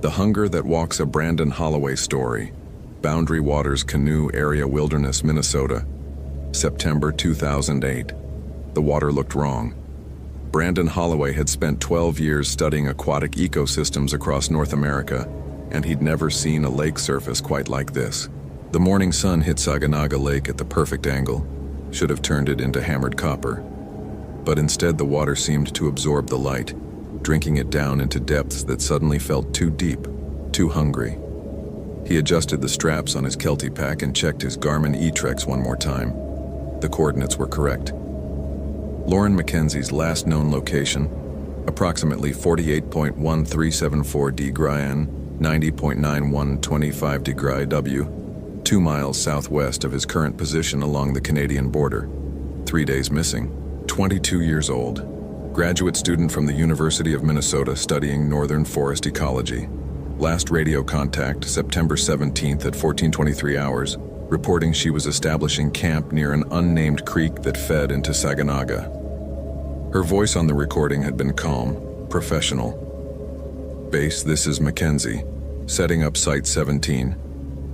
The Hunger That Walks, a Brandon Holloway Story. Boundary Waters Canoe Area, Wilderness, Minnesota. September 2008. The water looked wrong. Brandon Holloway had spent 12 years studying aquatic ecosystems across North America, and he'd never seen a lake surface quite like this. The morning sun hit Saginaga Lake at the perfect angle, should have turned it into hammered copper. But instead the water seemed to absorb the light, drinking it down into depths that suddenly felt too deep, too hungry. He adjusted the straps on his Kelty pack and checked his Garmin eTrex one more time. The coordinates were correct. Lauren Mackenzie's last known location, approximately 48.1374 d Gryan, 90.9125 d Gry W, 2 miles southwest of his current position along the Canadian border. 3 days missing. 22 years old. Graduate student from the University of Minnesota studying northern forest ecology. Last radio contact September 17th at 14:23 hours, reporting she was establishing camp near an unnamed creek that fed into Saginaga. Her voice on the recording had been calm, professional. Base, this is Mackenzie. Setting up Site 17.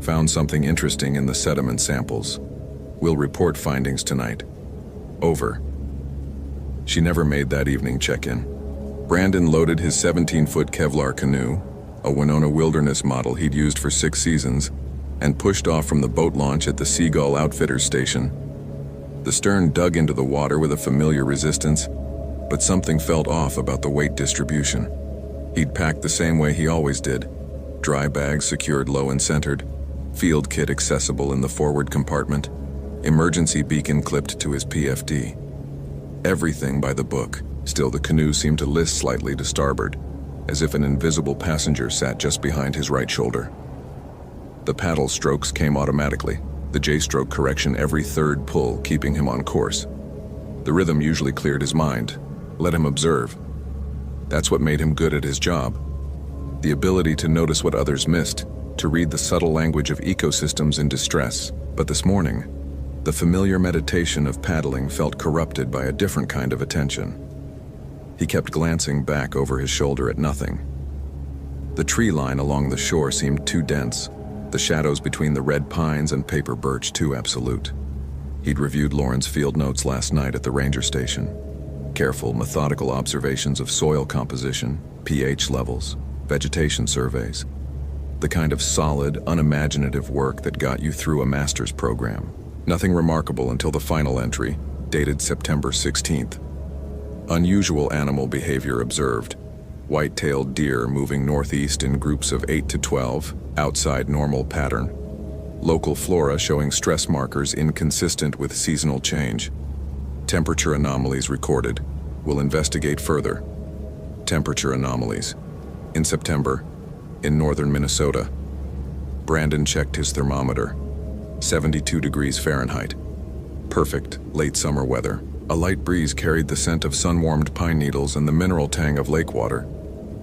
Found something interesting in the sediment samples. We'll report findings tonight. Over. She never made that evening check-in. Brandon loaded his 17-foot Kevlar canoe, a Winona Wilderness model he'd used for 6 seasons, and pushed off from the boat launch at the Seagull Outfitters station. The stern dug into the water with a familiar resistance, but something felt off about the weight distribution. He'd packed the same way he always did. Dry bags secured low and centered, field kit accessible in the forward compartment, emergency beacon clipped to his PFD. Everything by the book. Still, the canoe seemed to list slightly to starboard, as if an invisible passenger sat just behind his right shoulder. The paddle strokes came automatically, the J-stroke correction every third pull, keeping him on course. The rhythm usually cleared his mind, let him observe. That's what made him good at his job. The ability to notice what others missed, to read the subtle language of ecosystems in distress. But this morning, the familiar meditation of paddling felt corrupted by a different kind of attention. He kept glancing back over his shoulder at nothing. The tree line along the shore seemed too dense, the shadows between the red pines and paper birch too absolute. He'd reviewed Lauren's field notes last night at the ranger station. Careful, methodical observations of soil composition, pH levels, vegetation surveys. The kind of solid, unimaginative work that got you through a master's program. Nothing remarkable until the final entry, dated September 16th. Unusual animal behavior observed. White-tailed deer moving northeast in groups of 8 to 12, outside normal pattern. Local flora showing stress markers inconsistent with seasonal change. Temperature anomalies recorded. We'll investigate further. Temperature anomalies. In September, in northern Minnesota. Brandon checked his thermometer. 72 degrees Fahrenheit. Perfect, late summer weather. A light breeze carried the scent of sun-warmed pine needles and the mineral tang of lake water.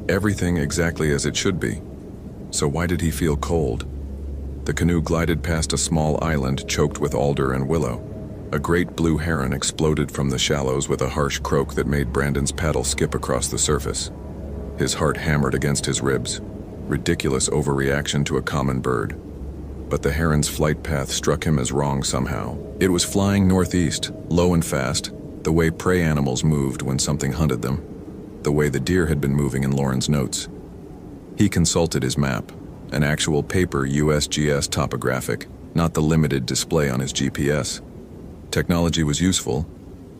Everything exactly as it should be. So why did he feel cold? The canoe glided past a small island choked with alder and willow. A great blue heron exploded from the shallows with a harsh croak that made Brandon's paddle skip across the surface. His heart hammered against his ribs. Ridiculous overreaction to a common bird. But the heron's flight path struck him as wrong somehow. It was flying northeast, low and fast, the way prey animals moved when something hunted them, the way the deer had been moving in Lauren's notes. He consulted his map, an actual paper USGS topographic, not the limited display on his GPS. Technology was useful,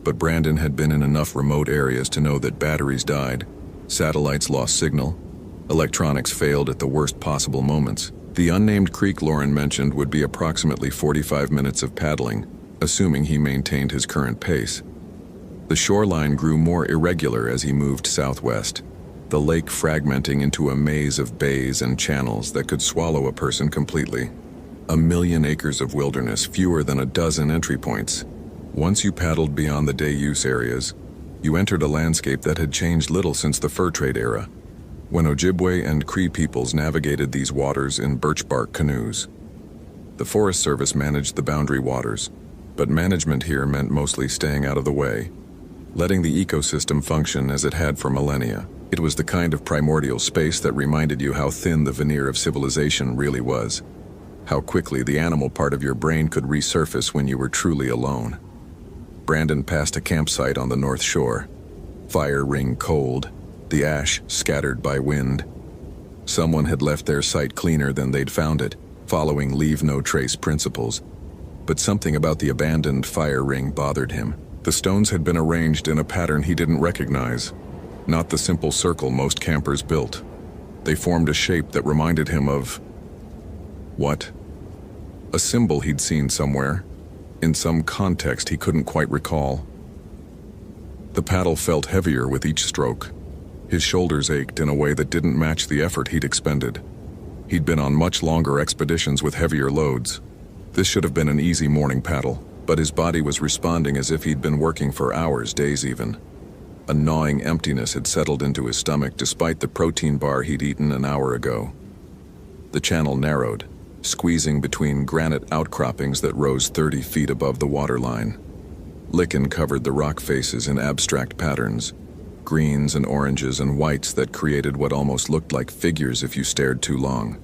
but Brandon had been in enough remote areas to know that batteries died, satellites lost signal, electronics failed at the worst possible moments. The unnamed creek Lauren mentioned would be approximately 45 minutes of paddling, assuming he maintained his current pace. The shoreline grew more irregular as he moved southwest, the lake fragmenting into a maze of bays and channels that could swallow a person completely. 1 million acres of wilderness, fewer than a dozen entry points. Once you paddled beyond the day-use areas, you entered a landscape that had changed little since the fur trade era, when Ojibwe and Cree peoples navigated these waters in birch bark canoes. The Forest Service managed the boundary waters, but management here meant mostly staying out of the way. letting the ecosystem function as it had for millennia. It was the kind of primordial space that reminded you how thin the veneer of civilization really was, how quickly the animal part of your brain could resurface when you were truly alone. Brandon passed a campsite on the north shore, fire ring cold, the ash scattered by wind. Someone had left their site cleaner than they'd found it, following leave-no-trace principles. But something about the abandoned fire ring bothered him. The stones had been arranged in a pattern he didn't recognize, not the simple circle most campers built. They formed a shape that reminded him of... what? A symbol he'd seen somewhere, in some context he couldn't quite recall. The paddle felt heavier with each stroke. His shoulders ached in a way that didn't match the effort he'd expended. He'd been on much longer expeditions with heavier loads. This should have been an easy morning paddle, but his body was responding as if he'd been working for hours, days even. A gnawing emptiness had settled into his stomach despite the protein bar he'd eaten an hour ago. The channel narrowed, squeezing between granite outcroppings that rose 30 feet above the waterline. Lichen covered the rock faces in abstract patterns, greens and oranges and whites that created what almost looked like figures if you stared too long.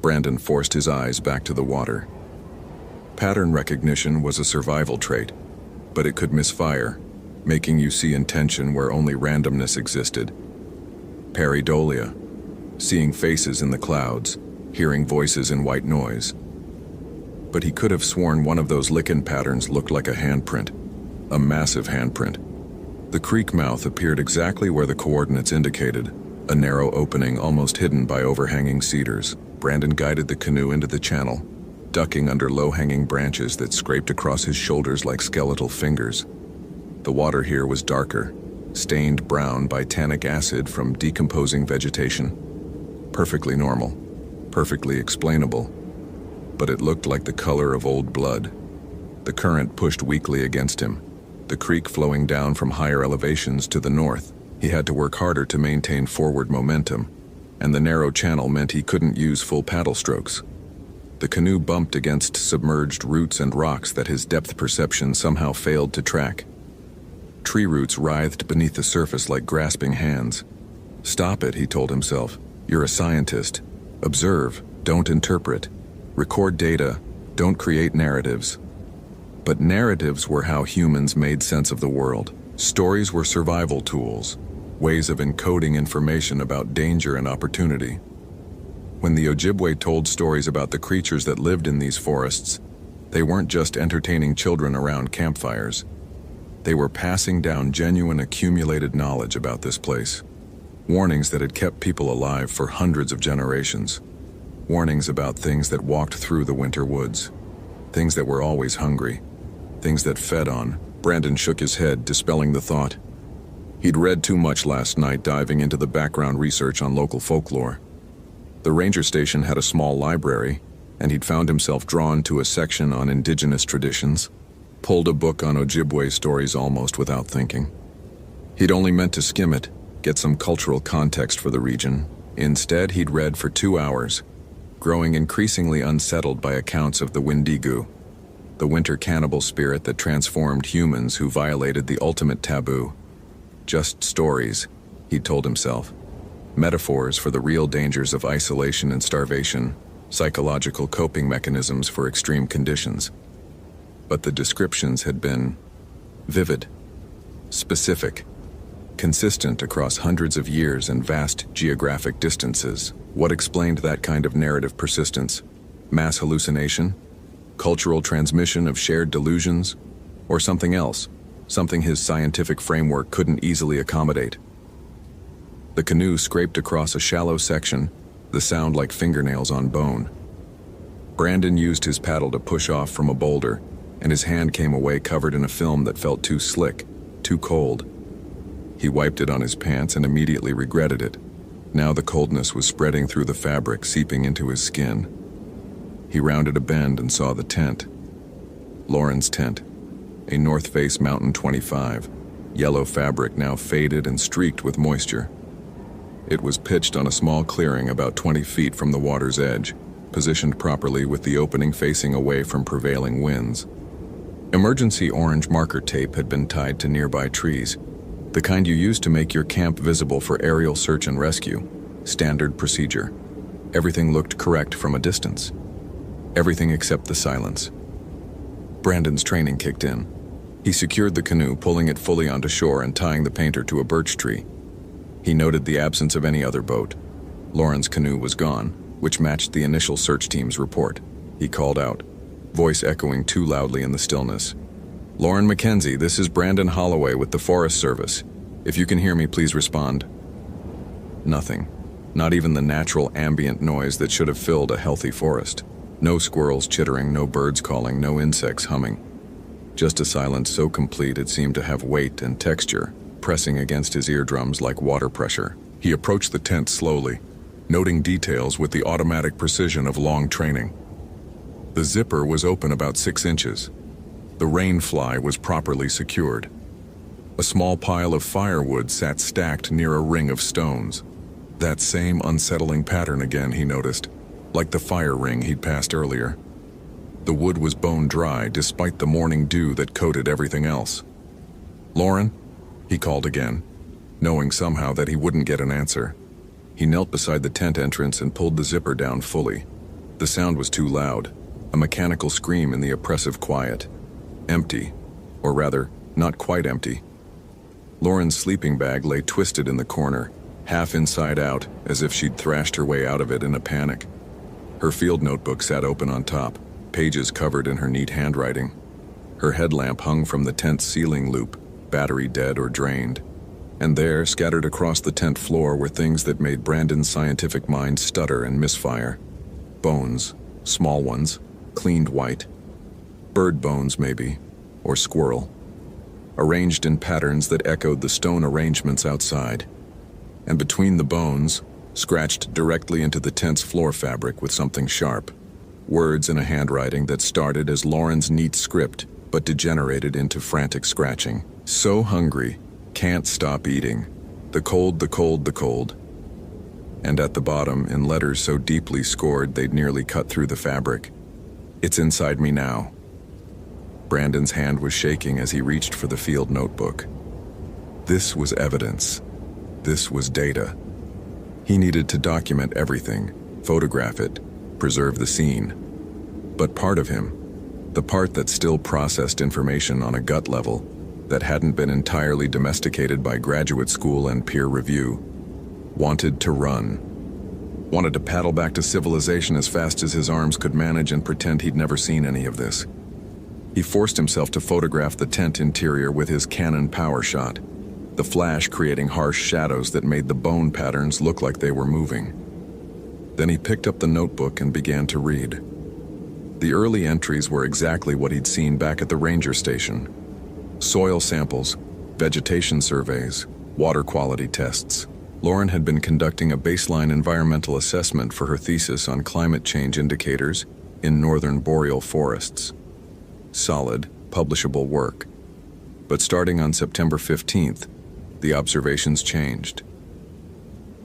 Brandon forced his eyes back to the water. Pattern recognition was a survival trait, but it could misfire, making you see intention where only randomness existed. Pareidolia, seeing faces in the clouds, hearing voices in white noise. But he could have sworn one of those lichen patterns looked like a handprint, a massive handprint. The creek mouth appeared exactly where the coordinates indicated, a narrow opening almost hidden by overhanging cedars. Brandon guided the canoe into the channel, ducking under low-hanging branches that scraped across his shoulders like skeletal fingers. The water here was darker, stained brown by tannic acid from decomposing vegetation. Perfectly normal, perfectly explainable, but it looked like the color of old blood. The current pushed weakly against him, the creek flowing down from higher elevations to the north. He had to work harder to maintain forward momentum, and the narrow channel meant he couldn't use full paddle strokes. The canoe bumped against submerged roots and rocks that his depth perception somehow failed to track. Tree roots writhed beneath the surface like grasping hands. "Stop it," he told himself. "You're a scientist. Observe, don't interpret. Record data, don't create narratives." But narratives were how humans made sense of the world. Stories were survival tools, ways of encoding information about danger and opportunity. When the Ojibwe told stories about the creatures that lived in these forests, they weren't just entertaining children around campfires. They were passing down genuine accumulated knowledge about this place. Warnings that had kept people alive for hundreds of generations. Warnings about things that walked through the winter woods. Things that were always hungry. Things that fed on. Brandon shook his head, dispelling the thought. He'd read too much last night diving into the background research on local folklore. The ranger station had a small library, and he'd found himself drawn to a section on indigenous traditions. Pulled a book on Ojibwe stories almost without thinking. He'd only meant to skim it, get some cultural context for the region. Instead, he'd read for 2 hours, growing increasingly unsettled by accounts of the Wendigo, the winter cannibal spirit that transformed humans who violated the ultimate taboo. Just stories, he'd told himself. Metaphors for the real dangers of isolation and starvation, psychological coping mechanisms for extreme conditions. But the descriptions had been vivid, specific, consistent across hundreds of years and vast geographic distances. What explained that kind of narrative persistence? Mass hallucination? Cultural transmission of shared delusions? Or something else? Something his scientific framework couldn't easily accommodate. The canoe scraped across a shallow section, the sound like fingernails on bone. Brandon used his paddle to push off from a boulder, and his hand came away covered in a film that felt too slick, too cold. He wiped it on his pants and immediately regretted it. Now the coldness was spreading through the fabric, seeping into his skin. He rounded a bend and saw the tent. Lauren's tent, a North Face Mountain 25, yellow fabric now faded and streaked with moisture. It was pitched on a small clearing about 20 feet from the water's edge, positioned properly with the opening facing away from prevailing winds. Emergency orange marker tape had been tied to nearby trees, the kind you use to make your camp visible for aerial search and rescue. Standard procedure. Everything looked correct from a distance. Everything except the silence. Brandon's training kicked in. He secured the canoe, pulling it fully onto shore and tying the painter to a birch tree. He noted the absence of any other boat. Lauren's canoe was gone, which matched the initial search team's report. He called out, voice echoing too loudly in the stillness. "Lauren Mackenzie, this is Brandon Holloway with the Forest Service. If you can hear me, please respond." Nothing. Not even the natural ambient noise that should have filled a healthy forest. No squirrels chittering, no birds calling, no insects humming. Just a silence so complete it seemed to have weight and texture, pressing against his eardrums like water pressure. He approached the tent slowly, noting details with the automatic precision of long training. The zipper was open about 6 inches. The rain fly was properly secured. A small pile of firewood sat stacked near a ring of stones. That same unsettling pattern again, he noticed, like the fire ring he'd passed earlier. The wood was bone dry despite the morning dew that coated everything else. "Lauren?" he called again, knowing somehow that he wouldn't get an answer. He knelt beside the tent entrance and pulled the zipper down fully. The sound was too loud, a mechanical scream in the oppressive quiet. Empty, or rather, not quite empty. Lauren's sleeping bag lay twisted in the corner, half inside out, as if she'd thrashed her way out of it in a panic. Her field notebook sat open on top, pages covered in her neat handwriting. Her headlamp hung from the tent's ceiling loop, battery dead or drained. And there, scattered across the tent floor, were things that made Brandon's scientific mind stutter and misfire. Bones, small ones, cleaned white. Bird bones, maybe, or squirrel. Arranged in patterns that echoed the stone arrangements outside. And between the bones, scratched directly into the tent's floor fabric with something sharp. Words in a handwriting that started as Lauren's neat script, but degenerated into frantic scratching. "So hungry, can't stop eating. The cold, the cold, the cold." And at the bottom, in letters so deeply scored they'd nearly cut through the fabric, "It's inside me now." Brandon's hand was shaking as he reached for the field notebook. This was evidence. This was data. He needed to document everything, photograph it, preserve the scene. But part of him, the part that still processed information on a gut level, that hadn't been entirely domesticated by graduate school and peer review, wanted to run. Wanted to paddle back to civilization as fast as his arms could manage and pretend he'd never seen any of this. He forced himself to photograph the tent interior with his Canon power shot, the flash creating harsh shadows that made the bone patterns look like they were moving. Then he picked up the notebook and began to read. The early entries were exactly what he'd seen back at the ranger station. Soil samples, vegetation surveys, water quality tests. Lauren had been conducting a baseline environmental assessment for her thesis on climate change indicators in northern boreal forests. Solid, publishable work. But starting on September 15th, the observations changed.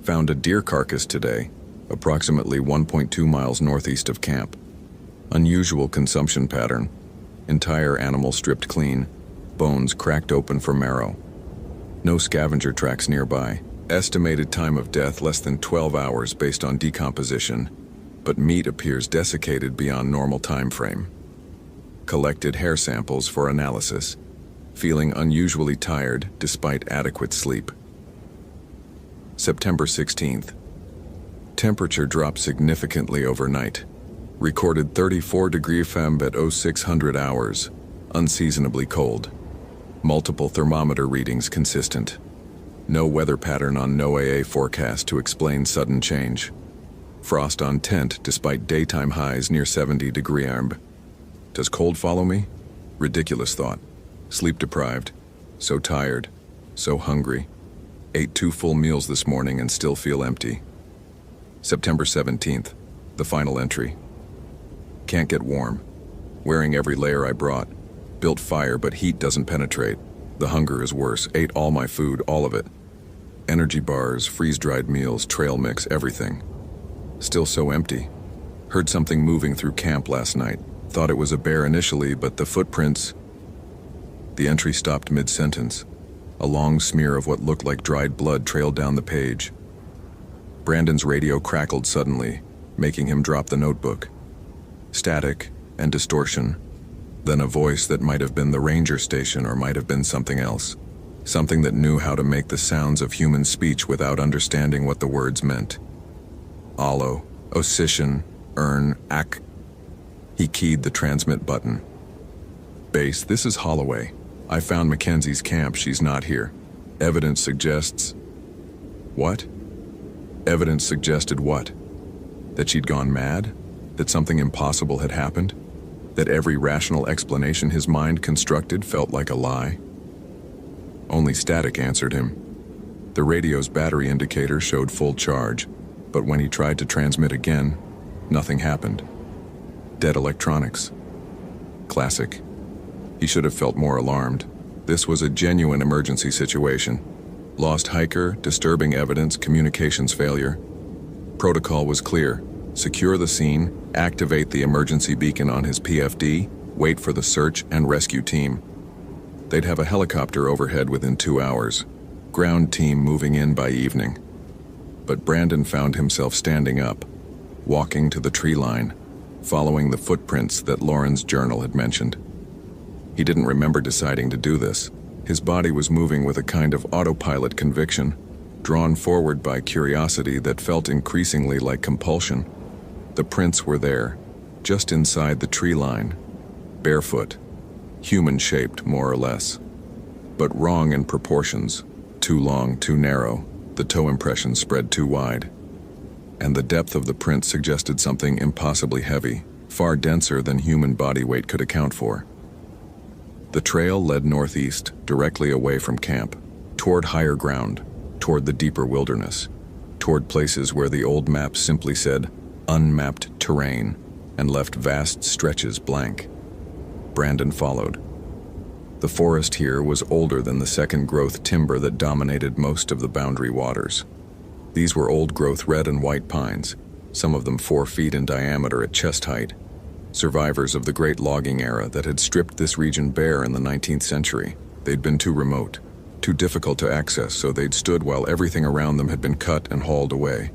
Found a deer carcass today, approximately 1.2 miles northeast of camp. Unusual consumption pattern. Entire animal stripped clean, bones cracked open for marrow. No scavenger tracks nearby. Estimated time of death less than 12 hours based on decomposition, but meat appears desiccated beyond normal time frame. Collected hair samples for analysis, feeling unusually tired despite adequate sleep. September 16th. Temperature dropped significantly overnight. Recorded 34° Fahrenheit at 0600 hours, unseasonably cold. Multiple thermometer readings consistent. No weather pattern on NOAA forecast to explain sudden change. Frost on tent despite daytime highs near 70° Fahrenheit. Does cold follow me? Ridiculous thought. Sleep deprived. So tired. So hungry. Ate 2 full meals this morning and still feel empty. September 17th. The final entry. Can't get warm. Wearing every layer I brought. Built fire but heat doesn't penetrate. The hunger is worse. Ate all my food, all of it. Energy bars, freeze-dried meals, trail mix, everything. Still so empty. Heard something moving through camp last night. Thought it was a bear initially, but the footprints, The entry stopped mid-sentence. A long smear of what looked like dried blood trailed down the page. Brandon's radio crackled suddenly, making him drop the notebook. Static and distortion, then a voice that might have been the ranger station or might have been something else. Something that knew how to make the sounds of human speech without understanding what the words meant. Allo, Osician, Ern, Ak. He keyed the transmit button. Base, this is Holloway. I found Mackenzie's camp. She's not here. Evidence suggests... What? Evidence suggested what? That she'd gone mad? That something impossible had happened? That every rational explanation his mind constructed felt like a lie? Only static answered him. The radio's battery indicator showed full charge, but when he tried to transmit again, nothing happened. Dead electronics. Classic. He should have felt more alarmed. This was a genuine emergency situation. Lost hiker, disturbing evidence, communications failure. Protocol was clear. Secure the scene, activate the emergency beacon on his PFD, wait for the search and rescue team. They'd have a helicopter overhead within 2 hours. Ground team moving in by evening. But Brandon found himself standing up, walking to the tree line, following the footprints that Lauren's journal had mentioned. He didn't remember deciding to do this. His body was moving with a kind of autopilot conviction, drawn forward by curiosity that felt increasingly like compulsion. The prints were there, just inside the tree line, barefoot, human-shaped more or less, but wrong in proportions, too long, too narrow, the toe impression spread too wide. And the depth of the print suggested something impossibly heavy, far denser than human body weight could account for. The trail led northeast, directly away from camp, toward higher ground, toward the deeper wilderness, toward places where the old maps simply said, unmapped terrain, and left vast stretches blank. Brandon followed. The forest here was older than the second-growth timber that dominated most of the boundary waters. These were old-growth red and white pines, some of them 4 feet in diameter at chest height, survivors of the great logging era that had stripped this region bare in the 19th century. They'd been too remote, too difficult to access, so they'd stood while everything around them had been cut and hauled away.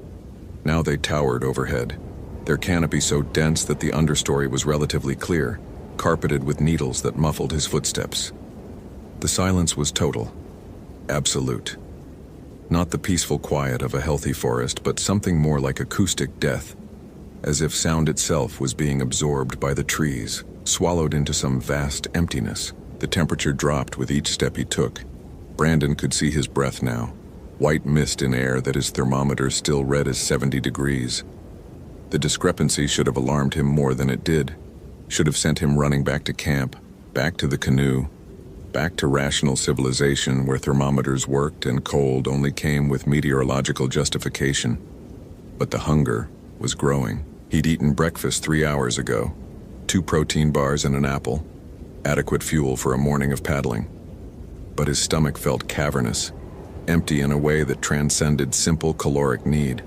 Now they towered overhead, their canopy so dense that the understory was relatively clear, carpeted with needles that muffled his footsteps. The silence was total, absolute. Not the peaceful quiet of a healthy forest, but something more like acoustic death, as if sound itself was being absorbed by the trees, swallowed into some vast emptiness. The temperature dropped with each step he took. Brandon could see his breath now, white mist in air that his thermometer still read as 70 degrees. The discrepancy should have alarmed him more than it did, should have sent him running back to camp, back to the canoe, back to rational civilization where thermometers worked and cold only came with meteorological justification. But the hunger was growing. He'd eaten breakfast 3 hours ago, 2 protein bars and an apple, adequate fuel for a morning of paddling. But his stomach felt cavernous, empty in a way that transcended simple caloric need.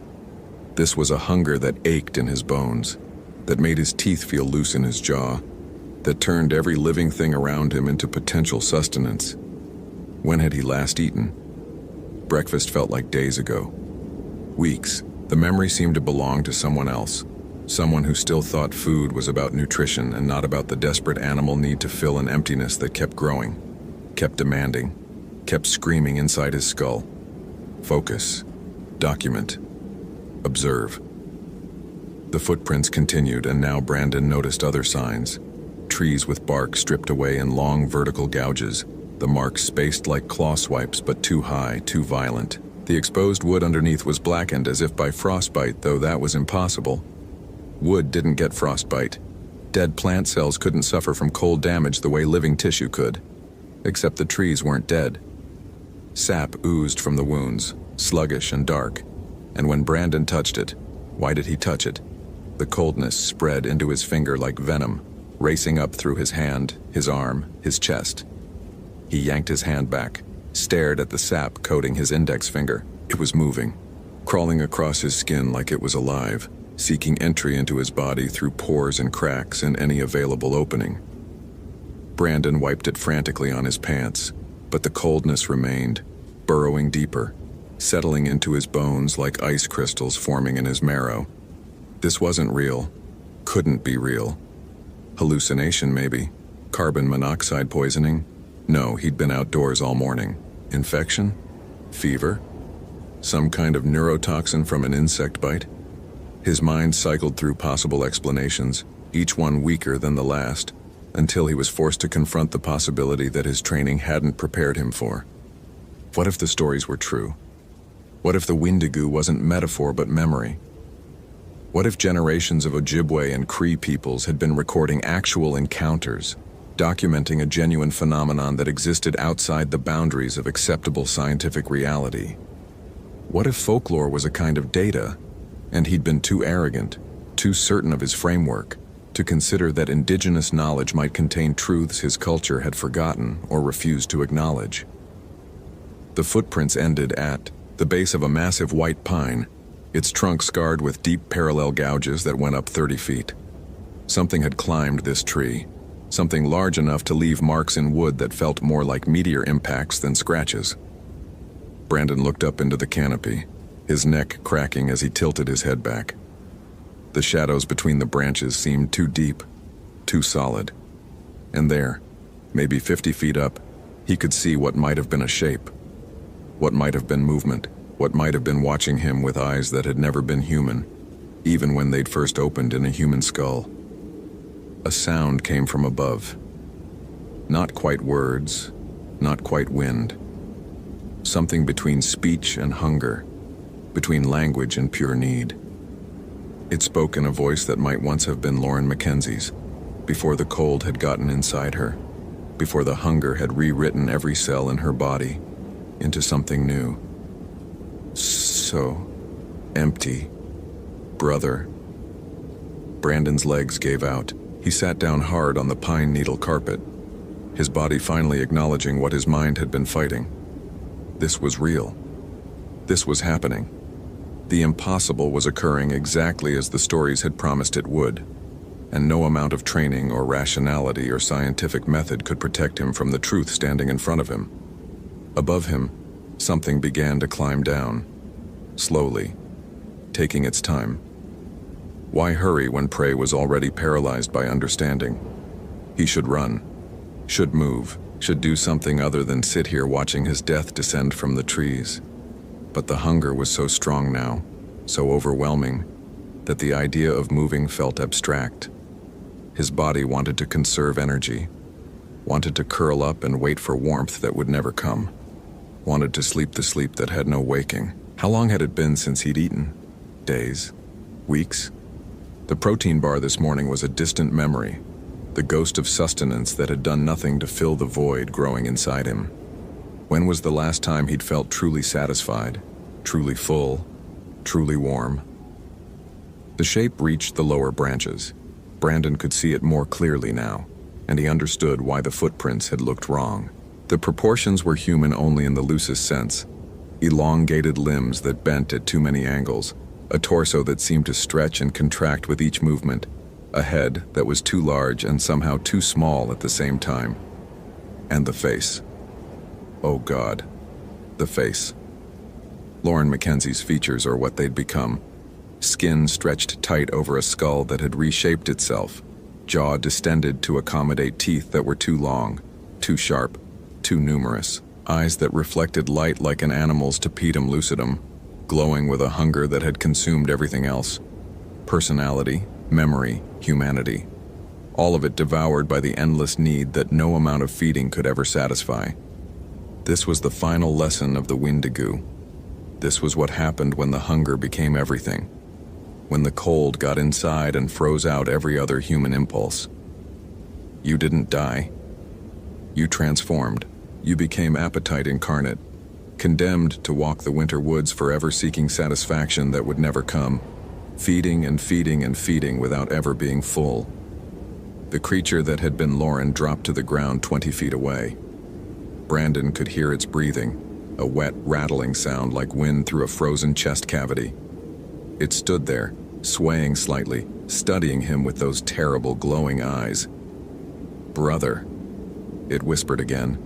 This was a hunger that ached in his bones, that made his teeth feel loose in his jaw, that turned every living thing around him into potential sustenance. When had he last eaten? Breakfast felt like days ago. Weeks. The memory seemed to belong to someone else, someone who still thought food was about nutrition and not about the desperate animal need to fill an emptiness that kept growing, kept demanding, kept screaming inside his skull. Focus. Document. Observe. The footprints continued, and now Brandon noticed other signs. Trees with bark stripped away in long vertical gouges, the marks spaced like claw swipes but too high, too violent. The exposed wood underneath was blackened as if by frostbite, though that was impossible. Wood didn't get frostbite. Dead plant cells couldn't suffer from cold damage the way living tissue could. Except the trees weren't dead. Sap oozed from the wounds, sluggish and dark. And when Brandon touched it, why did he touch it? The coldness spread into his finger like venom, racing up through his hand, his arm, his chest. He yanked his hand back, stared at the sap coating his index finger. It was moving, crawling across his skin like it was alive, seeking entry into his body through pores and cracks in any available opening. Brandon wiped it frantically on his pants, but the coldness remained, burrowing deeper, settling into his bones like ice crystals forming in his marrow. This wasn't real. Couldn't be real. Hallucination, maybe. Carbon monoxide poisoning? No, he'd been outdoors all morning. Infection? Fever? Some kind of neurotoxin from an insect bite? His mind cycled through possible explanations, each one weaker than the last, until he was forced to confront the possibility that his training hadn't prepared him for. What if the stories were true? What if the Wendigo wasn't metaphor but memory? What if generations of Ojibwe and Cree peoples had been recording actual encounters, documenting a genuine phenomenon that existed outside the boundaries of acceptable scientific reality? What if folklore was a kind of data, and he'd been too arrogant, too certain of his framework, to consider that indigenous knowledge might contain truths his culture had forgotten or refused to acknowledge? The footprints ended at the base of a massive white pine, its trunk scarred with deep parallel gouges that went up 30 feet. Something had climbed this tree, something large enough to leave marks in wood that felt more like meteor impacts than scratches. Brandon looked up into the canopy, his neck cracking as he tilted his head back. The shadows between the branches seemed too deep, too solid. And there, maybe 50 feet up, he could see what might have been a shape, what might have been movement, what might have been watching him with eyes that had never been human, even when they'd first opened in a human skull. A sound came from above. Not quite words, not quite wind. Something between speech and hunger, between language and pure need. It spoke in a voice that might once have been Lauren Mackenzie's, before the cold had gotten inside her, before the hunger had rewritten every cell in her body into something new. So empty. Brother. Brandon's legs gave out. He sat down hard on the pine needle carpet, his body finally acknowledging what his mind had been fighting. This was real. This was happening. The impossible was occurring exactly as the stories had promised it would, and no amount of training or rationality or scientific method could protect him from the truth standing in front of him. Above him, something began to climb down, slowly, taking its time. Why hurry when prey was already paralyzed by understanding? He should run, should move, should do something other than sit here watching his death descend from the trees. But the hunger was so strong now, so overwhelming, that the idea of moving felt abstract. His body wanted to conserve energy, wanted to curl up and wait for warmth that would never come, wanted to sleep the sleep that had no waking. How long had it been since he'd eaten? Days? Weeks? The protein bar this morning was a distant memory, the ghost of sustenance that had done nothing to fill the void growing inside him. When was the last time he'd felt truly satisfied, truly full, truly warm? The shape reached the lower branches. Brandon could see it more clearly now, and he understood why the footprints had looked wrong. The proportions were human only in the loosest sense. Elongated limbs that bent at too many angles, a torso that seemed to stretch and contract with each movement, a head that was too large and somehow too small at the same time. And the face. Oh God, the face. Lauren Mackenzie's features are what they'd become. Skin stretched tight over a skull that had reshaped itself, jaw distended to accommodate teeth that were too long, too sharp, too numerous, eyes that reflected light like an animal's tapetum lucidum, glowing with a hunger that had consumed everything else. Personality, memory, humanity. All of it devoured by the endless need that no amount of feeding could ever satisfy. This was the final lesson of the Wendigo. This was what happened when the hunger became everything, when the cold got inside and froze out every other human impulse. You didn't die. You transformed. You became appetite incarnate, condemned to walk the winter woods forever seeking satisfaction that would never come, feeding and feeding and feeding without ever being full. The creature that had been Lauren dropped to the ground 20 feet away. Brandon could hear its breathing, a wet, rattling sound like wind through a frozen chest cavity. It stood there, swaying slightly, studying him with those terrible glowing eyes. Brother. It whispered again.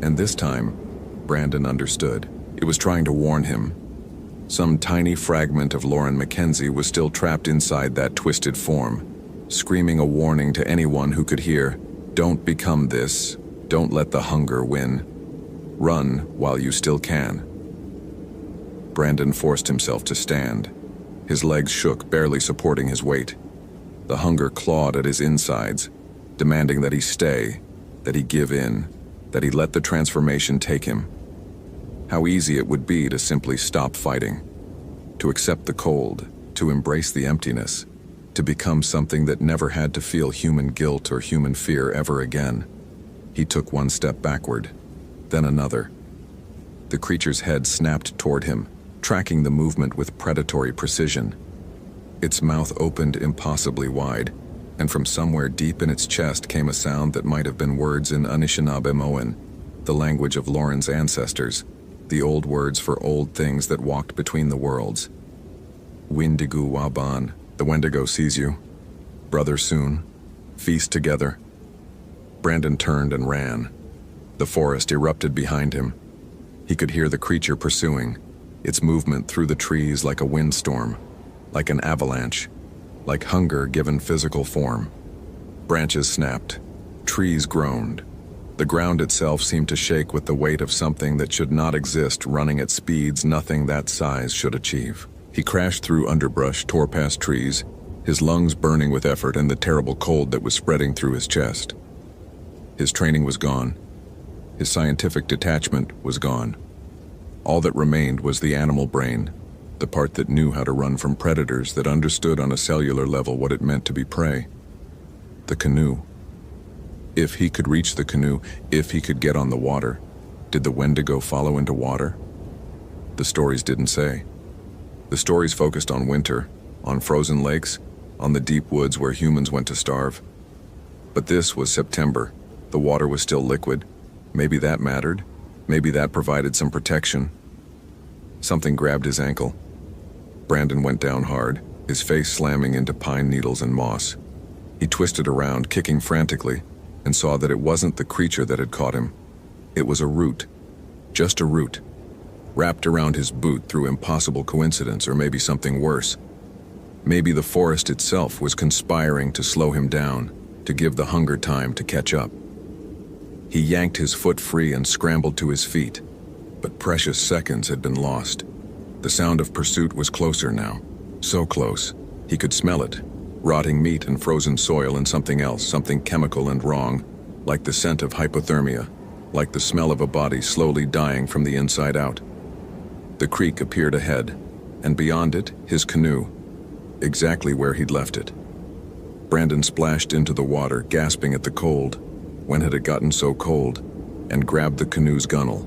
And this time, Brandon understood. It was trying to warn him. Some tiny fragment of Lauren Mackenzie was still trapped inside that twisted form, screaming a warning to anyone who could hear, "Don't become this. Don't let the hunger win. Run while you still can." Brandon forced himself to stand. His legs shook, barely supporting his weight. The hunger clawed at his insides, demanding that he stay, that he give in, that he let the transformation take him. How easy it would be to simply stop fighting, to accept the cold, to embrace the emptiness, to become something that never had to feel human guilt or human fear ever again. He took one step backward, then another. The creature's head snapped toward him, tracking the movement with predatory precision. Its mouth opened impossibly wide, and from somewhere deep in its chest came a sound that might have been words in Anishinaabe-Moan, the language of Lauren's ancestors, the old words for old things that walked between the worlds. Windigu Waban, the Wendigo sees you. Brother soon. Feast together. Brandon turned and ran. The forest erupted behind him. He could hear the creature pursuing, its movement through the trees like a windstorm, like an avalanche, like hunger given physical form. Branches snapped. Trees groaned. The ground itself seemed to shake with the weight of something that should not exist, running at speeds nothing that size should achieve. He crashed through underbrush, tore past trees, his lungs burning with effort and the terrible cold that was spreading through his chest. His training was gone. His scientific detachment was gone. All that remained was the animal brain, the part that knew how to run from predators, that understood on a cellular level what it meant to be prey. The canoe. If he could reach the canoe, if he could get on the water, did the Wendigo follow into water? The stories didn't say. The stories focused on winter, on frozen lakes, on the deep woods where humans went to starve. But this was September. The water was still liquid. Maybe that mattered. Maybe that provided some protection. Something grabbed his ankle. Brandon went down hard, his face slamming into pine needles and moss. He twisted around, kicking frantically, and saw that it wasn't the creature that had caught him. It was a root. Just a root. Wrapped around his boot through impossible coincidence, or maybe something worse. Maybe the forest itself was conspiring to slow him down, to give the hunger time to catch up. He yanked his foot free and scrambled to his feet, but precious seconds had been lost. The sound of pursuit was closer now, so close. He could smell it, rotting meat and frozen soil and something else, something chemical and wrong, like the scent of hypothermia, like the smell of a body slowly dying from the inside out. The creek appeared ahead, and beyond it, his canoe, exactly where he'd left it. Brandon splashed into the water, gasping at the cold. When had it gotten so cold? And grabbed the canoe's gunwale.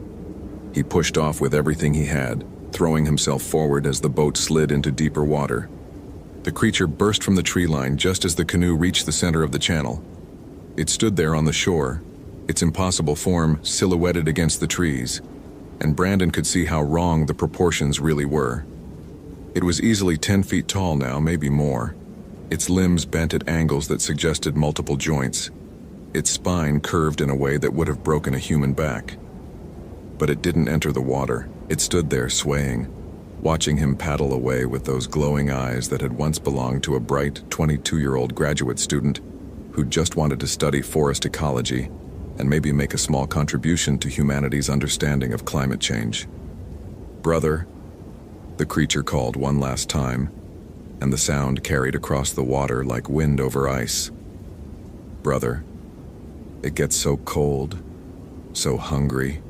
He pushed off with everything he had, throwing himself forward as the boat slid into deeper water. The creature burst from the tree line just as the canoe reached the center of the channel. It stood there on the shore, its impossible form silhouetted against the trees, and Brandon could see how wrong the proportions really were. It was easily 10 feet tall now, maybe more. Its limbs bent at angles that suggested multiple joints. Its spine curved in a way that would have broken a human back. But it didn't enter the water. It stood there swaying, watching him paddle away with those glowing eyes that had once belonged to a bright 22-year-old graduate student who just wanted to study forest ecology and maybe make a small contribution to humanity's understanding of climate change. "Brother," the creature called one last time, and the sound carried across the water like wind over ice. "Brother, it gets so cold, so hungry.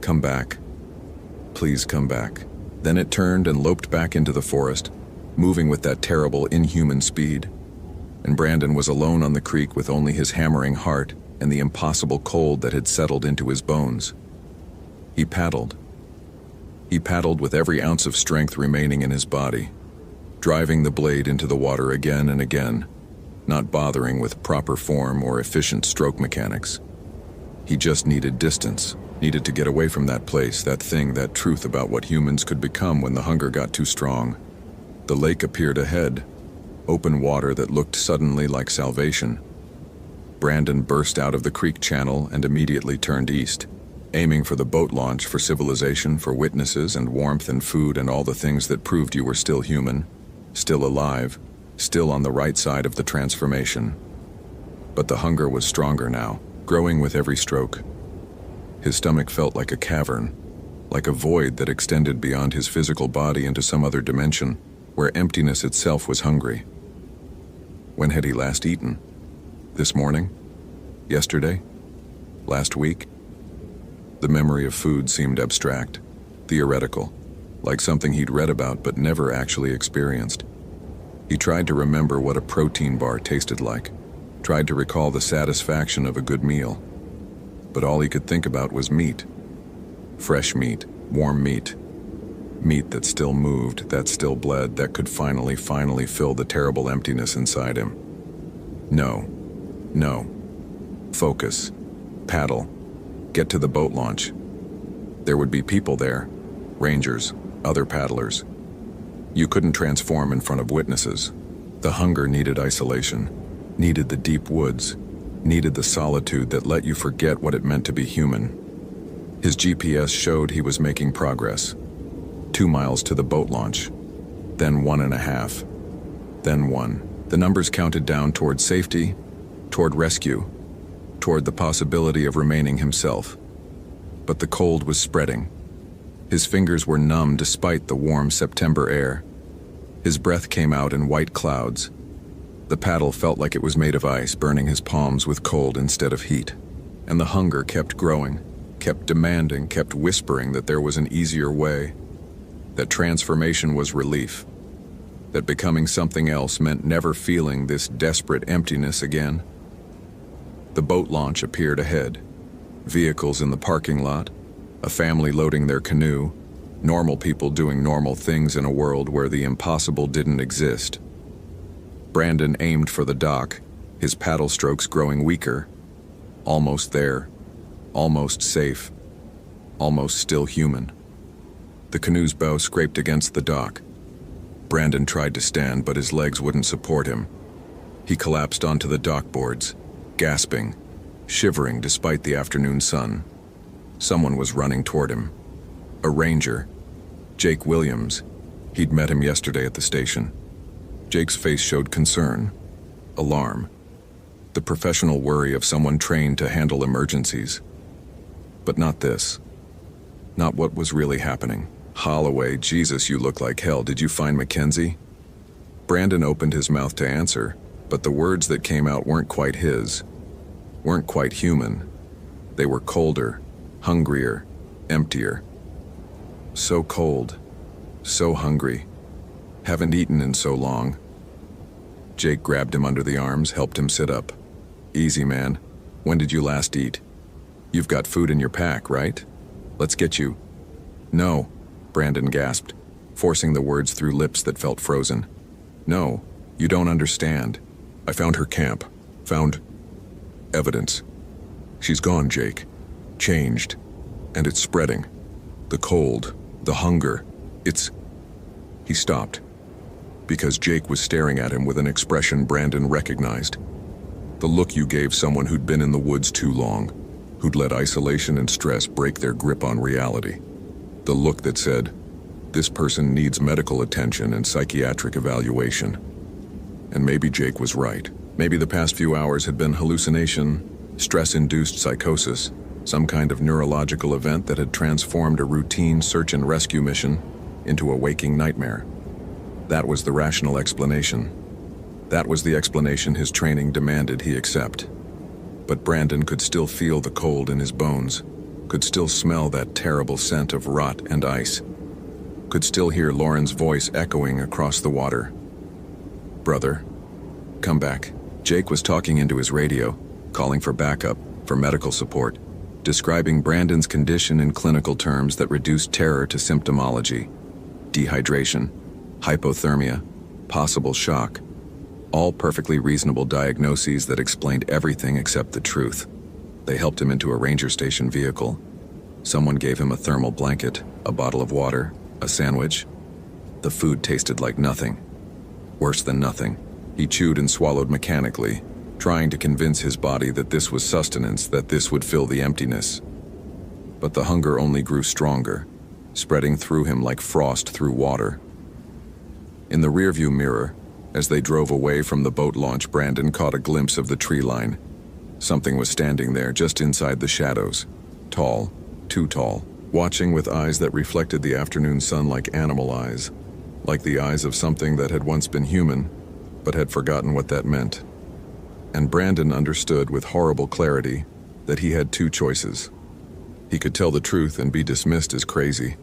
Come back. Please come back." Then it turned and loped back into the forest, moving with that terrible, inhuman speed. And Brandon was alone on the creek with only his hammering heart and the impossible cold that had settled into his bones. He paddled. He paddled with every ounce of strength remaining in his body, driving the blade into the water again and again, not bothering with proper form or efficient stroke mechanics. He just needed distance, needed to get away from that place, that thing, that truth about what humans could become when the hunger got too strong. The lake appeared ahead, open water that looked suddenly like salvation. Brandon burst out of the creek channel and immediately turned east, aiming for the boat launch, for civilization, for witnesses and warmth and food and all the things that proved you were still human, still alive, still on the right side of the transformation. But the hunger was stronger now, growing with every stroke. His stomach felt like a cavern, like a void that extended beyond his physical body into some other dimension, where emptiness itself was hungry. When had he last eaten? This morning? Yesterday? Last week? The memory of food seemed abstract, theoretical, like something he'd read about but never actually experienced. He tried to remember what a protein bar tasted like, tried to recall the satisfaction of a good meal. But all he could think about was meat. Fresh meat, warm meat. Meat that still moved, that still bled, that could finally fill the terrible emptiness inside him. No. Focus. Paddle. Get to the boat launch. There would be people there. Rangers, other paddlers. You couldn't transform in front of witnesses. The hunger needed isolation, needed the deep woods, needed the solitude that let you forget what it meant to be human. His GPS showed he was making progress. 2 miles to the boat launch, then 1.5, then 1. The numbers counted down toward safety, toward rescue, toward the possibility of remaining himself. But the cold was spreading. His fingers were numb despite the warm September air. His breath came out in white clouds. The paddle felt like it was made of ice, burning his palms with cold instead of heat. And the hunger kept growing, kept demanding, kept whispering that there was an easier way, that transformation was relief, that becoming something else meant never feeling this desperate emptiness again. The boat launch appeared ahead. Vehicles in the parking lot, a family loading their canoe, normal people doing normal things in a world where the impossible didn't exist. Brandon aimed for the dock, his paddle strokes growing weaker. Almost there, almost safe, almost still human. The canoe's bow scraped against the dock. Brandon tried to stand, but his legs wouldn't support him. He collapsed onto the dock boards, gasping, shivering despite the afternoon sun. Someone was running toward him. A ranger, Jake Williams. He'd met him yesterday at the station. Jake's face showed concern, alarm, the professional worry of someone trained to handle emergencies. But not this. Not what was really happening. Holloway, Jesus, you look like hell. Did you find Mackenzie? Brandon opened his mouth to answer, but the words that came out weren't quite his, weren't quite human. They were colder, hungrier, emptier. So cold, so hungry. Haven't eaten in so long. Jake grabbed him under the arms, helped him sit up. Easy, man. When did you last eat? You've got food in your pack, right? Let's get you. No, Brandon gasped, forcing the words through lips that felt frozen. No, you don't understand. I found her camp. Found evidence. She's gone, Jake. Changed. And it's spreading. The cold, the hunger, it's... He stopped, because Jake was staring at him with an expression Brandon recognized. The look you gave someone who'd been in the woods too long, who'd let isolation and stress break their grip on reality. The look that said, this person needs medical attention and psychiatric evaluation. And maybe Jake was right. Maybe the past few hours had been hallucination, stress-induced psychosis, some kind of neurological event that had transformed a routine search and rescue mission into a waking nightmare. That was the rational explanation. That was the explanation his training demanded he accept. But Brandon could still feel the cold in his bones, could still smell that terrible scent of rot and ice, could still hear Lauren's voice echoing across the water. Brother, come back. Jake was talking into his radio, calling for backup, for medical support, describing Brandon's condition in clinical terms that reduced terror to symptomology. Dehydration, hypothermia, possible shock. All perfectly reasonable diagnoses that explained everything except the truth. They helped him into a ranger station vehicle. Someone gave him a thermal blanket, a bottle of water, a sandwich. The food tasted like nothing. Worse than nothing. He chewed and swallowed mechanically, trying to convince his body that this was sustenance, that this would fill the emptiness. But the hunger only grew stronger, spreading through him like frost through water. In the rearview mirror, as they drove away from the boat launch, Brandon caught a glimpse of the tree line. Something was standing there just inside the shadows, tall, too tall, watching with eyes that reflected the afternoon sun like animal eyes, like the eyes of something that had once been human, but had forgotten what that meant. And Brandon understood with horrible clarity that he had two choices. He could tell the truth and be dismissed as crazy,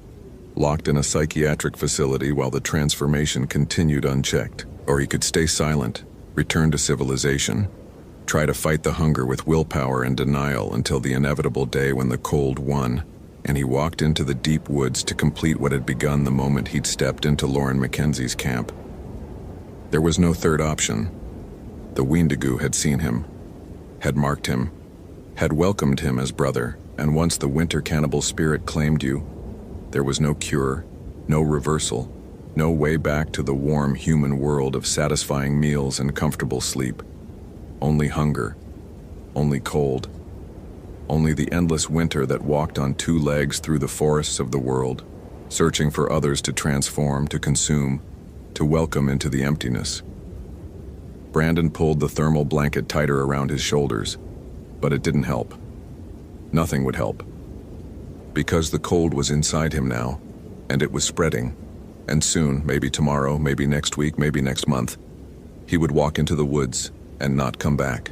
locked in a psychiatric facility while the transformation continued unchecked, or he could stay silent, return to civilization, try to fight the hunger with willpower and denial until the inevitable day when the cold won, and he walked into the deep woods to complete what had begun the moment he'd stepped into Lauren Mackenzie's camp. There was no third option. The Wendigo had seen him, had marked him, had welcomed him as brother, and once the winter cannibal spirit claimed you, there was no cure, no reversal, no way back to the warm human world of satisfying meals and comfortable sleep. Only hunger, only cold, only the endless winter that walked on two legs through the forests of the world, searching for others to transform, to consume, to welcome into the emptiness. Brandon pulled the thermal blanket tighter around his shoulders, but it didn't help. Nothing would help. Because the cold was inside him now, and it was spreading, and soon, maybe tomorrow, maybe next week, maybe next month, he would walk into the woods and not come back.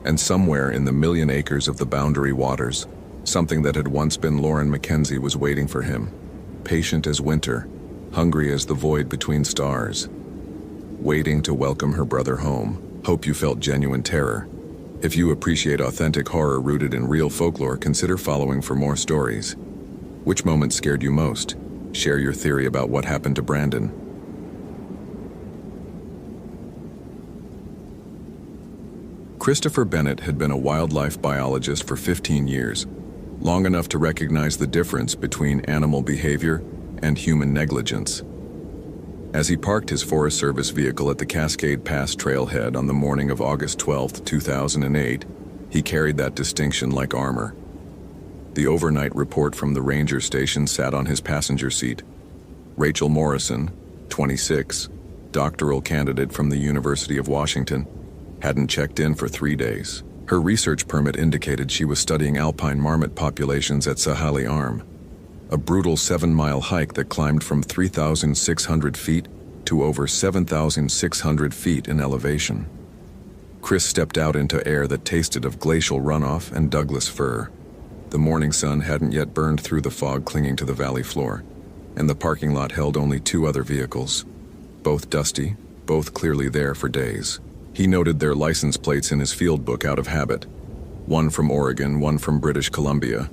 And somewhere in the million acres of the boundary waters, something that had once been Lauren Mackenzie was waiting for him, patient as winter, hungry as the void between stars, waiting to welcome her brother home. Hope you felt genuine terror. If you appreciate authentic horror rooted in real folklore, consider following for more stories. Which moment scared you most? Share your theory about what happened to Brandon. Christopher Bennett had been a wildlife biologist for 15 years, long enough to recognize the difference between animal behavior and human negligence. As he parked his Forest Service vehicle at the Cascade Pass trailhead on the morning of August 12, 2008, he carried that distinction like armor. The overnight report from the ranger station sat on his passenger seat. Rachel Morrison, 26, doctoral candidate from the University of Washington, hadn't checked in for 3 days. Her research permit indicated she was studying alpine marmot populations at Sahali Arm, a brutal 7-mile hike that climbed from 3,600 feet to over 7,600 feet in elevation. Chris stepped out into air that tasted of glacial runoff and Douglas fir. The morning sun hadn't yet burned through the fog clinging to the valley floor, and the parking lot held only 2 other vehicles, both dusty, both clearly there for days. He noted their license plates in his field book out of habit, one from Oregon, one from British Columbia.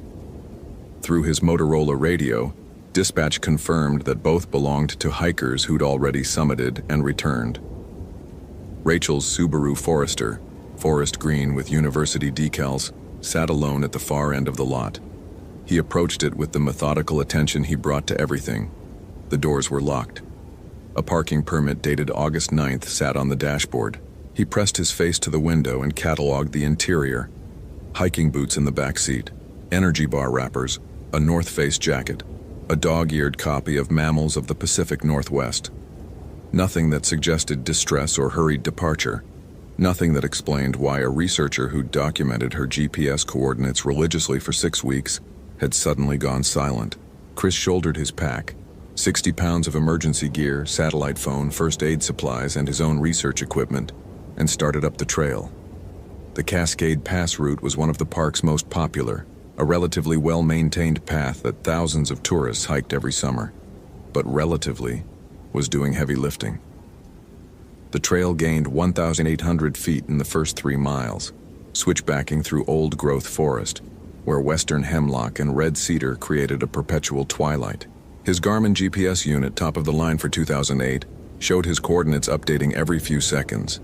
Through his Motorola radio, dispatch confirmed that both belonged to hikers who'd already summited and returned. Rachel's Subaru Forester, forest green with university decals, sat alone at the far end of the lot. He approached it with the methodical attention he brought to everything. The doors were locked. A parking permit dated August 9th sat on the dashboard. He pressed his face to the window and cataloged the interior. Hiking boots in the back seat, energy bar wrappers, a North Face jacket, a dog-eared copy of Mammals of the Pacific Northwest. Nothing that suggested distress or hurried departure. Nothing that explained why a researcher who documented her GPS coordinates religiously for 6 weeks had suddenly gone silent. Chris shouldered his pack, 60 pounds of emergency gear, satellite phone, first aid supplies, and his own research equipment, and started up the trail. The Cascade Pass route was one of the park's most popular, a relatively well-maintained path that thousands of tourists hiked every summer, but relatively was doing heavy lifting. The trail gained 1,800 feet in the first 3 miles, switchbacking through old-growth forest, where western hemlock and red cedar created a perpetual twilight. His Garmin GPS unit, top of the line for 2008, showed his coordinates updating every few seconds.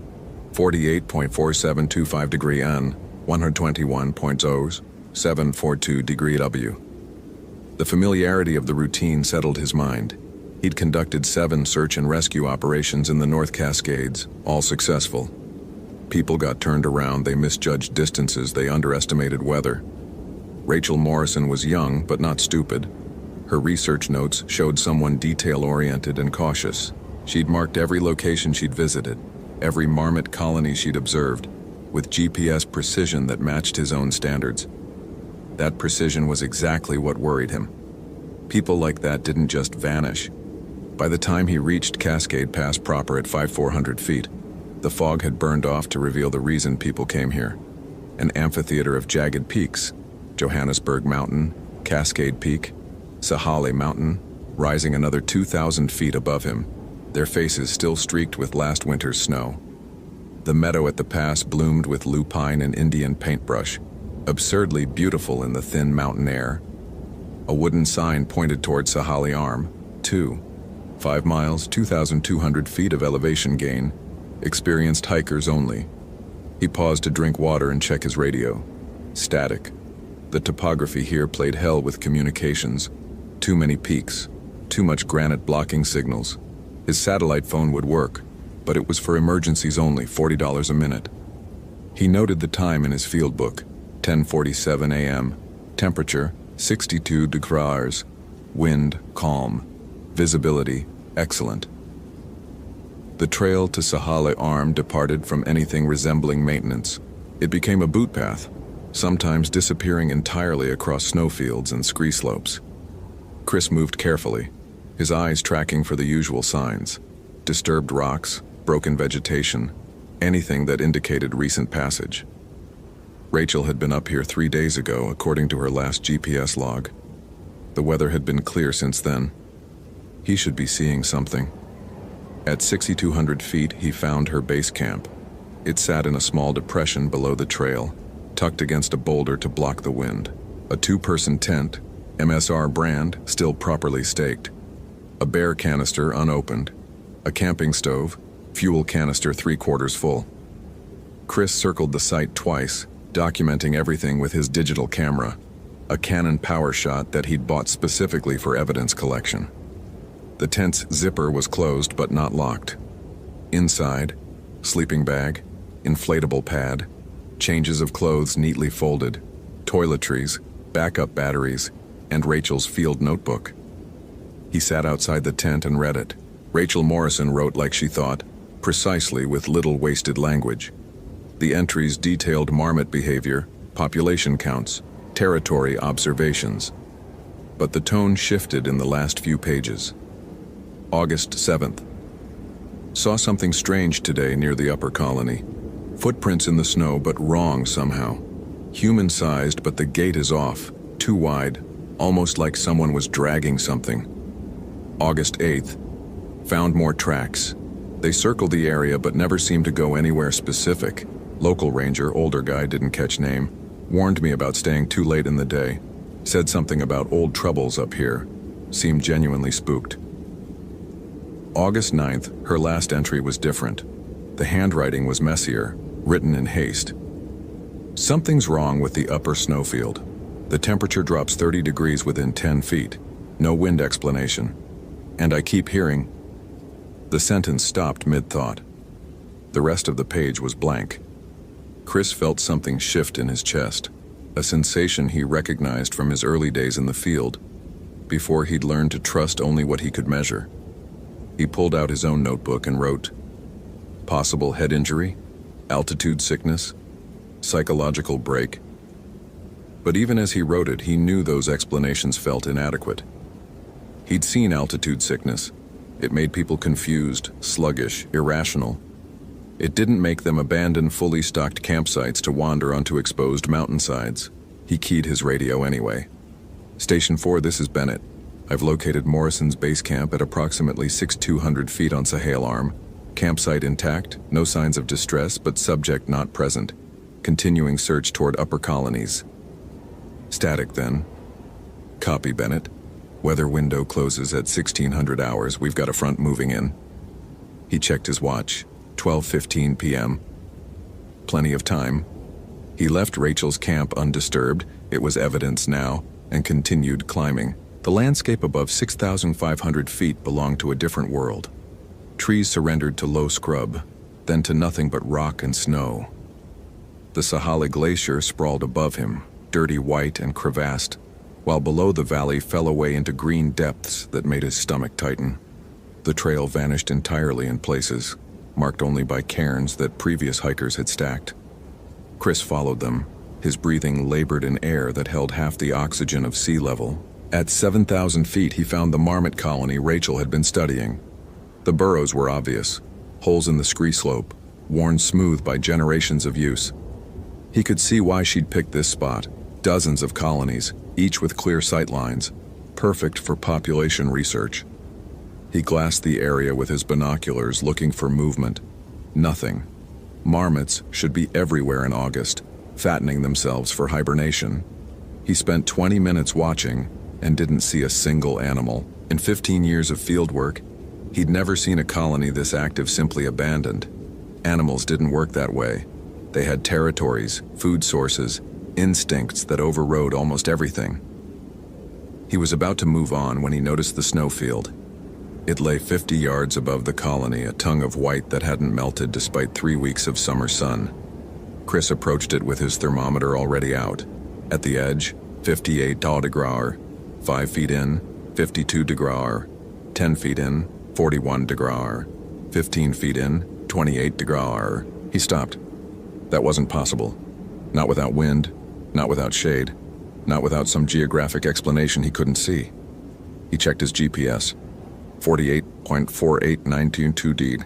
48.4725 degree N, 121.0742 degree W. The familiarity of the routine settled his mind. He'd conducted 7 search and rescue operations in the North Cascades, all successful. People got turned around, they misjudged distances, they underestimated weather. Rachel Morrison was young, but not stupid. Her research notes showed someone detail-oriented and cautious. She'd marked every location she'd visited, every marmot colony she'd observed, with GPS precision that matched his own standards. That precision was exactly what worried him. People like that didn't just vanish. By the time he reached Cascade Pass proper at 5,400 feet, the fog had burned off to reveal the reason people came here. An amphitheater of jagged peaks, Johannesburg Mountain, Cascade Peak, Sahale Mountain, rising another 2,000 feet above him, their faces still streaked with last winter's snow. The meadow at the pass bloomed with lupine and Indian paintbrush, absurdly beautiful in the thin mountain air. A wooden sign pointed toward Sahale Arm, 5 miles, 2,200 feet of elevation gain, experienced hikers only. He paused to drink water and check his radio. Static. The topography here played hell with communications. Too many peaks, too much granite blocking signals. His satellite phone would work, but it was for emergencies only, $40 a minute. He noted the time in his field book, 10:47 a.m., temperature 62 degrees, wind calm, visibility excellent. The trail to Sahale Arm departed from anything resembling maintenance. It became a boot path, sometimes disappearing entirely across snowfields and scree slopes. Chris moved carefully, his eyes tracking for the usual signs: disturbed rocks, broken vegetation, anything that indicated recent passage. Rachel had been up here 3 days ago, according to her last GPS log. The weather had been clear since then. He should be seeing something. At 6,200 feet, he found her base camp. It sat in a small depression below the trail, tucked against a boulder to block the wind. A 2-person tent, MSR brand, still properly staked. A bear canister unopened. A camping stove, fuel canister 3/4 full. Chris circled the site twice, documenting everything with his digital camera, a Canon PowerShot that he'd bought specifically for evidence collection. The tent's zipper was closed but not locked. Inside, sleeping bag, inflatable pad, changes of clothes neatly folded, toiletries, backup batteries, and Rachel's field notebook. He sat outside the tent and read it. Rachel Morrison wrote like she thought, precisely with little wasted language. The entries detailed marmot behavior, population counts, territory observations. But the tone shifted in the last few pages. August 7th. Saw something strange today near the upper colony. Footprints in the snow, but wrong somehow. Human-sized, but the gait is off, too wide, almost like someone was dragging something. August 8th. Found more tracks. They circled the area but never seemed to go anywhere specific. Local ranger, older guy, didn't catch name. Warned me about staying too late in the day. Said something about old troubles up here. Seemed genuinely spooked. August 9th, her last entry was different. The handwriting was messier, written in haste. Something's wrong with the upper snowfield. The temperature drops 30 degrees within 10 feet. No wind explanation. And I keep hearing. The sentence stopped mid-thought. The rest of the page was blank. Chris felt something shift in his chest, a sensation he recognized from his early days in the field, before he'd learned to trust only what he could measure. He pulled out his own notebook and wrote, possible head injury, altitude sickness, psychological break. But even as he wrote it, he knew those explanations felt inadequate. He'd seen altitude sickness. It made people confused, sluggish, irrational. It didn't make them abandon fully stocked campsites to wander onto exposed mountainsides. He keyed his radio anyway. Station 4, this is Bennett. I've located Morrison's base camp at approximately 6,200 feet on Sahale Arm. Campsite intact, no signs of distress, but subject not present. Continuing search toward upper colonies. Static then. Copy, Bennett. Weather window closes at 1600 hours. We've got a front moving in. He checked his watch. 12:15 p.m. Plenty of time. He left Rachel's camp undisturbed, it was evidence now, and continued climbing. The landscape above 6,500 feet belonged to a different world. Trees surrendered to low scrub. then to nothing but rock and snow. The Sahala Glacier sprawled above him, dirty white and crevassed, while below the valley fell away into green depths that made his stomach tighten. The trail vanished entirely in places, marked only by cairns that previous hikers had stacked. Chris followed them, his breathing labored in air that held half the oxygen of sea level. At 7,000 feet, he found the marmot colony Rachel had been studying. The burrows were obvious, holes in the scree slope, worn smooth by generations of use. He could see why she'd picked this spot. Dozens of colonies, each with clear sight lines, perfect for population research. He glassed the area with his binoculars, looking for movement. Nothing. Marmots should be everywhere in August, fattening themselves for hibernation. He spent 20 minutes watching and didn't see a single animal. In 15 years of field work, he'd never seen a colony this active simply abandoned. Animals didn't work that way. They had territories, food sources, instincts that overrode almost everything. He was about to move on when he noticed the snowfield. It lay 50 yards above the colony, a tongue of white that hadn't melted despite 3 weeks of summer sun. Chris approached it with his thermometer already out. At the edge, 58 degrees, 5 feet in, 52 degrees, 10 feet in, 41 degrees, 15 feet in, 28 degrees. He stopped. That wasn't possible. Not without wind, not without shade, not without some geographic explanation he couldn't see. He checked his GPS. 48.48922 D,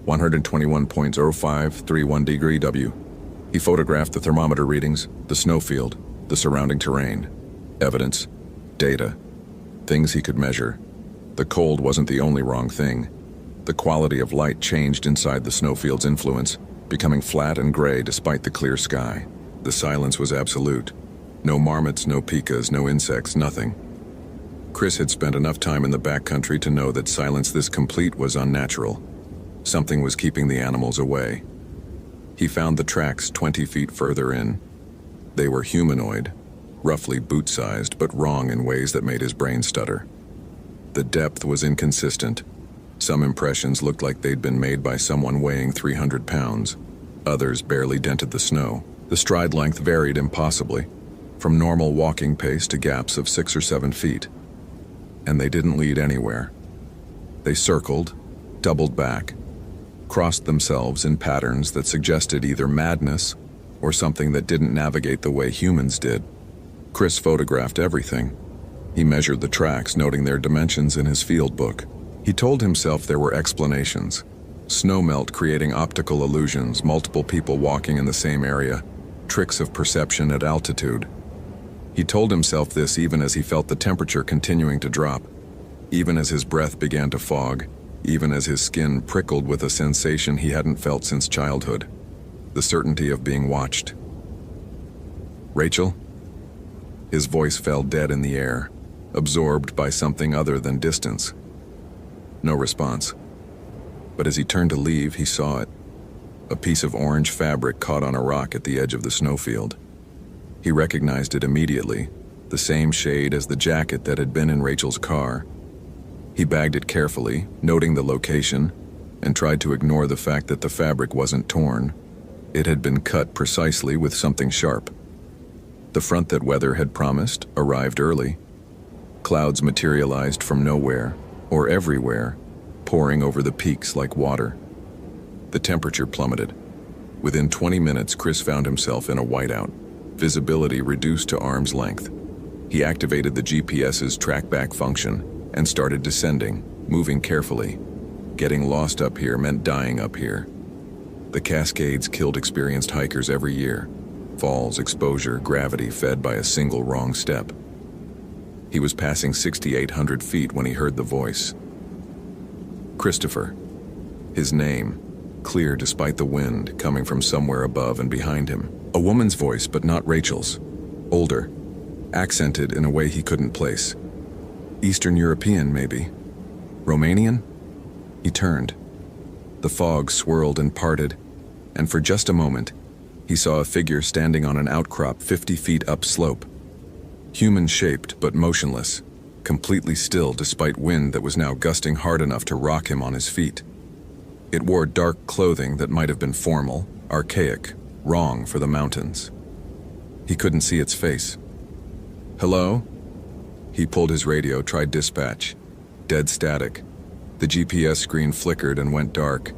121.0531 degree W. He photographed the thermometer readings, the snowfield, the surrounding terrain. Evidence, data, things he could measure. The cold wasn't the only wrong thing. The quality of light changed inside the snowfield's influence, becoming flat and gray despite the clear sky. The silence was absolute. No marmots, no pikas, no insects, nothing. Chris had spent enough time in the backcountry to know that silence this complete was unnatural. Something was keeping the animals away. He found the tracks 20 feet further in. They were humanoid, roughly boot-sized, but wrong in ways that made his brain stutter. The depth was inconsistent. Some impressions looked like they'd been made by someone weighing 300 pounds. Others barely dented the snow. The stride length varied impossibly, from normal walking pace to gaps of 6 or 7 feet. And they didn't lead anywhere. They circled, doubled back, crossed themselves in patterns that suggested either madness or something that didn't navigate the way humans did. Chris photographed everything. He measured the tracks, noting their dimensions in his field book. He told himself there were explanations. Snowmelt creating optical illusions, multiple people walking in the same area, tricks of perception at altitude. He told himself this even as he felt the temperature continuing to drop, even as his breath began to fog, even as his skin prickled with a sensation he hadn't felt since childhood, the certainty of being watched. "Rachel?" His voice fell dead in the air, absorbed by something other than distance. No response. But as he turned to leave, he saw it. A piece of orange fabric caught on a rock at the edge of the snowfield. He recognized it immediately, the same shade as the jacket that had been in Rachel's car. He bagged it carefully, noting the location, and tried to ignore the fact that the fabric wasn't torn. It had been cut precisely with something sharp. The front that weather had promised arrived early. Clouds materialized from nowhere, or everywhere, pouring over the peaks like water. The temperature plummeted. Within 20 minutes, Chris found himself in a whiteout, visibility reduced to arm's length. He activated the GPS's trackback function and started descending, moving carefully. Getting lost up here meant dying up here. The Cascades killed experienced hikers every year. Falls, exposure, gravity fed by a single wrong step. He was passing 6,800 feet when he heard the voice. Christopher. His name, clear despite the wind, coming from somewhere above and behind him. A woman's voice, but not Rachel's. Older, accented in a way he couldn't place. Eastern European, maybe. Romanian? He turned. The fog swirled and parted, and for just a moment, he saw a figure standing on an outcrop 50 feet upslope. Human-shaped but motionless, completely still despite wind that was now gusting hard enough to rock him on his feet. It wore dark clothing that might have been formal, archaic, wrong for the mountains. He couldn't see its face. "Hello?" He pulled his radio, tried dispatch. Dead static. The GPS screen flickered and went dark.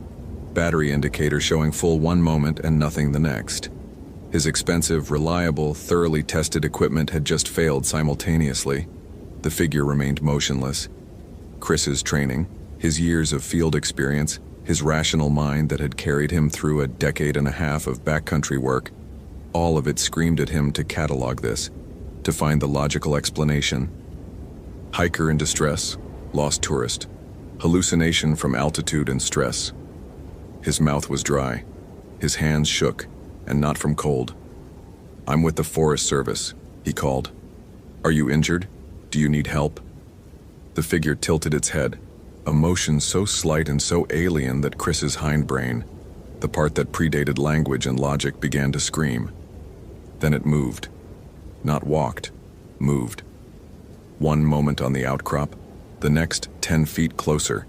Battery indicator showing full one moment and nothing the next. His expensive, reliable, thoroughly tested equipment had just failed simultaneously. The figure remained motionless. Chris's training, his years of field experience, his rational mind that had carried him through a decade and a half of backcountry work, all of it screamed at him to catalog this, to find the logical explanation. Hiker in distress, lost tourist, hallucination from altitude and stress. His mouth was dry, his hands shook, and not from cold. "I'm with the Forest Service," he called. "Are you injured? Do you need help?" The figure tilted its head, a motion so slight and so alien that Chris's hindbrain, the part that predated language and logic, began to scream. Then it moved. Not walked, moved. One moment on the outcrop, the next 10 feet closer,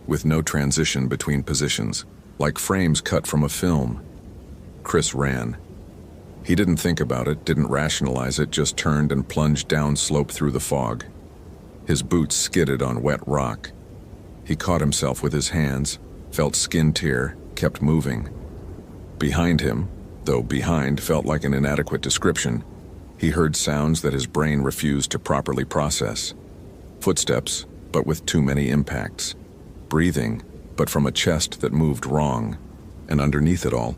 with no transition between positions, like frames cut from a film. Chris ran. He didn't think about it, didn't rationalize it, just turned and plunged down slope through the fog. His boots skidded on wet rock. He caught himself with his hands, felt skin tear, kept moving. Behind him, though behind felt like an inadequate description, he heard sounds that his brain refused to properly process. Footsteps, but with too many impacts. Breathing, but from a chest that moved wrong. And underneath it all,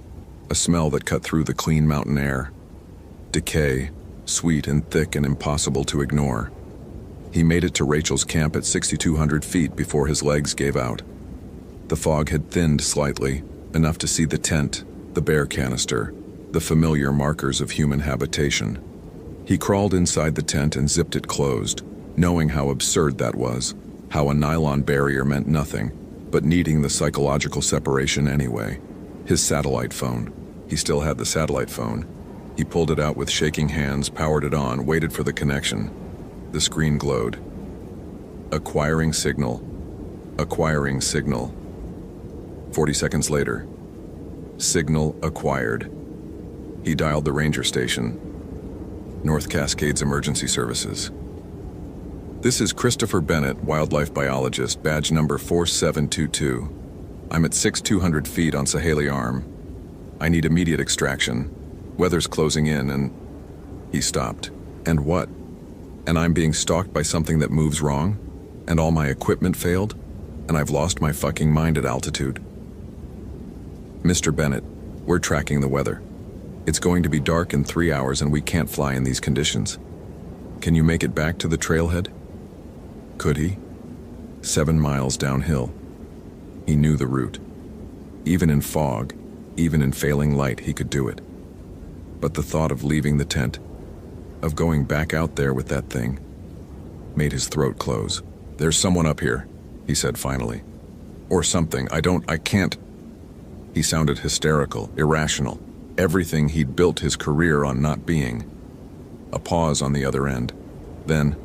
a smell that cut through the clean mountain air. Decay, sweet and thick and impossible to ignore. He made it to Rachel's camp at 6,200 feet before his legs gave out. The fog had thinned slightly, enough to see the tent, the bear canister, the familiar markers of human habitation. He crawled inside the tent and zipped it closed, knowing how absurd that was, how a nylon barrier meant nothing, but needing the psychological separation anyway. His satellite phone. He still had the satellite phone. He pulled it out with shaking hands, powered it on, waited for the connection. The screen glowed. Acquiring signal. Acquiring signal. 40 seconds later. Signal acquired. He dialed the ranger station. North Cascades Emergency Services. "This is Christopher Bennett, wildlife biologist, badge number 4722. I'm at 6,200 feet on Saheli Arm. I need immediate extraction. Weather's closing in and..." He stopped. "And what? And I'm being stalked by something that moves wrong? And all my equipment failed? And I've lost my fucking mind at altitude?" "Mr. Bennett, we're tracking the weather. It's going to be dark in 3 hours and we can't fly in these conditions. Can you make it back to the trailhead?" Could he? 7 miles downhill. He knew the route. Even in fog, even in failing light, he could do it. But the thought of leaving the tent, of going back out there with that thing, made his throat close. "There's someone up here," he said finally. "Or something. I can't." He sounded hysterical, irrational, everything he'd built his career on not being. A pause on the other end. Then,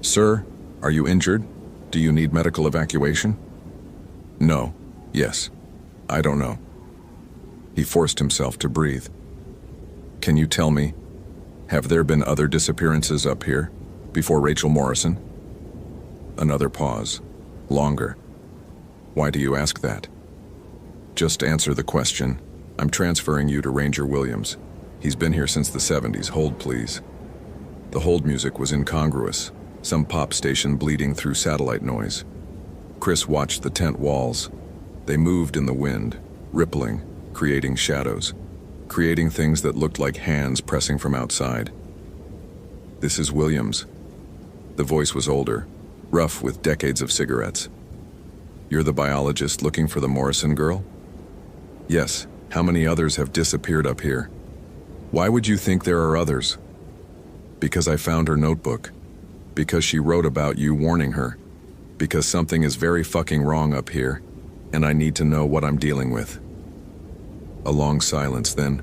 "Sir, are you injured? Do you need medical evacuation?" "No. Yes. I don't know." He forced himself to breathe. "Can you tell me, have there been other disappearances up here, before Rachel Morrison?" Another pause. Longer. "Why do you ask that?" "Just answer the question. I'm transferring you to Ranger Williams. He's been here since the 70s. Hold, please." The hold music was incongruous, some pop station bleeding through satellite noise. Chris watched the tent walls. They moved in the wind, rippling, creating shadows, creating things that looked like hands pressing from outside. "This is Williams." The voice was older, rough with decades of cigarettes. "You're the biologist looking for the Morrison girl?" "Yes. How many others have disappeared up here?" "Why would you think there are others?" "Because I found her notebook. Because she wrote about you warning her. Because something is very fucking wrong up here, and I need to know what I'm dealing with." A long silence, then.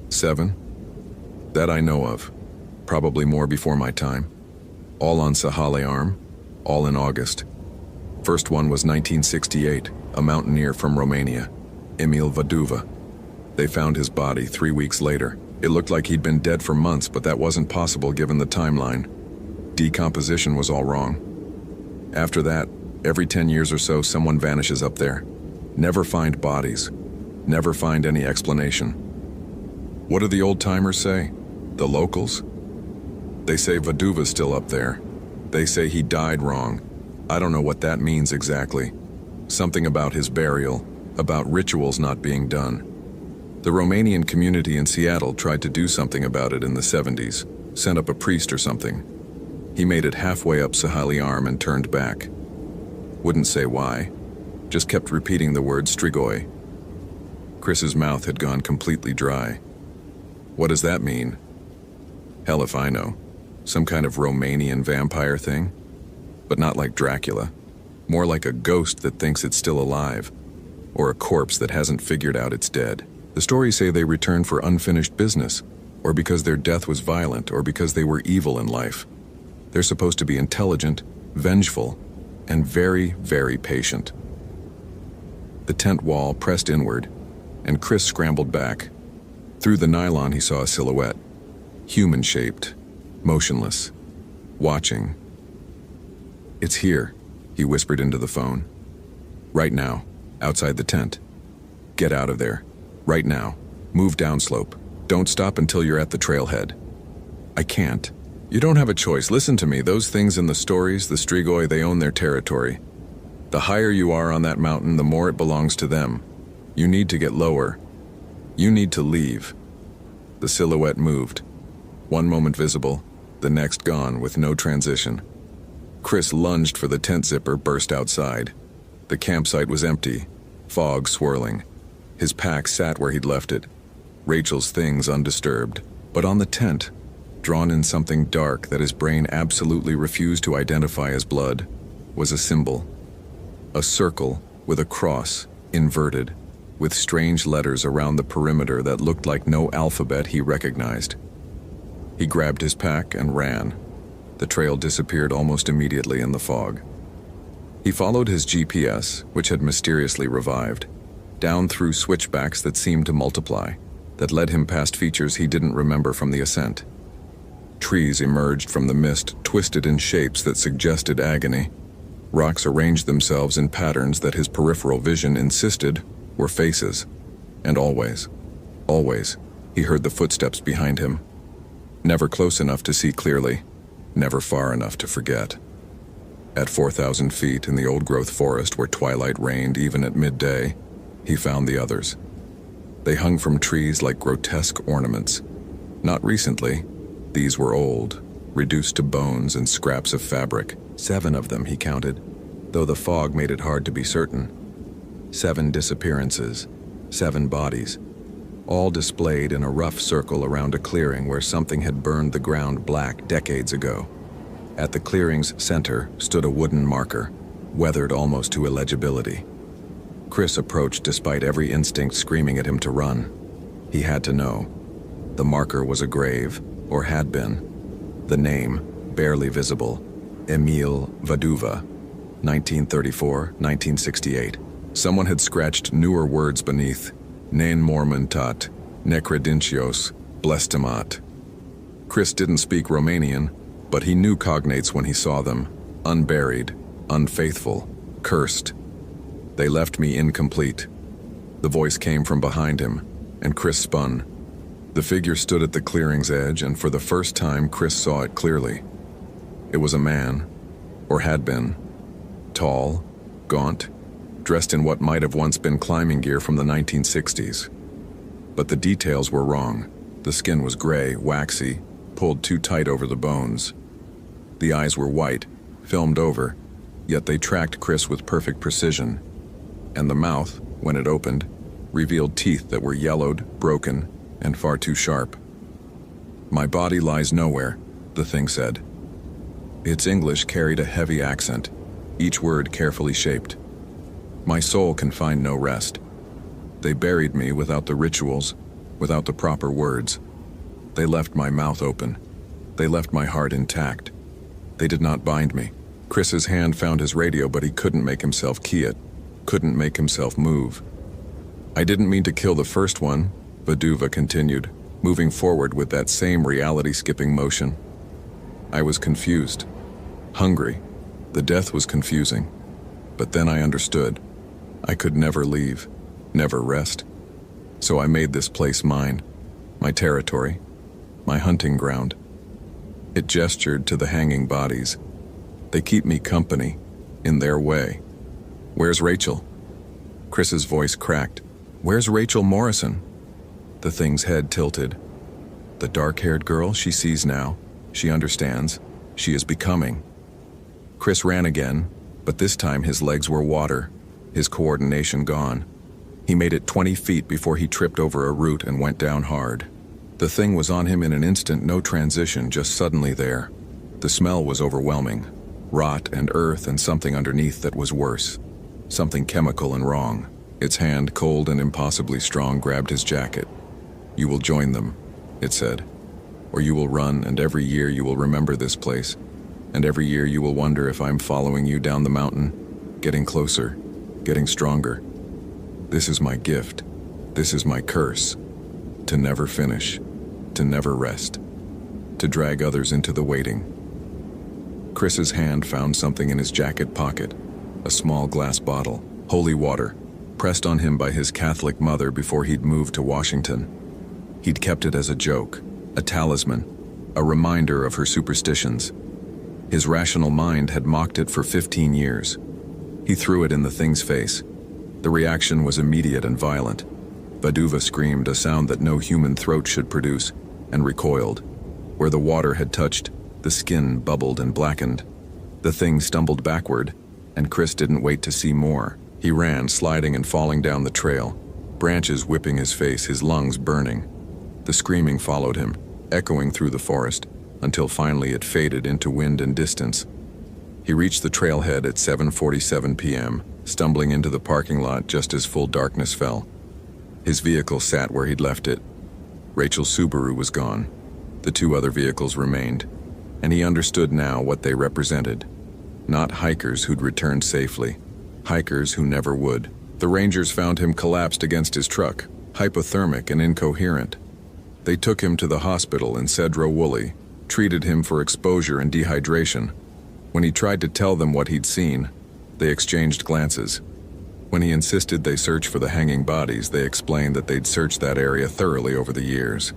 7? "That I know of. Probably more before my time. All on Sahali Arm. All in August." First one was 1968, a mountaineer from Romania, Emil Vaduva. They found his body 3 weeks later. It looked like he'd been dead for months, but that wasn't possible given the timeline. Decomposition was all wrong. After that, every 10 years or so, someone vanishes up there. Never find bodies. Never find any explanation. What do the old-timers say? The locals? They say Vaduva's still up there. They say he died wrong. I don't know what that means exactly. Something about his burial, about rituals not being done. The Romanian community in Seattle tried to do something about it in the 70s, sent up a priest or something. He made it halfway up Sahali Arm and turned back. Wouldn't say why, just kept repeating the word strigoi. Chris's mouth had gone completely dry. What does that mean? Hell if I know. Some kind of Romanian vampire thing? But not like Dracula. More like a ghost that thinks it's still alive, or a corpse that hasn't figured out it's dead. The stories say they returned for unfinished business, or because their death was violent, or because they were evil in life. They're supposed to be intelligent, vengeful, and very, very patient. The tent wall pressed inward, and Chris scrambled back. Through the nylon he saw a silhouette, human-shaped, motionless, watching. "It's here," he whispered into the phone. "Right now, outside the tent. Get out of there. Right now. Move downslope. Don't stop until you're at the trailhead." "I can't." "You don't have a choice. Listen to me. Those things in the stories, the strigoi, they own their territory. The higher you are on that mountain, the more it belongs to them. You need to get lower. You need to leave." The silhouette moved. One moment visible, the next gone with no transition. Chris lunged for the tent zipper, burst outside. The campsite was empty, fog swirling. His pack sat where he'd left it, Rachel's things undisturbed. But on the tent, drawn in something dark that his brain absolutely refused to identify as blood, was a symbol. A circle with a cross, inverted, with strange letters around the perimeter that looked like no alphabet he recognized. He grabbed his pack and ran. The trail disappeared almost immediately in the fog. He followed his GPS, which had mysteriously revived, down through switchbacks that seemed to multiply, that led him past features he didn't remember from the ascent. Trees emerged from the mist, twisted in shapes that suggested agony. Rocks arranged themselves in patterns that his peripheral vision insisted were faces. And always, he heard the footsteps behind him. Never close enough to see clearly, never far enough to forget. At 4,000 feet in the old-growth forest where twilight reigned even at midday, he found the others. They hung from trees like grotesque ornaments. Not recently, these were old, reduced to bones and scraps of fabric. 7 of them, he counted, though the fog made it hard to be certain. 7 disappearances, 7 bodies, all displayed in a rough circle around a clearing where something had burned the ground black decades ago. At the clearing's center stood a wooden marker, weathered almost to illegibility. Chris approached despite every instinct screaming at him to run. He had to know. The marker was a grave, or had been. The name, barely visible, Emil Vaduva, 1934-1968. Someone had scratched newer words beneath, Nen mormentat, necredentios, blestimat. Chris didn't speak Romanian, but he knew cognates when he saw them. Unburied, unfaithful, cursed. They left me incomplete. The voice came from behind him, and Chris spun. The figure stood at the clearing's edge, and for the first time Chris saw it clearly. It was a man, or had been. Tall, gaunt, dressed in what might have once been climbing gear from the 1960s. But the details were wrong. The skin was gray, waxy, pulled too tight over the bones. The eyes were white, filmed over, yet they tracked Chris with perfect precision. And the mouth, when it opened, revealed teeth that were yellowed, broken, and far too sharp. "My body lies nowhere," the thing said. Its English carried a heavy accent, each word carefully shaped. "My soul can find no rest. They buried me without the rituals, without the proper words. They left my mouth open. They left my heart intact. They did not bind me." Chris's hand found his radio, but he couldn't make himself key it, couldn't make himself move. "I didn't mean to kill the first one," Vaduva continued, moving forward with that same reality-skipping motion. "I was confused. Hungry. The death was confusing. But then I understood. I could never leave, never rest. So I made this place mine, my territory, my hunting ground." It gestured to the hanging bodies. "They keep me company, in their way. Where's Rachel?" Chris's voice cracked. "Where's Rachel Morrison?" The thing's head tilted. The dark-haired girl she sees now, she understands, she is becoming. Chris ran again, but this time his legs were water, his coordination gone. He made it 20 feet before he tripped over a root and went down hard. The thing was on him in an instant, no transition, just suddenly there. The smell was overwhelming. Rot and earth and something underneath that was worse. Something chemical and wrong. Its hand, cold and impossibly strong, grabbed his jacket. "You will join them," it said. "Or you will run, and every year you will remember this place. And every year you will wonder if I'm following you down the mountain, getting closer, getting stronger. This is my gift. This is my curse. To never finish, to never rest, to drag others into the waiting." Chris's hand found something in his jacket pocket, a small glass bottle, holy water, pressed on him by his Catholic mother before he'd moved to Washington. He'd kept it as a joke, a talisman, a reminder of her superstitions. His rational mind had mocked it for 15 years. He threw it in the thing's face. The reaction was immediate and violent. Vaduva screamed, a sound that no human throat should produce, and recoiled. Where the water had touched, the skin bubbled and blackened. The thing stumbled backward, and Chris didn't wait to see more. He ran, sliding and falling down the trail, branches whipping his face, his lungs burning. The screaming followed him, echoing through the forest, until finally it faded into wind and distance. He reached the trailhead at 7:47 p.m., stumbling into the parking lot just as full darkness fell. His vehicle sat where he'd left it. Rachel's Subaru was gone. The two other vehicles remained, and he understood now what they represented. Not hikers who'd returned safely, hikers who never would. The Rangers found him collapsed against his truck, hypothermic and incoherent. They took him to the hospital in Cedro Woolley, treated him for exposure and dehydration. When he tried to tell them what he'd seen, they exchanged glances. When he insisted they search for the hanging bodies, they explained that they'd searched that area thoroughly over the years.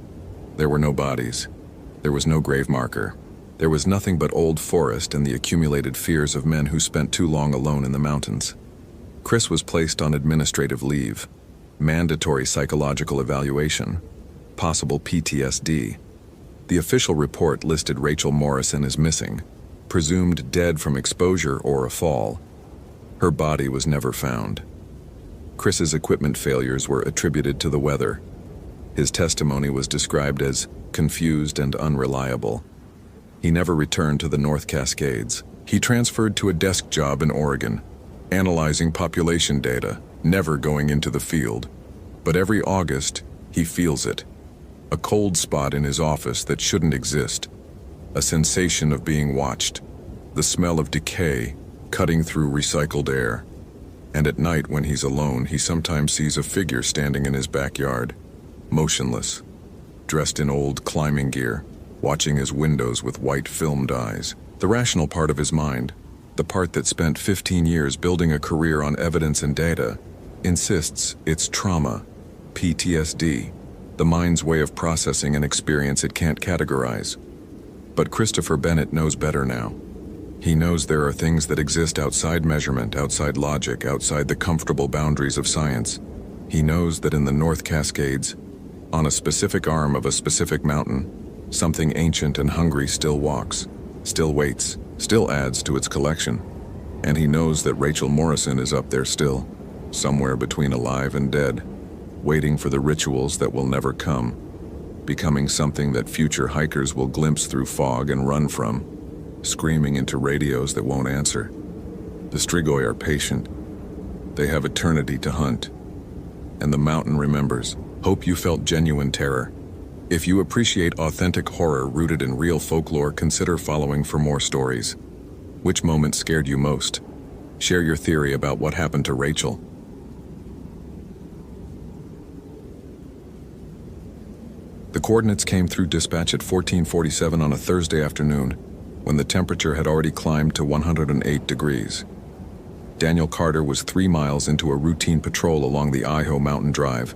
There were no bodies. There was no grave marker. There was nothing but old forest and the accumulated fears of men who spent too long alone in the mountains. Chris was placed on administrative leave, mandatory psychological evaluation, possible PTSD. The official report listed Rachel Morrison as missing, presumed dead from exposure or a fall. Her body was never found. Chris's equipment failures were attributed to the weather. His testimony was described as confused and unreliable. He never returned to the North Cascades. He transferred to a desk job in Oregon, analyzing population data, never going into the field. But every August, he feels it. A cold spot in his office that shouldn't exist. A sensation of being watched. The smell of decay cutting through recycled air. And at night when he's alone, he sometimes sees a figure standing in his backyard, motionless, dressed in old climbing gear, watching his windows with white filmed eyes. The rational part of his mind, the part that spent 15 years building a career on evidence and data, insists it's trauma, PTSD, the mind's way of processing an experience it can't categorize. But Christopher Bennett knows better now. He knows there are things that exist outside measurement, outside logic, outside the comfortable boundaries of science. He knows that in the North Cascades, on a specific arm of a specific mountain, something ancient and hungry still walks, still waits, still adds to its collection. And he knows that Rachel Morrison is up there still, somewhere between alive and dead, waiting for the rituals that will never come, becoming something that future hikers will glimpse through fog and run from, screaming into radios that won't answer. The Strigoi are patient. They have eternity to hunt. And the mountain remembers. Hope you felt genuine terror. If you appreciate authentic horror rooted in real folklore, consider following for more stories. Which moment scared you most? Share your theory about what happened to Rachel. The coordinates came through dispatch at 14:47 on a Thursday afternoon, when the temperature had already climbed to 108 degrees. Daniel Carter was 3 miles into a routine patrol along the Idaho Mountain Drive,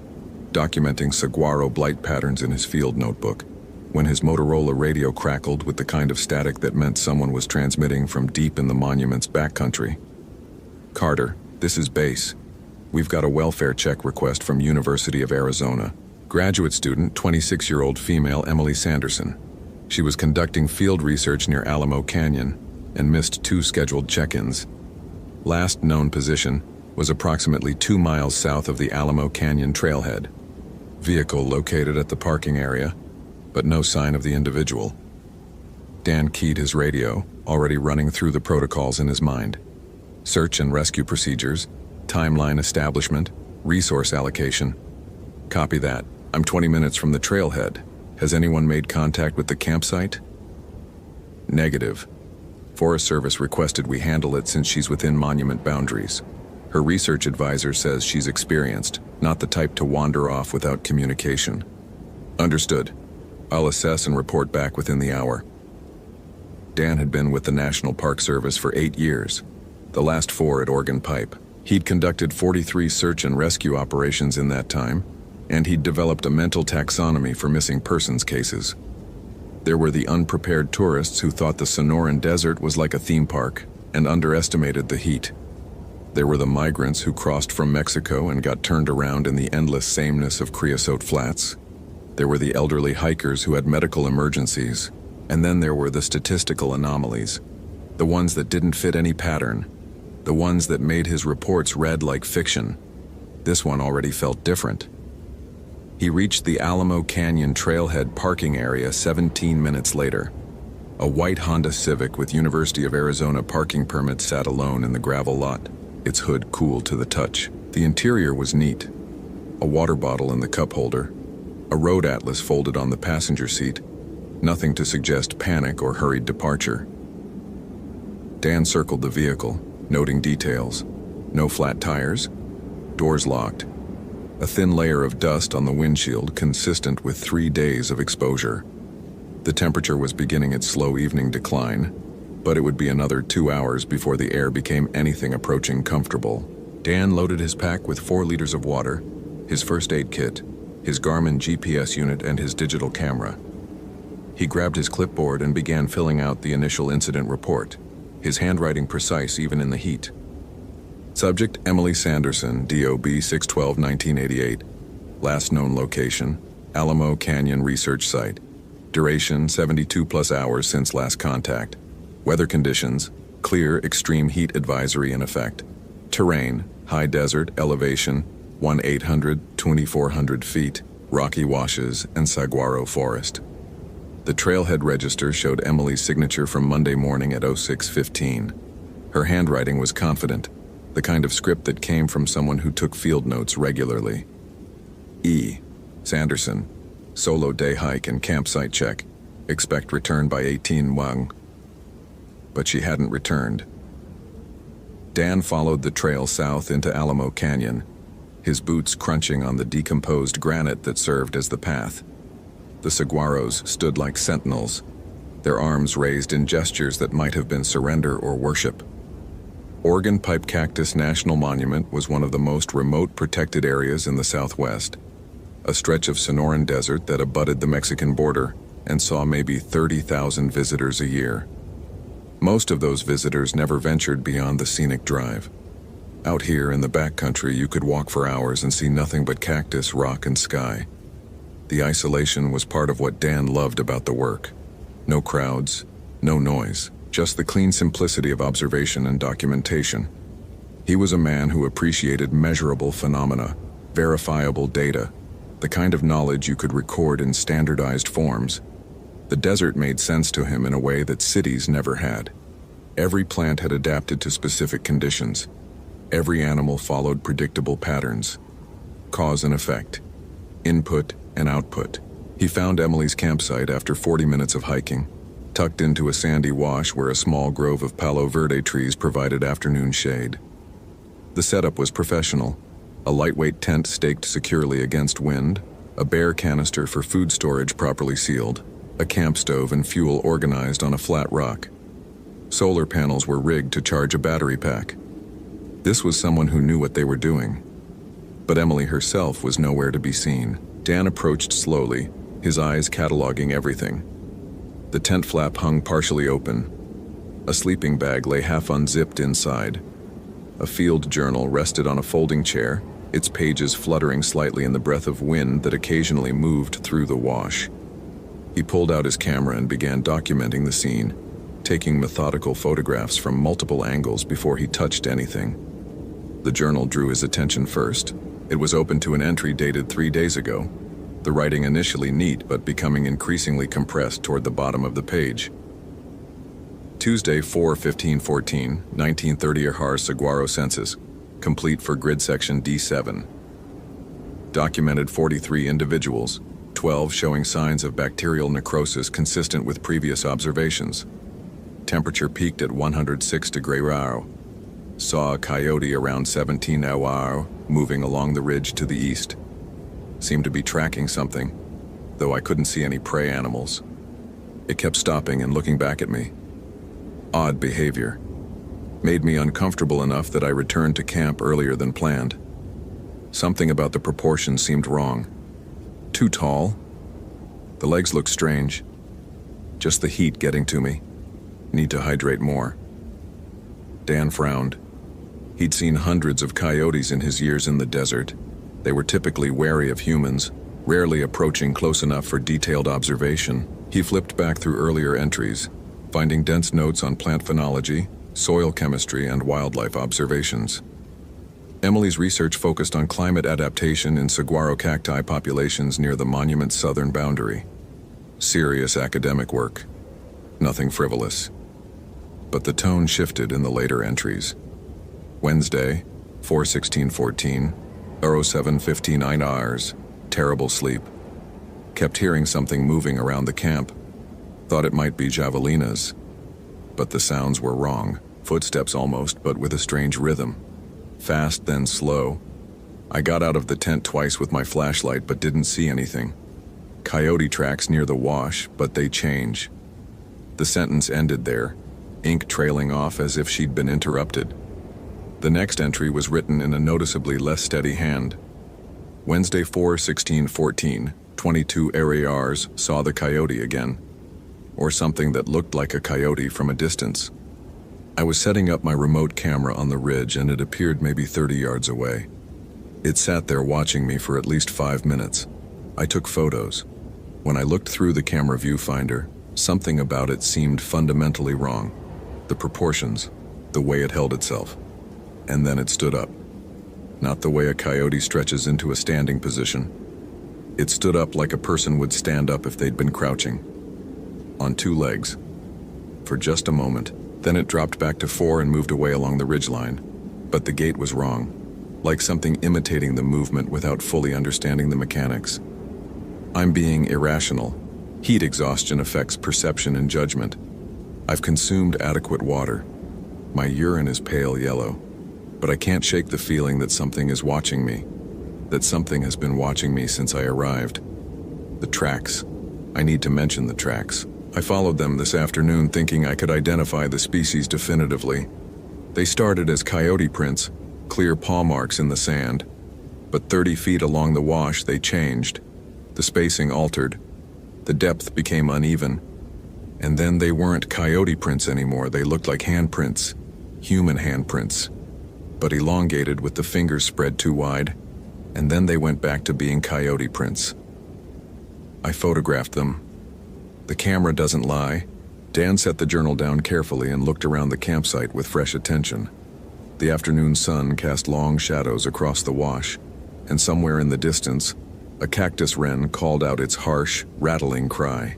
documenting saguaro blight patterns in his field notebook, when his Motorola radio crackled with the kind of static that meant someone was transmitting from deep in the monument's backcountry. "Carter, this is Base. We've got a welfare check request from University of Arizona. Graduate student, 26-year-old female Emily Sanderson. She was conducting field research near Alamo Canyon and missed 2 scheduled check-ins. Last known position was approximately 2 miles south of the Alamo Canyon trailhead. Vehicle located at the parking area, but no sign of the individual." Dan keyed his radio, already running through the protocols in his mind. Search and rescue procedures, timeline establishment, resource allocation. "Copy that. I'm 20 minutes from the trailhead. Has anyone made contact with the campsite?" "Negative. Forest Service requested we handle it since she's within monument boundaries. Her research advisor says she's experienced, not the type to wander off without communication." "Understood. I'll assess and report back within the hour." Dan had been with the National Park Service for 8 years, the last 4 at Oregon Pipe. He'd conducted 43 search and rescue operations in that time, and he'd developed a mental taxonomy for missing persons cases. There were the unprepared tourists who thought the Sonoran Desert was like a theme park and underestimated the heat. There were the migrants who crossed from Mexico and got turned around in the endless sameness of Creosote Flats. There were the elderly hikers who had medical emergencies, and then there were the statistical anomalies, the ones that didn't fit any pattern, the ones that made his reports read like fiction. This one already felt different. He reached the Alamo Canyon trailhead parking area 17 minutes later. A white Honda Civic with University of Arizona parking permit sat alone in the gravel lot, its hood cool to the touch. The interior was neat. A water bottle in the cup holder, a road atlas folded on the passenger seat, nothing to suggest panic or hurried departure. Dan circled the vehicle, noting details. No flat tires, doors locked, a thin layer of dust on the windshield consistent with 3 days of exposure. The temperature was beginning its slow evening decline, but it would be another 2 hours before the air became anything approaching comfortable. Dan loaded his pack with 4 liters of water, his first aid kit, his Garmin GPS unit, and his digital camera. He grabbed his clipboard and began filling out the initial incident report, his handwriting precise even in the heat. Subject Emily Sanderson, DOB 6/12/1988. Last known location, Alamo Canyon Research Site. Duration 72 plus hours since last contact. Weather conditions, clear extreme heat advisory in effect. Terrain, high desert, elevation 1,800-2,400 feet, rocky washes, and saguaro forest. The trailhead register showed Emily's signature from Monday morning at 06:15. Her handwriting was confident, the kind of script that came from someone who took field notes regularly. E. Sanderson. Solo day hike and campsite check. Expect return by 18 Wang. But she hadn't returned. Dan followed the trail south into Alamo Canyon, his boots crunching on the decomposed granite that served as the path. The saguaros stood like sentinels, their arms raised in gestures that might have been surrender or worship. Oregon Pipe Cactus National Monument was one of the most remote protected areas in the Southwest, a stretch of Sonoran Desert that abutted the Mexican border and saw maybe 30,000 visitors a year. Most of those visitors never ventured beyond the scenic drive. Out here in the backcountry, you could walk for hours and see nothing but cactus, rock, and sky. The isolation was part of what Dan loved about the work. No crowds, no noise, just the clean simplicity of observation and documentation. He was a man who appreciated measurable phenomena, verifiable data, the kind of knowledge you could record in standardized forms. The desert made sense to him in a way that cities never had. Every plant had adapted to specific conditions. Every animal followed predictable patterns. Cause and effect. Input and output. He found Emily's campsite after 40 minutes of hiking. tucked into a sandy wash where a small grove of Palo Verde trees provided afternoon shade. The setup was professional. A lightweight tent staked securely against wind, a bare canister for food storage properly sealed, a camp stove and fuel organized on a flat rock. Solar panels were rigged to charge a battery pack. This was someone who knew what they were doing. But Emily herself was nowhere to be seen. Dan approached slowly, his eyes cataloging everything. The tent flap hung partially open. A sleeping bag lay half unzipped inside. A field journal rested on a folding chair, its pages fluttering slightly in the breath of wind that occasionally moved through the wash. He pulled out his camera and began documenting the scene, taking methodical photographs from multiple angles before he touched anything. The journal drew his attention first. It was open to an entry dated 3 days ago, the writing initially neat but becoming increasingly compressed toward the bottom of the page. Tuesday, 4/15/14, 1930 Har Saguaro census, complete for grid section D7. Documented 43 individuals, 12 showing signs of bacterial necrosis consistent with previous observations. Temperature peaked at 106 degrees. Saw a coyote around 17 hours, moving along the ridge to the east. Seemed to be tracking something, though I couldn't see any prey animals. It kept stopping and looking back at me. Odd behavior. Made me uncomfortable enough that I returned to camp earlier than planned. Something about the proportions seemed wrong. Too tall. The legs looked strange. Just the heat getting to me. Need to hydrate more. Dan frowned. He'd seen hundreds of coyotes in his years in the desert. They were typically wary of humans, rarely approaching close enough for detailed observation. He flipped back through earlier entries, finding dense notes on plant phenology, soil chemistry, and wildlife observations. Emily's research focused on climate adaptation in saguaro cacti populations near the monument's southern boundary. Serious academic work. Nothing frivolous. But the tone shifted in the later entries. Wednesday, 4/16/14, 07:59 hours, terrible sleep. Kept hearing something moving around the camp. Thought it might be javelinas. But the sounds were wrong. Footsteps almost, but with a strange rhythm. Fast, then slow. I got out of the tent twice with my flashlight, but didn't see anything. Coyote tracks near the wash, but they change. The sentence ended there, ink trailing off as if she'd been interrupted. The next entry was written in a noticeably less steady hand. Wednesday, 4/16/14, 22 ARs saw the coyote again, or something that looked like a coyote from a distance. I was setting up my remote camera on the ridge and it appeared maybe 30 yards away. It sat there watching me for at least 5 minutes. I took photos. When I looked through the camera viewfinder, something about it seemed fundamentally wrong. The proportions, the way it held itself. And then it stood up. Not the way a coyote stretches into a standing position. It stood up like a person would stand up if they'd been crouching. On 2 legs. For just a moment, then it dropped back to 4 and moved away along the ridgeline. But the gait was wrong, like something imitating the movement without fully understanding the mechanics. I'm being irrational. Heat exhaustion affects perception and judgment. I've consumed adequate water. My urine is pale yellow. But I can't shake the feeling that something is watching me, that something has been watching me since I arrived. The tracks. I need to mention the tracks. I followed them this afternoon thinking I could identify the species definitively. They started as coyote prints, clear paw marks in the sand, but 30 feet along the wash they changed. The spacing altered. The depth became uneven. And then they weren't coyote prints anymore, they looked like handprints, human handprints, but elongated with the fingers spread too wide, and then they went back to being coyote prints. I photographed them. The camera doesn't lie. Dan set the journal down carefully and looked around the campsite with fresh attention. The afternoon sun cast long shadows across the wash, and somewhere in the distance, a cactus wren called out its harsh, rattling cry.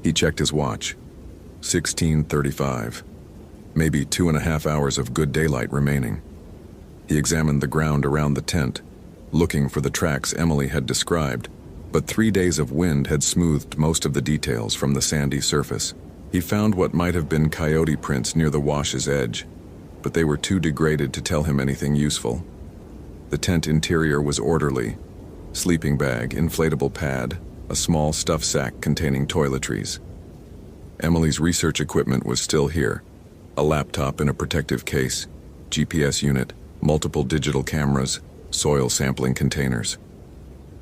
He checked his watch. 16:35. Maybe 2.5 hours of good daylight remaining. He examined the ground around the tent, looking for the tracks Emily had described, but 3 days of wind had smoothed most of the details from the sandy surface. He found what might have been coyote prints near the wash's edge, but they were too degraded to tell him anything useful. The tent interior was orderly: sleeping bag, inflatable pad, a small stuff sack containing toiletries. Emily's research equipment was still here: a laptop in a protective case, GPS unit, multiple digital cameras, soil sampling containers.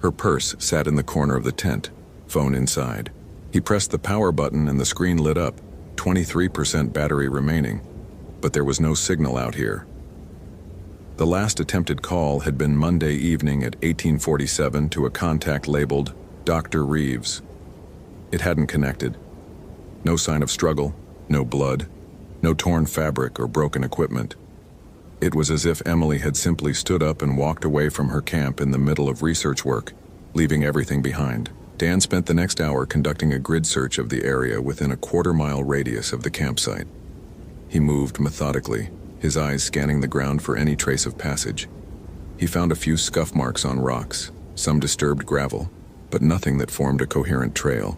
Her purse sat in the corner of the tent, phone inside. He pressed the power button and the screen lit up, 23% battery remaining, but there was no signal out here. The last attempted call had been Monday evening at 1847 to a contact labeled Dr. Reeves. It hadn't connected. No sign of struggle, no blood, no torn fabric or broken equipment. It was as if Emily had simply stood up and walked away from her camp in the middle of research work, leaving everything behind. Dan spent the next hour conducting a grid search of the area within a quarter-mile radius of the campsite. He moved methodically, his eyes scanning the ground for any trace of passage. He found a few scuff marks on rocks, some disturbed gravel, but nothing that formed a coherent trail.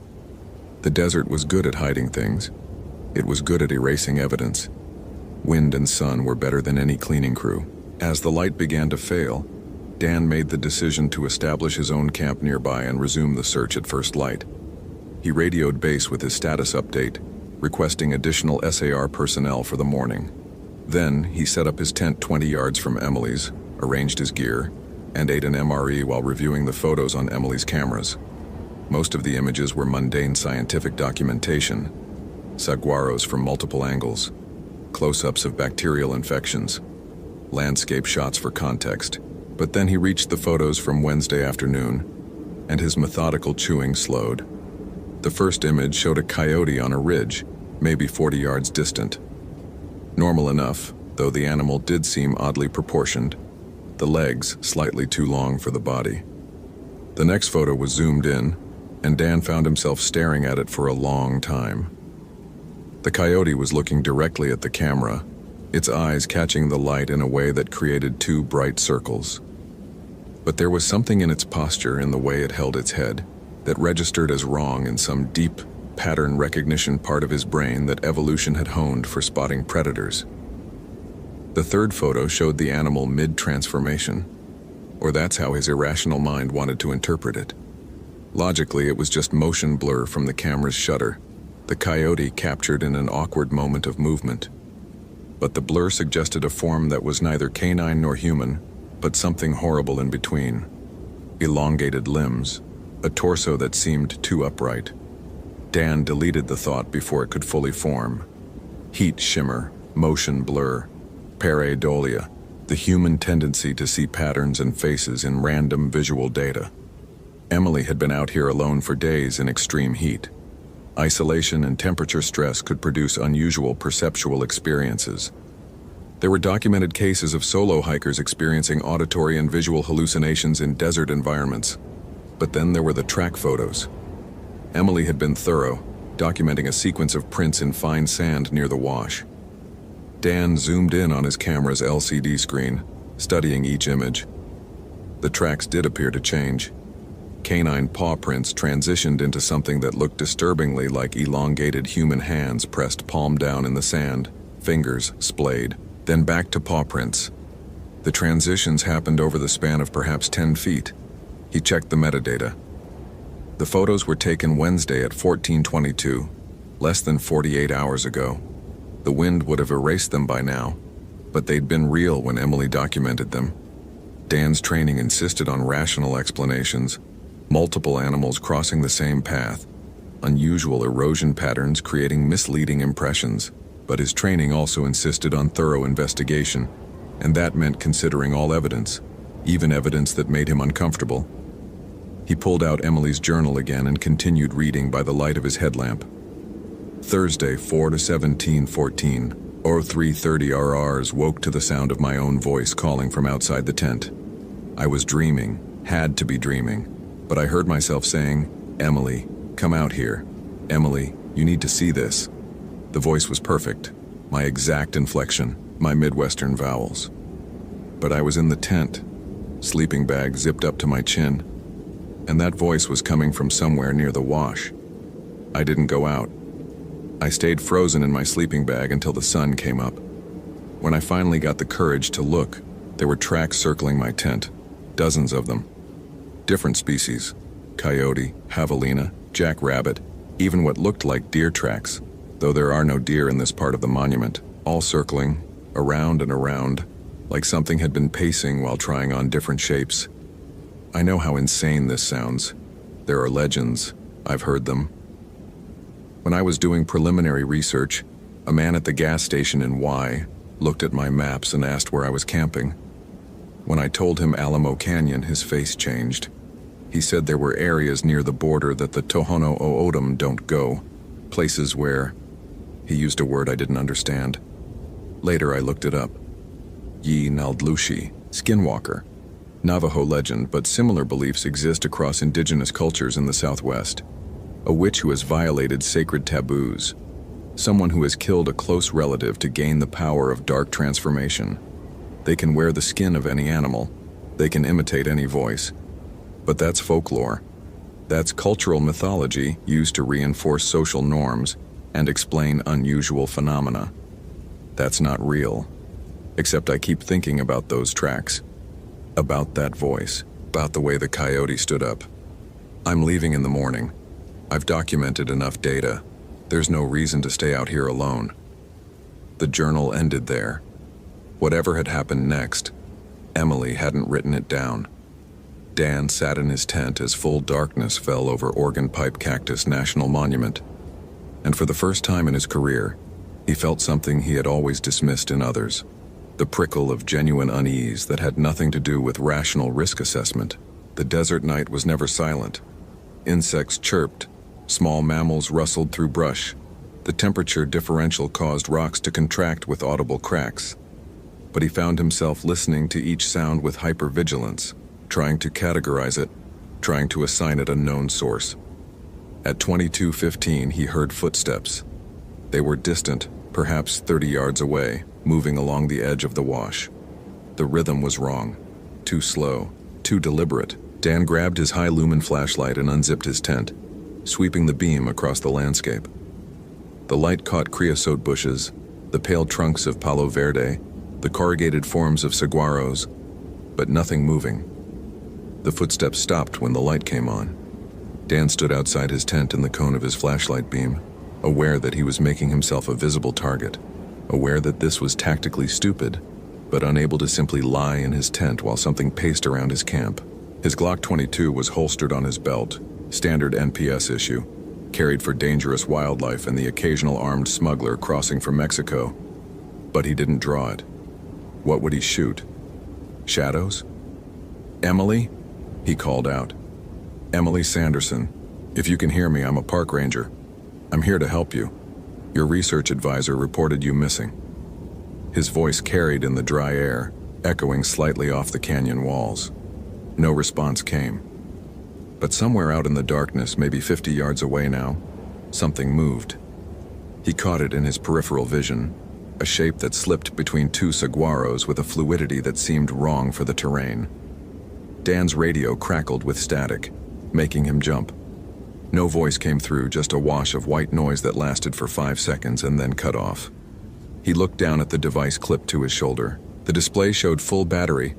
The desert was good at hiding things. It was good at erasing evidence. Wind and sun were better than any cleaning crew. As the light began to fail, Dan made the decision to establish his own camp nearby and resume the search at first light. He radioed base with his status update, requesting additional SAR personnel for the morning. Then, he set up his tent 20 yards from Emily's, arranged his gear, and ate an MRE while reviewing the photos on Emily's cameras. Most of the images were mundane scientific documentation, saguaros from multiple angles, close-ups of bacterial infections, landscape shots for context. But then he reached the photos from Wednesday afternoon, and his methodical chewing slowed. The first image showed a coyote on a ridge, maybe 40 yards distant. Normal enough, though the animal did seem oddly proportioned, the legs slightly too long for the body. The next photo was zoomed in, and Dan found himself staring at it for a long time. The coyote was looking directly at the camera, its eyes catching the light in a way that created two bright circles. But there was something in its posture, in the way it held its head, that registered as wrong in some deep pattern recognition part of his brain that evolution had honed for spotting predators. The third photo showed the animal mid-transformation, or that's how his irrational mind wanted to interpret it. Logically, it was just motion blur from the camera's shutter, the coyote captured in an awkward moment of movement. But the blur suggested a form that was neither canine nor human, but something horrible in between. Elongated limbs, a torso that seemed too upright. Dan deleted the thought before it could fully form. Heat shimmer, motion blur, pareidolia, the human tendency to see patterns and faces in random visual data. Emily had been out here alone for days in extreme heat. Isolation and temperature stress could produce unusual perceptual experiences. There were documented cases of solo hikers experiencing auditory and visual hallucinations in desert environments. But then there were the track photos. Emily had been thorough, documenting a sequence of prints in fine sand near the wash. Dan zoomed in on his camera's LCD screen, studying each image. The tracks did appear to change. Canine paw prints transitioned into something that looked disturbingly like elongated human hands pressed palm down in the sand, fingers splayed, then back to paw prints. The transitions happened over the span of perhaps 10 feet. He checked the metadata. The photos were taken Wednesday at 14:22, less than 48 hours ago. The wind would have erased them by now, but they'd been real when Emily documented them. Dan's training insisted on rational explanations. Multiple animals crossing the same path, unusual erosion patterns creating misleading impressions, but his training also insisted on thorough investigation, and that meant considering all evidence, even evidence that made him uncomfortable. He pulled out Emily's journal again and continued reading by the light of his headlamp. Thursday, 4 to 17:14, 03:30 RRs woke to the sound of my own voice calling from outside the tent. I was dreaming, had to be dreaming. But I heard myself saying, "Emily, come out here. Emily, you need to see this." The voice was perfect, my exact inflection, my Midwestern vowels. But I was in the tent, sleeping bag zipped up to my chin, and that voice was coming from somewhere near the wash. I didn't go out. I stayed frozen in my sleeping bag until the sun came up. When I finally got the courage to look, there were tracks circling my tent, dozens of them. Different species: coyote, javelina, jackrabbit, even what looked like deer tracks, though there are no deer in this part of the monument, all circling, around and around, like something had been pacing while trying on different shapes. I know how insane this sounds. There are legends. I've heard them. When I was doing preliminary research, a man at the gas station in Y looked at my maps and asked where I was camping. When I told him Alamo Canyon, his face changed. He said there were areas near the border that the Tohono O'odham don't go, places where... He used a word I didn't understand. Later I looked it up. Yi Naldlushi, skinwalker. Navajo legend, but similar beliefs exist across indigenous cultures in the Southwest. A witch who has violated sacred taboos. Someone who has killed a close relative to gain the power of dark transformation. They can wear the skin of any animal. They can imitate any voice. But that's folklore. That's cultural mythology used to reinforce social norms and explain unusual phenomena. That's not real. Except I keep thinking about those tracks. About that voice. About the way the coyote stood up. I'm leaving in the morning. I've documented enough data. There's no reason to stay out here alone. The journal ended there. Whatever had happened next, Emily hadn't written it down. Dan sat in his tent as full darkness fell over Organ Pipe Cactus National Monument. And for the first time in his career, he felt something he had always dismissed in others. The prickle of genuine unease that had nothing to do with rational risk assessment. The desert night was never silent. Insects chirped. Small mammals rustled through brush. The temperature differential caused rocks to contract with audible cracks. But he found himself listening to each sound with hypervigilance, trying to categorize it, trying to assign it a known source. At 22:15, he heard footsteps. They were distant, perhaps 30 yards away, moving along the edge of the wash. The rhythm was wrong. Too slow, too deliberate. Dan grabbed his high-lumen flashlight and unzipped his tent, sweeping the beam across the landscape. The light caught creosote bushes, the pale trunks of palo verde, the corrugated forms of saguaros, but nothing moving. The footsteps stopped when the light came on. Dan stood outside his tent in the cone of his flashlight beam, aware that he was making himself a visible target, aware that this was tactically stupid, but unable to simply lie in his tent while something paced around his camp. His Glock 22 was holstered on his belt, standard NPS issue, carried for dangerous wildlife and the occasional armed smuggler crossing from Mexico. But he didn't draw it. What would he shoot? Shadows? Emily? He called out. Emily Sanderson, if you can hear me, I'm a park ranger. I'm here to help you. Your research advisor reported you missing. His voice carried in the dry air, echoing slightly off the canyon walls. No response came. But somewhere out in the darkness, maybe 50 yards away now, something moved. He caught it in his peripheral vision, a shape that slipped between two saguaros with a fluidity that seemed wrong for the terrain. Dan's radio crackled with static, making him jump. No voice came through, just a wash of white noise that lasted for 5 seconds and then cut off. He looked down at the device clipped to his shoulder. The display showed full battery,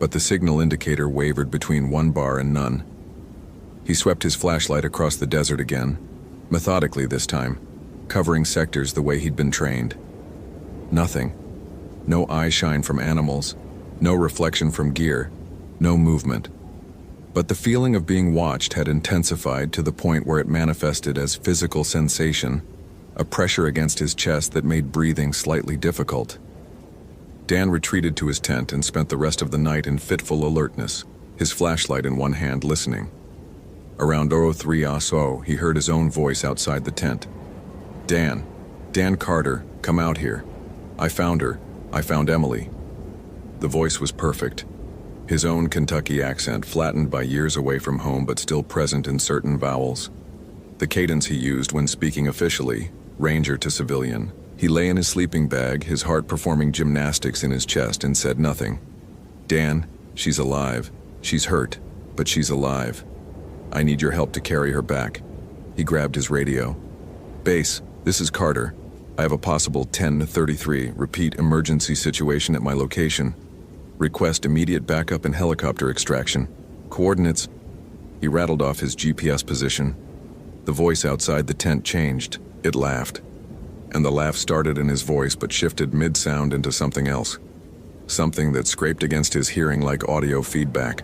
but the signal indicator wavered between 1 bar and none. He swept his flashlight across the desert again, methodically this time, covering sectors the way he'd been trained. Nothing. No eye shine from animals, no reflection from gear, no movement. But the feeling of being watched had intensified to the point where it manifested as physical sensation, a pressure against his chest that made breathing slightly difficult. Dan retreated to his tent and spent the rest of the night in fitful alertness, his flashlight in one hand, listening. Around 03 ASO, he heard his own voice outside the tent. Dan Carter, come out here. I found her. I found Emily. The voice was perfect. His own Kentucky accent flattened by years away from home but still present in certain vowels. The cadence he used when speaking officially, ranger to civilian. He lay in his sleeping bag, his heart performing gymnastics in his chest, and said nothing. Dan, she's alive. She's hurt, but she's alive. I need your help to carry her back. He grabbed his radio. Base, This is Carter. I have a possible 1033 repeat emergency situation at my location. Request immediate backup and helicopter extraction. Coordinates. He rattled off his GPS position. The voice outside the tent changed. It laughed. And the laugh started in his voice but shifted mid-sound into something else. Something that scraped against his hearing like audio feedback.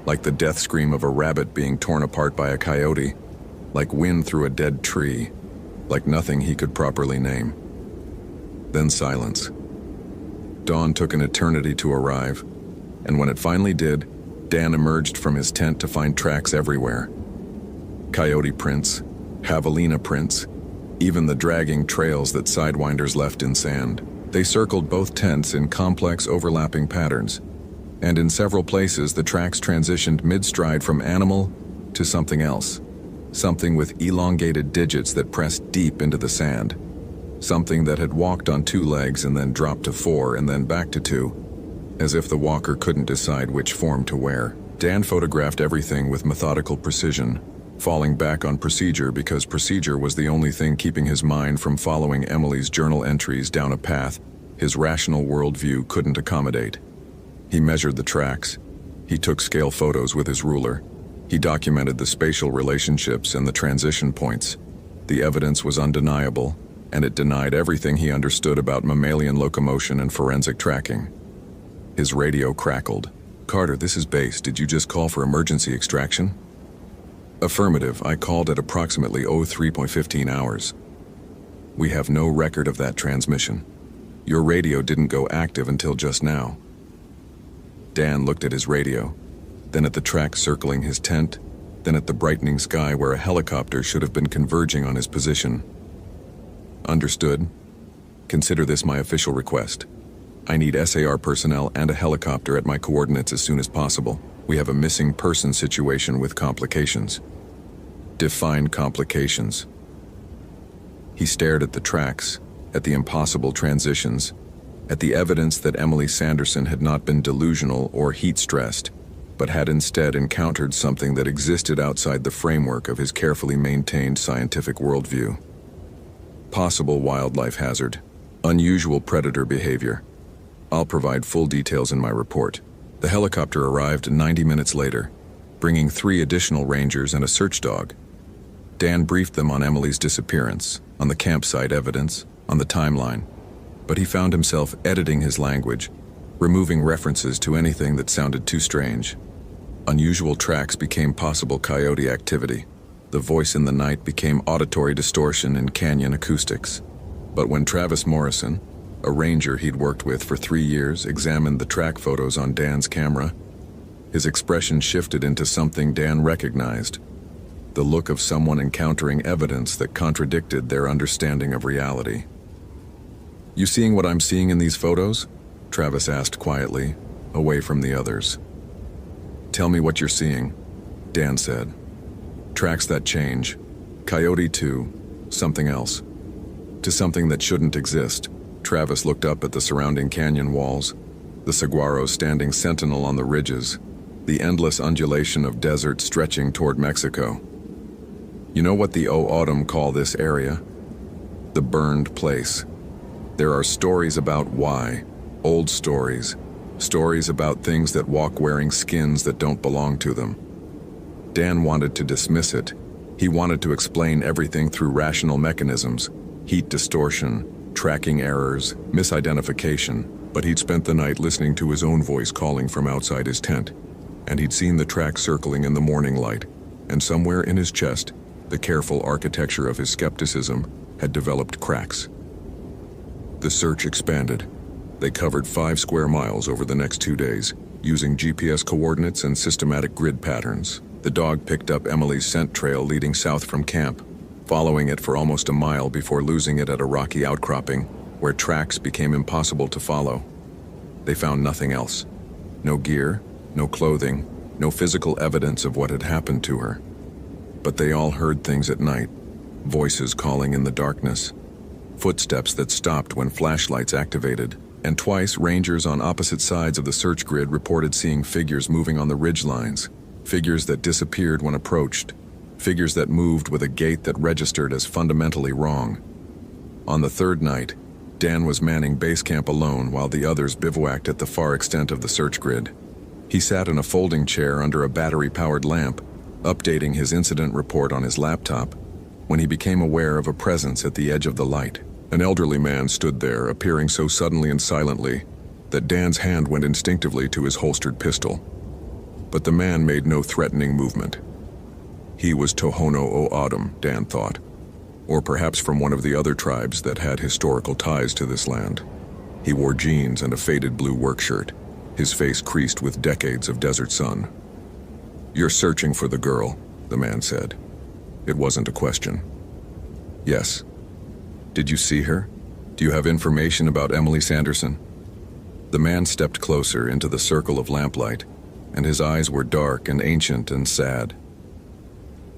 Like the death scream of a rabbit being torn apart by a coyote. Like wind through a dead tree. Like nothing he could properly name. Then silence. Dawn took an eternity to arrive, and when it finally did, Dan emerged from his tent to find tracks everywhere. Coyote prints, javelina prints, even the dragging trails that sidewinders left in sand. They circled both tents in complex overlapping patterns, and in several places the tracks transitioned mid-stride from animal to something else. Something with elongated digits that pressed deep into the sand. Something that had walked on 2 legs and then dropped to 4 and then back to 2, as if the walker couldn't decide which form to wear. Dan photographed everything with methodical precision, falling back on procedure because procedure was the only thing keeping his mind from following Emily's journal entries down a path his rational worldview couldn't accommodate. He measured the tracks. He took scale photos with his ruler. He documented the spatial relationships and the transition points. The evidence was undeniable, and it denied everything he understood about mammalian locomotion and forensic tracking. His radio crackled. "Carter, this is base. Did you just call for emergency extraction?" "Affirmative. I called at approximately 03:15 hours. We have no record of that transmission. Your radio didn't go active until just now." Dan looked at his radio, then at the track circling his tent, then at the brightening sky where a helicopter should have been converging on his position. "Understood. Consider this my official request. I need SAR personnel and a helicopter at my coordinates as soon as possible. We have a missing person situation with complications." "Define complications." He stared at the tracks, at the impossible transitions, at the evidence that Emily Sanderson had not been delusional or heat-stressed, but had instead encountered something that existed outside the framework of his carefully maintained scientific worldview. Possible wildlife hazard. Unusual predator behavior. I'll provide full details in my report. The helicopter arrived 90 minutes later, bringing 3 additional rangers and a search dog. Dan briefed them on Emily's disappearance, on the campsite evidence, on the timeline, but he found himself editing his language, removing references to anything that sounded too strange. Unusual tracks became possible coyote activity. The voice in the night became auditory distortion in canyon acoustics. But when Travis Morrison, a ranger he'd worked with for 3 years, examined the track photos on Dan's camera, his expression shifted into something Dan recognized. The look of someone encountering evidence that contradicted their understanding of reality. "You seeing what I'm seeing in these photos?" Travis asked quietly, away from the others. "Tell me what you're seeing," Dan said. "Tracks that change. Coyote to something else. To something that shouldn't exist." Travis looked up at the surrounding canyon walls, the saguaros standing sentinel on the ridges, the endless undulation of desert stretching toward Mexico. "You know what the O'Autumn call this area? The burned place. There are stories about why, old stories, stories about things that walk wearing skins that don't belong to them." Dan wanted to dismiss it. He wanted to explain everything through rational mechanisms, heat distortion, tracking errors, misidentification, but he'd spent the night listening to his own voice calling from outside his tent, and he'd seen the track circling in the morning light, and somewhere in his chest, the careful architecture of his skepticism had developed cracks. The search expanded. They covered 5 square miles over the next 2 days, using GPS coordinates and systematic grid patterns. The dog picked up Emily's scent trail leading south from camp, following it for almost a mile before losing it at a rocky outcropping, where tracks became impossible to follow. They found nothing else. No gear, no clothing, no physical evidence of what had happened to her. But they all heard things at night, voices calling in the darkness, footsteps that stopped when flashlights activated, and twice rangers on opposite sides of the search grid reported seeing figures moving on the ridge lines, figures that disappeared when approached, figures that moved with a gait that registered as fundamentally wrong. On the third night, Dan was manning base camp alone while the others bivouacked at the far extent of the search grid. He sat in a folding chair under a battery-powered lamp, updating his incident report on his laptop, when he became aware of a presence at the edge of the light. An elderly man stood there, appearing so suddenly and silently that Dan's hand went instinctively to his holstered pistol. But the man made no threatening movement. He was Tohono O'Odham, Dan thought, or perhaps from one of the other tribes that had historical ties to this land. He wore jeans and a faded blue work shirt, his face creased with decades of desert sun. "You're searching for the girl," the man said. It wasn't a question. "Yes." "Did you see her? Do you have information about Emily Sanderson?" The man stepped closer into the circle of lamplight, and his eyes were dark and ancient and sad.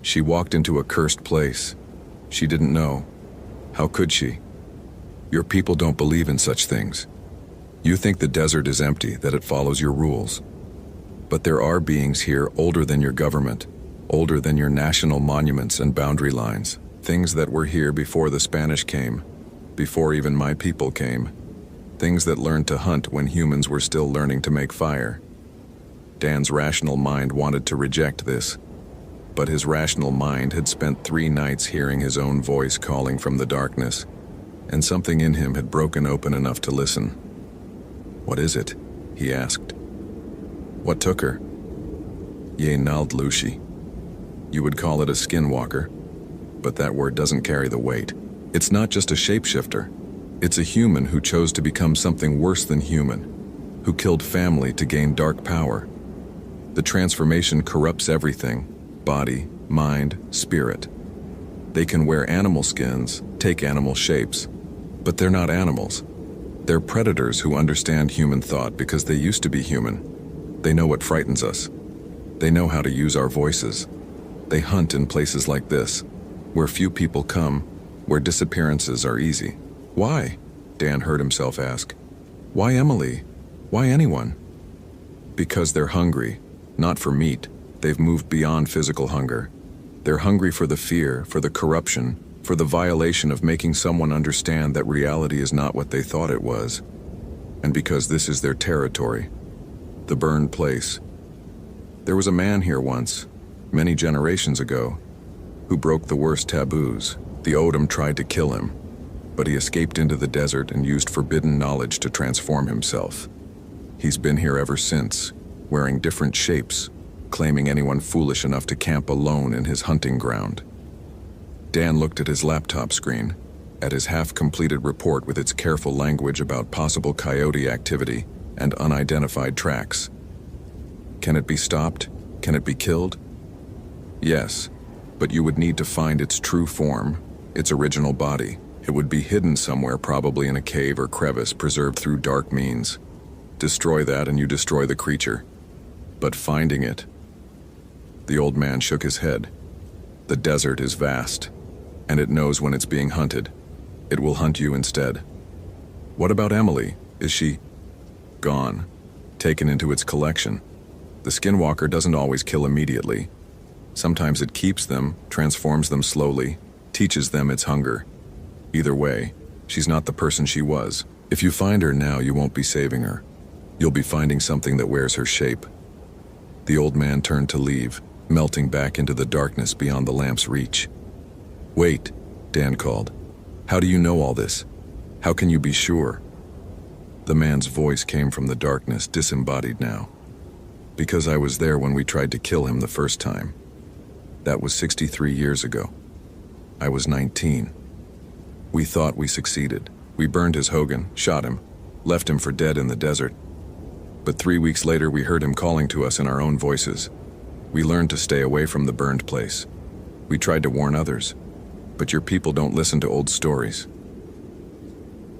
"She walked into a cursed place. She didn't know. How could she? Your people don't believe in such things. You think the desert is empty, that it follows your rules. But there are beings here older than your government, older than your national monuments and boundary lines, things that were here before the Spanish came, before even my people came, things that learned to hunt when humans were still learning to make fire." Dan's rational mind wanted to reject this, but his rational mind had spent 3 nights hearing his own voice calling from the darkness, and something in him had broken open enough to listen. "What is it?" he asked. "What took her?" "Ye nald Lushi. You would call it a skinwalker, but that word doesn't carry the weight. It's not just a shapeshifter. It's a human who chose to become something worse than human, who killed family to gain dark power. The transformation corrupts everything: body, mind, spirit. They can wear animal skins, take animal shapes, but they're not animals. They're predators who understand human thought because they used to be human. They know what frightens us. They know how to use our voices. They hunt in places like this, where few people come, where disappearances are easy." "Why?" Dan heard himself ask. "Why Emily? Why anyone?" "Because they're hungry, not for meat. They've moved beyond physical hunger. They're hungry for the fear, for the corruption, for the violation of making someone understand that reality is not what they thought it was. And because this is their territory, the burned place. There was a man here once, many generations ago, who broke the worst taboos. The Odom tried to kill him, but he escaped into the desert and used forbidden knowledge to transform himself. He's been here ever since, wearing different shapes, claiming anyone foolish enough to camp alone in his hunting ground." Dan looked at his laptop screen, at his half-completed report with its careful language about possible coyote activity and unidentified tracks. "Can it be stopped? Can it be killed?" "Yes, but you would need to find its true form, its original body. It would be hidden somewhere, probably in a cave or crevice preserved through dark means. Destroy that and you destroy the creature. But finding it..." The old man shook his head. "The desert is vast, and it knows when it's being hunted. It will hunt you instead." "What about Emily? Is she..." "Gone. Taken into its collection. The skinwalker doesn't always kill immediately. Sometimes it keeps them, transforms them slowly, teaches them its hunger. Either way, she's not the person she was. If you find her now, you won't be saving her. You'll be finding something that wears her shape." The old man turned to leave, melting back into the darkness beyond the lamp's reach. "Wait," Dan called. "How do you know all this? How can you be sure?" The man's voice came from the darkness, disembodied now. "Because I was there when we tried to kill him the first time. That was 63 years ago. I was 19. We thought we succeeded. We burned his Hogan, shot him, left him for dead in the desert. But 3 weeks later we heard him calling to us in our own voices. We learned to stay away from the burned place. We tried to warn others, but your people don't listen to old stories."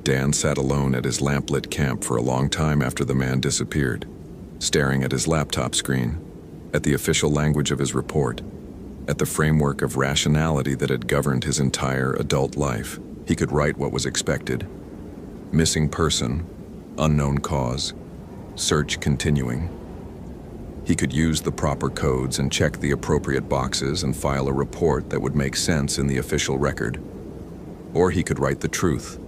Dan sat alone at his lamplit camp for a long time after the man disappeared, staring at his laptop screen, at the official language of his report, at the framework of rationality that had governed his entire adult life. He could write what was expected. Missing person, unknown cause, search continuing. He could use the proper codes and check the appropriate boxes and file a report that would make sense in the official record. or he could write the truth.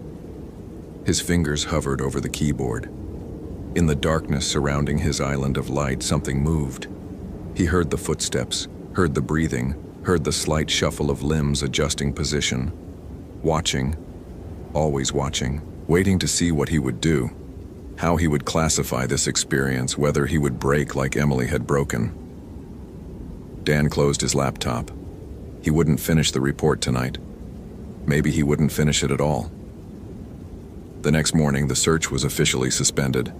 His fingers hovered over the keyboard. In the darkness surrounding his island of light, something moved. He heard the footsteps, heard the breathing, heard the slight shuffle of limbs adjusting position. Watching, always watching, waiting to see what he would do, how he would classify this experience, whether he would break like Emily had broken. Dan closed his laptop. He wouldn't finish the report tonight. Maybe he wouldn't finish it at all. The next morning, the search was officially suspended.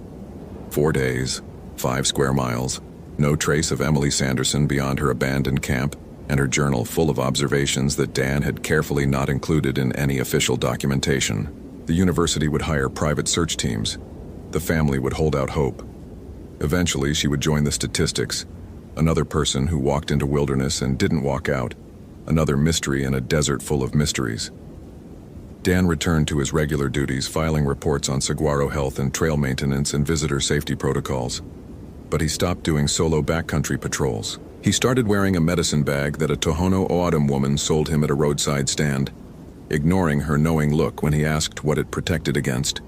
4 days, 5 square miles, no trace of Emily Sanderson beyond her abandoned camp, and her journal full of observations that Dan had carefully not included in any official documentation. The university would hire private search teams. The family would hold out hope. Eventually, she would join the statistics. Another person who walked into wilderness and didn't walk out. Another mystery in a desert full of mysteries. Dan returned to his regular duties, filing reports on saguaro health and trail maintenance and visitor safety protocols. But he stopped doing solo backcountry patrols. He started wearing a medicine bag that a Tohono O'odham woman sold him at a roadside stand, ignoring her knowing look when he asked what it protected against.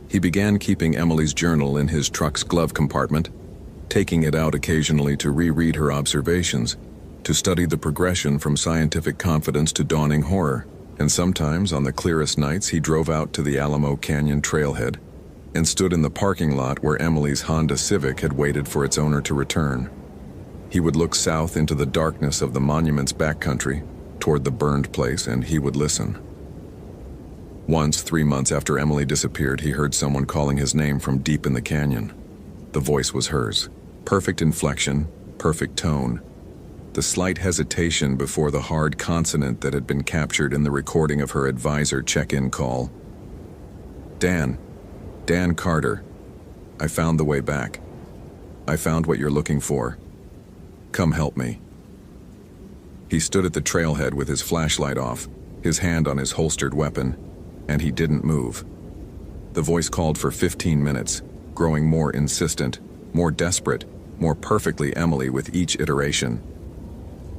He began keeping Emily's journal in his truck's glove compartment, taking it out occasionally to reread her observations, to study the progression from scientific confidence to dawning horror. And sometimes, on the clearest nights, he drove out to the Alamo Canyon trailhead and stood in the parking lot where Emily's Honda Civic had waited for its owner to return. He would look south into the darkness of the monument's backcountry, toward the burned place, and he would listen. Once, 3 months after Emily disappeared, he heard someone calling his name from deep in the canyon. The voice was hers. Perfect inflection, perfect tone. The slight hesitation before the hard consonant that had been captured in the recording of her advisor check-in call. Dan Carter. I found the way back. I found what you're looking for. Come help me. He stood at the trailhead with his flashlight off, his hand on his holstered weapon, and he didn't move. The voice called for 15 minutes, growing more insistent, more desperate, more perfectly Emily with each iteration.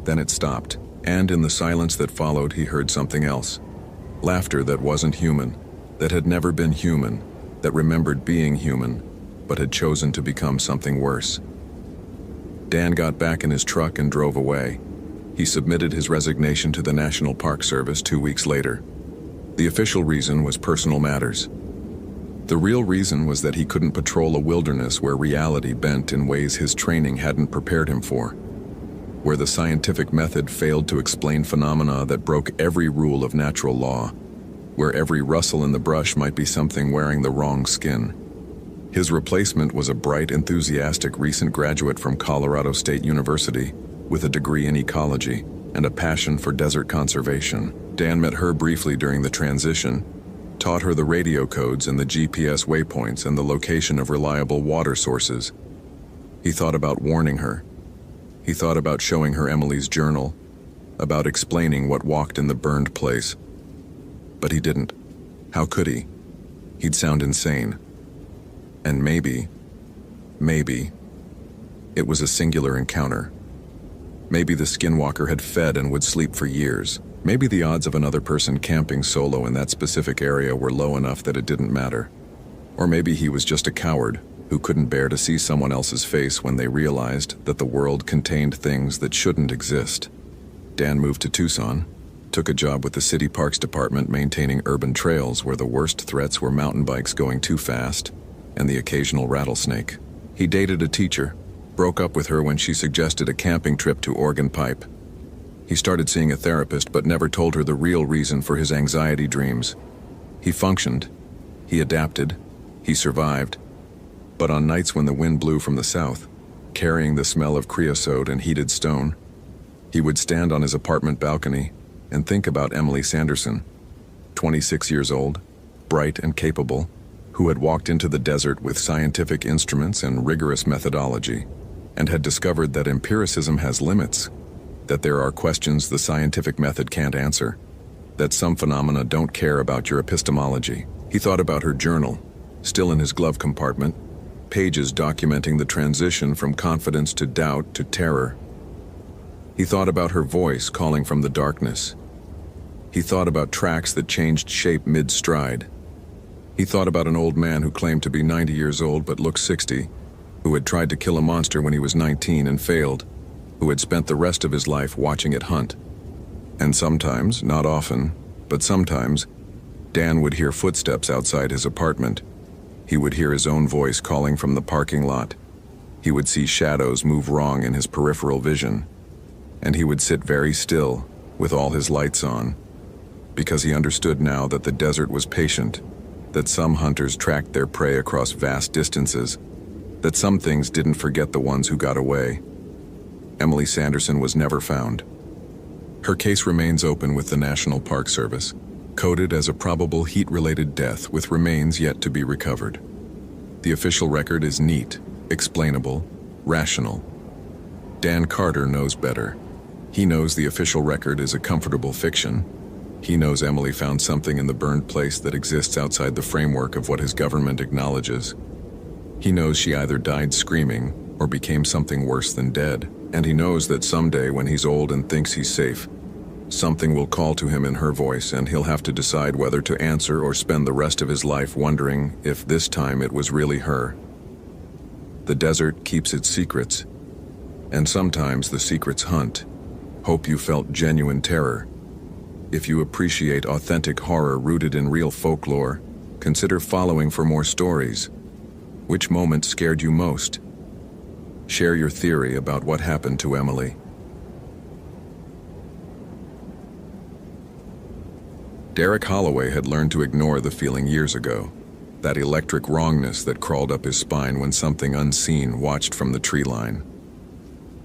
Then it stopped, and in the silence that followed, he heard something else. Laughter that wasn't human, that had never been human, that remembered being human, but had chosen to become something worse. Dan got back in his truck and drove away. He submitted his resignation to the National Park Service 2 weeks later. The official reason was personal matters. The real reason was that he couldn't patrol a wilderness where reality bent in ways his training hadn't prepared him for, where the scientific method failed to explain phenomena that broke every rule of natural law, where every rustle in the brush might be something wearing the wrong skin. His replacement was a bright, enthusiastic recent graduate from Colorado State University with a degree in ecology and a passion for desert conservation. Dan met her briefly during the transition, taught her the radio codes and the GPS waypoints and the location of reliable water sources. He thought about warning her. He thought about showing her Emily's journal, about explaining what walked in the burned place. But he didn't. How could he? He'd sound insane. And maybe, it was a singular encounter. Maybe the skinwalker had fed and would sleep for years. Maybe the odds of another person camping solo in that specific area were low enough that it didn't matter. Or maybe he was just a coward who couldn't bear to see someone else's face when they realized that the world contained things that shouldn't exist. Dan moved to Tucson, took a job with the city parks department maintaining urban trails where the worst threats were mountain bikes going too fast and the occasional rattlesnake. He dated a teacher, broke up with her when she suggested a camping trip to Oregon Pipe. He started seeing a therapist but never told her the real reason for his anxiety dreams. He functioned, he adapted, he survived. But on nights when the wind blew from the south, carrying the smell of creosote and heated stone, he would stand on his apartment balcony and think about Emily Sanderson, 26 years old, bright and capable, who had walked into the desert with scientific instruments and rigorous methodology, and had discovered that empiricism has limits, that there are questions the scientific method can't answer, that some phenomena don't care about your epistemology. He thought about her journal, still in his glove compartment, pages documenting the transition from confidence to doubt to terror. He thought about her voice calling from the darkness. He thought about tracks that changed shape mid-stride. He thought about an old man who claimed to be 90 years old but looked 60, who had tried to kill a monster when he was 19 and failed, who had spent the rest of his life watching it hunt. And sometimes, not often, but sometimes, Dan would hear footsteps outside his apartment. He would hear his own voice calling from the parking lot. He would see shadows move wrong in his peripheral vision. And he would sit very still, with all his lights on, because he understood now that the desert was patient, that some hunters tracked their prey across vast distances, that some things didn't forget the ones who got away. Emily Sanderson was never found. Her case remains open with the National Park Service, coded as a probable heat-related death with remains yet to be recovered. The official record is neat, explainable, rational. Dan Carter knows better. He knows the official record is a comfortable fiction. He knows Emily found something in the burned place that exists outside the framework of what his government acknowledges. He knows she either died screaming or became something worse than dead, and he knows that someday when he's old and thinks he's safe, something will call to him in her voice and he'll have to decide whether to answer or spend the rest of his life wondering if this time it was really her. The desert keeps its secrets, and sometimes the secrets hunt. Hope you felt genuine terror. If you appreciate authentic horror rooted in real folklore, consider following for more stories. Which moment scared you most? Share your theory about what happened to Emily. Derek Holloway had learned to ignore the feeling years ago, that electric wrongness that crawled up his spine when something unseen watched from the tree line.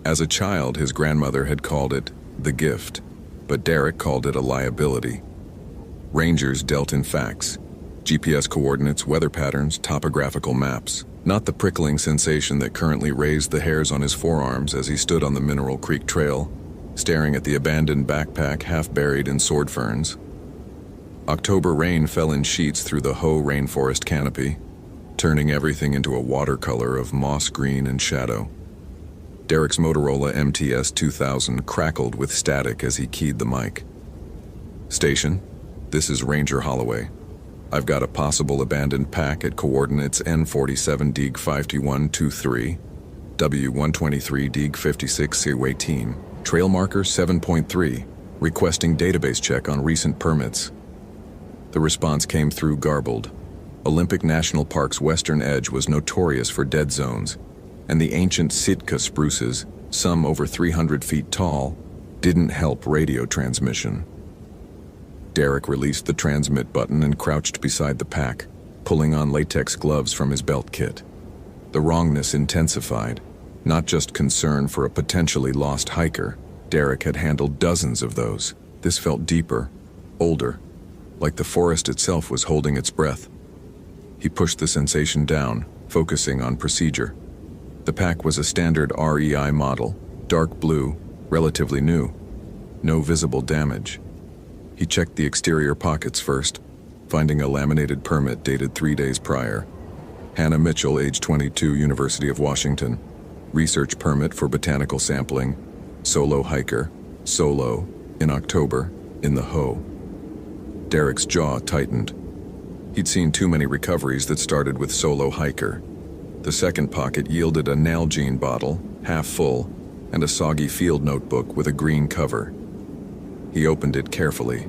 As a child, his grandmother had called it the gift, but Derek called it a liability. Rangers dealt in facts, GPS coordinates, weather patterns, topographical maps, not the prickling sensation that currently raised the hairs on his forearms as he stood on the Mineral Creek Trail, staring at the abandoned backpack half buried in sword ferns. October rain fell in sheets through the Hoh rainforest canopy, turning everything into a watercolor of moss green and shadow. Derek's Motorola MTS 2000 crackled with static as he keyed the mic. Station, this is Ranger Holloway. I've got a possible abandoned pack at coordinates N47 Dig 5123, W123 Dig 56 C18, trail marker 7.3, requesting database check on recent permits. The response came through garbled. Olympic National Park's western edge was notorious for dead zones, and the ancient Sitka spruces, some over 300 feet tall, didn't help radio transmission. Derek released the transmit button and crouched beside the pack, pulling on latex gloves from his belt kit. The wrongness intensified, not just concern for a potentially lost hiker. Derek had handled dozens of those. This felt deeper, older, like the forest itself was holding its breath. He pushed the sensation down, focusing on procedure. The pack was a standard REI model, dark blue, relatively new. No visible damage. He checked the exterior pockets first, finding a laminated permit dated 3 days prior. Hannah Mitchell, age 22, University of Washington. Research permit for botanical sampling. Solo hiker, solo, in October, in the Hoh. Derek's jaw tightened. He'd seen too many recoveries that started with solo hiker. The second pocket yielded a Nalgene bottle, half full, and a soggy field notebook with a green cover. He opened it carefully.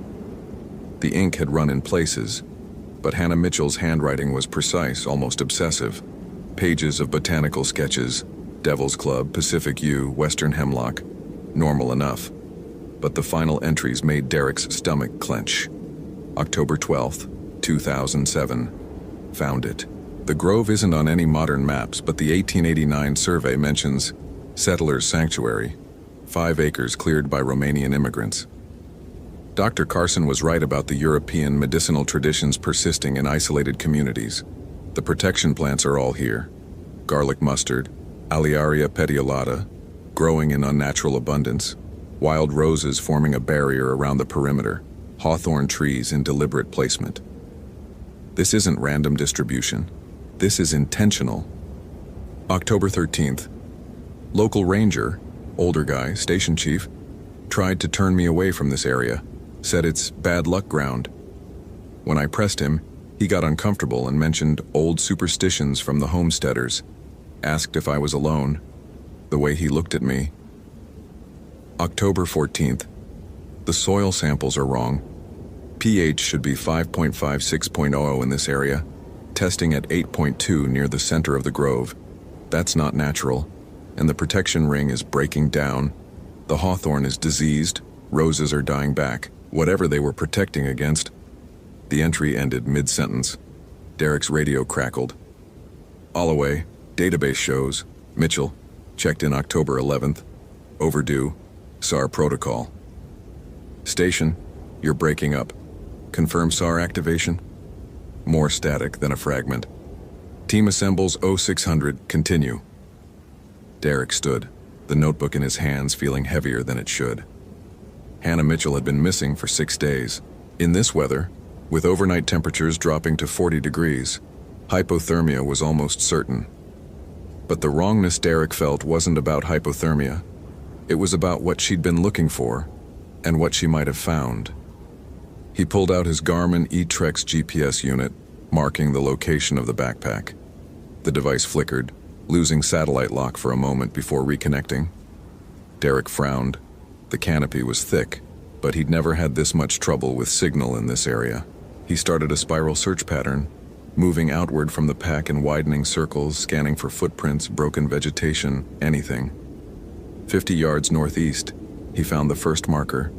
The ink had run in places, but Hannah Mitchell's handwriting was precise, almost obsessive. Pages of botanical sketches, Devil's Club, Pacific Yew, Western Hemlock, normal enough. But the final entries made Derek's stomach clench. October 12th, 2007. Found it. The grove isn't on any modern maps, but the 1889 survey mentions Settlers' Sanctuary, 5 acres cleared by Romanian immigrants. Dr. Carson was right about the European medicinal traditions persisting in isolated communities. The protection plants are all here. Garlic mustard, Aliaria petiolata, growing in unnatural abundance, wild roses forming a barrier around the perimeter, hawthorn trees in deliberate placement. This isn't random distribution. This is intentional. October 13th. Local ranger, older guy, station chief, tried to turn me away from this area. said it's bad luck ground. When I pressed him, he got uncomfortable and mentioned old superstitions from the homesteaders, asked if I was alone. The way he looked at me. October 14th. The soil samples are wrong. pH should be 5.56.00 in this area, testing at 8.2 near the center of the grove. That's not natural, and the protection ring is breaking down. The hawthorn is diseased, roses are dying back, whatever they were protecting against. The entry ended mid-sentence. Derek's radio crackled. Allaway, database shows, Mitchell, checked in October 11th, overdue, SAR protocol. Station, you're breaking up. Confirm SAR activation? More static than a fragment. Team assembles 0600, continue. Derek stood, the notebook in his hands feeling heavier than it should. Hannah Mitchell had been missing for 6 days. In this weather, with overnight temperatures dropping to 40 degrees, hypothermia was almost certain. But the wrongness Derek felt wasn't about hypothermia. It was about what she'd been looking for, and what she might have found. He pulled out his Garmin eTrex GPS unit, marking the location of the backpack. The device flickered, losing satellite lock for a moment before reconnecting. Derek frowned. The canopy was thick, but he'd never had this much trouble with signal in this area. He started a spiral search pattern, moving outward from the pack in widening circles, scanning for footprints, broken vegetation, anything. 50 yards northeast, he found the first marker,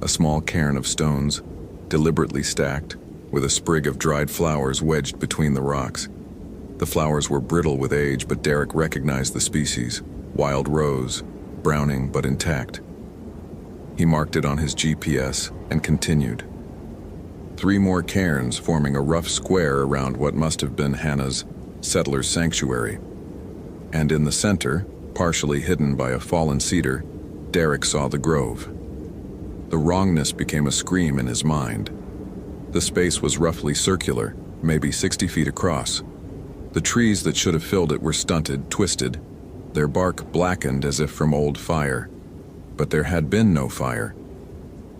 a small cairn of stones, deliberately stacked, with a sprig of dried flowers wedged between the rocks. The flowers were brittle with age, but Derek recognized the species, wild rose, browning but intact. He marked it on his GPS and continued. 3 more cairns forming a rough square around what must have been Hannah's settler's sanctuary. And in the center, partially hidden by a fallen cedar, Derek saw the grove. The wrongness became a scream in his mind. The space was roughly circular, maybe 60 feet across. The trees that should have filled it were stunted, twisted, their bark blackened as if from old fire. But there had been no fire.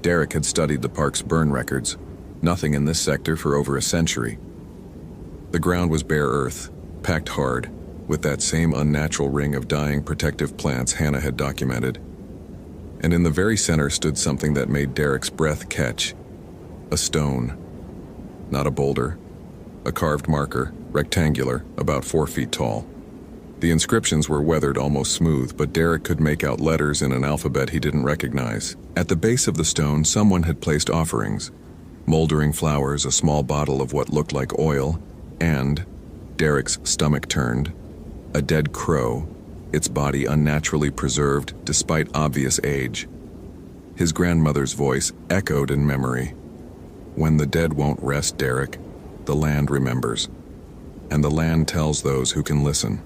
Derek had studied the park's burn records. Nothing in this sector for over a century. The ground was bare earth, packed hard, with that same unnatural ring of dying protective plants Hannah had documented. And in the very center stood something that made Derek's breath catch. A stone. Not a boulder. A carved marker, rectangular, about 4 feet tall. The inscriptions were weathered almost smooth, but Derek could make out letters in an alphabet he didn't recognize. At the base of the stone, someone had placed offerings. Moldering flowers, a small bottle of what looked like oil, and, Derek's stomach turned, a dead crow, its body unnaturally preserved despite obvious age. His grandmother's voice echoed in memory. When the dead won't rest, Derek, the land remembers, and the land tells those who can listen.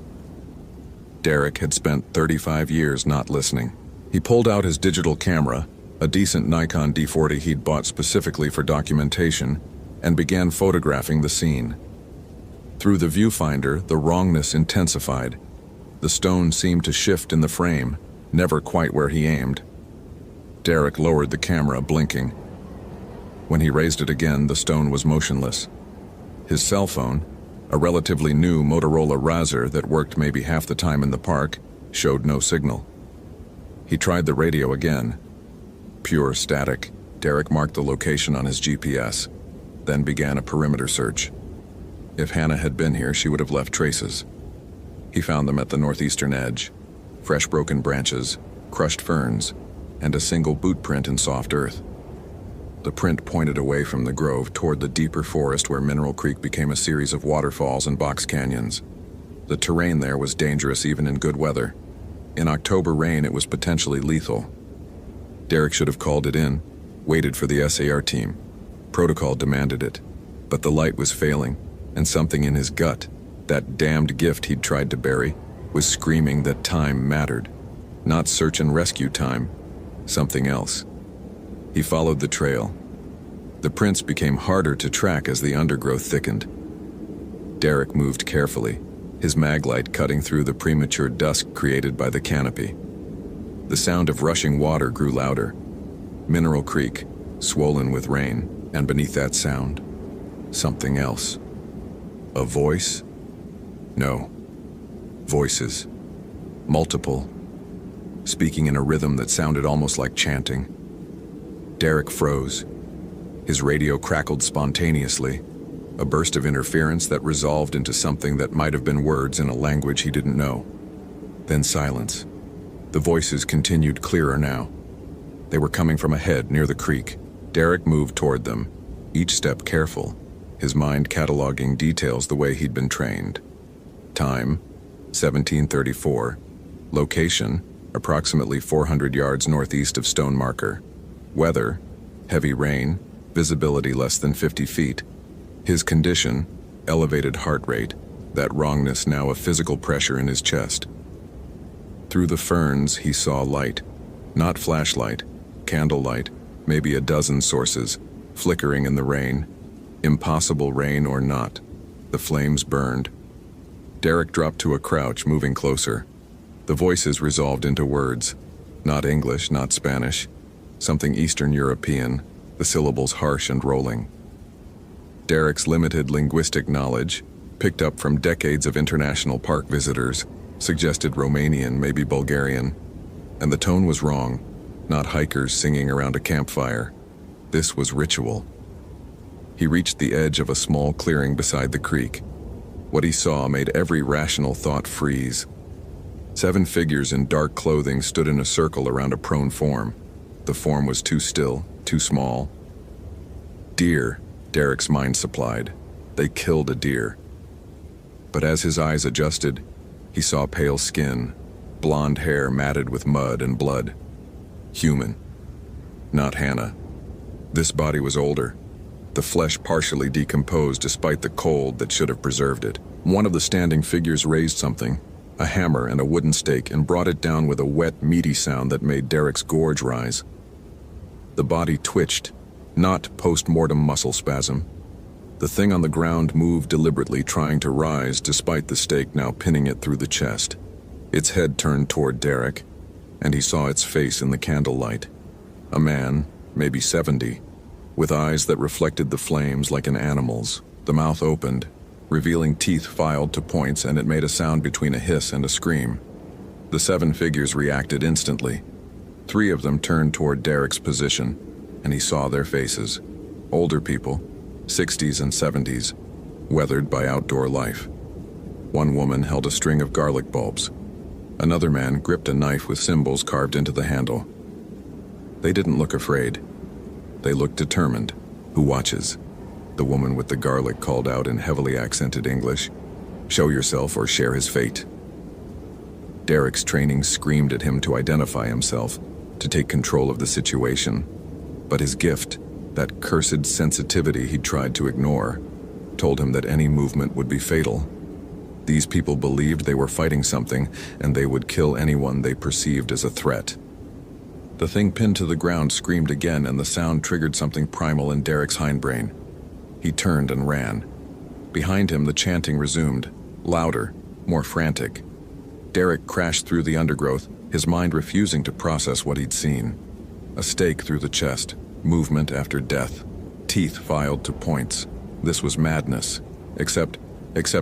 Derek had spent 35 years not listening. He pulled out his digital camera, a decent Nikon D40 he'd bought specifically for documentation, and began photographing the scene. Through the viewfinder, the wrongness intensified. The stone seemed to shift in the frame, never quite where he aimed. Derek lowered the camera, blinking. When he raised it again, the stone was motionless. His cell phone, a relatively new Motorola Razr that worked maybe half the time in the park, showed no signal. He tried the radio again. Pure static. Derek marked the location on his GPS, then began a perimeter search. If Hannah had been here, she would have left traces. He found them at the northeastern edge. Fresh broken branches, crushed ferns, and a single boot print in soft earth. The print pointed away from the grove toward the deeper forest where Mineral Creek became a series of waterfalls and box canyons. The terrain there was dangerous even in good weather. In October rain, it was potentially lethal. Derek should have called it in, waited for the SAR team. Protocol demanded it, but the light was failing, and something in his gut, that damned gift he'd tried to bury, was screaming that time mattered. Not search and rescue time, something else. He followed the trail. The prints became harder to track as the undergrowth thickened. Derek moved carefully, his mag light cutting through the premature dusk created by the canopy. The sound of rushing water grew louder. Mineral Creek, swollen with rain, and beneath that sound, something else. A voice? No. Voices. Multiple. Speaking in a rhythm that sounded almost like chanting. Derek froze. His radio crackled spontaneously, a burst of interference that resolved into something that might have been words in a language he didn't know. Then silence. The voices continued clearer now. They were coming from ahead, near the creek. Derek moved toward them, each step careful, his mind cataloging details the way he'd been trained. Time, 1734. Location, approximately 400 yards northeast of Stone Marker. Weather, heavy rain, visibility less than 50 feet. His condition, elevated heart rate, that wrongness now a physical pressure in his chest. Through the ferns, he saw light. Not flashlight, candlelight, maybe a dozen sources, flickering in the rain. Impossible rain or not, the flames burned. Derek dropped to a crouch, moving closer. The voices resolved into words. Not English, not Spanish. Something Eastern European, the syllables harsh and rolling. Derek's limited linguistic knowledge, picked up from decades of international park visitors, suggested Romanian, maybe Bulgarian. And the tone was wrong. Not hikers singing around a campfire. This was ritual. He reached the edge of a small clearing beside the creek. What he saw made every rational thought freeze. 7 figures in dark clothing stood in a circle around a prone form. The form was too still, too small. Deer, Derek's mind supplied. They killed a deer. But as his eyes adjusted, he saw pale skin, blonde hair matted with mud and blood. Human. Not Hannah. This body was older. The flesh partially decomposed despite the cold that should have preserved it. One of the standing figures raised something, a hammer and a wooden stake, and brought it down with a wet, meaty sound that made Derek's gorge rise. The body twitched, not post-mortem muscle spasm. The thing on the ground moved deliberately, trying to rise despite the stake now pinning it through the chest. Its head turned toward Derek, and he saw its face in the candlelight. A man, maybe 70, with eyes that reflected the flames like an animal's. The mouth opened, revealing teeth filed to points, and it made a sound between a hiss and a scream. The 7 figures reacted instantly. 3 of them turned toward Derek's position, and he saw their faces. Older people, 60s and 70s, weathered by outdoor life. One woman held a string of garlic bulbs. Another man gripped a knife with symbols carved into the handle. They didn't look afraid. They looked determined. Who watches? The woman with the garlic called out in heavily accented English. Show yourself or share his fate. Derek's training screamed at him to identify himself, to take control of the situation. But his gift, that cursed sensitivity he'd tried to ignore, told him that any movement would be fatal. These people believed they were fighting something, and they would kill anyone they perceived as a threat. The thing pinned to the ground screamed again, and the sound triggered something primal in Derek's hindbrain. He turned and ran. Behind him, the chanting resumed, louder, more frantic. Derek crashed through the undergrowth, his mind refusing to process what he'd seen. A stake through the chest, movement after death, teeth filed to points. This was madness, except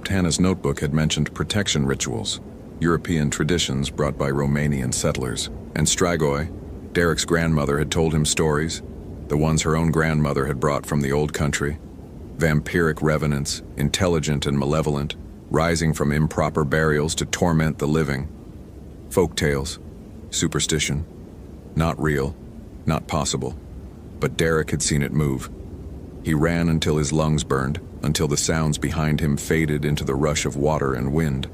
Hannah's notebook had mentioned protection rituals, European traditions brought by Romanian settlers. And Strigoi, Derek's grandmother, had told him stories, the ones her own grandmother had brought from the old country. Vampiric revenants, intelligent and malevolent, rising from improper burials to torment the living. Folk tales, superstition, not real, not possible. But Derek had seen it move. He ran until his lungs burned, until the sounds behind him faded into the rush of water and wind.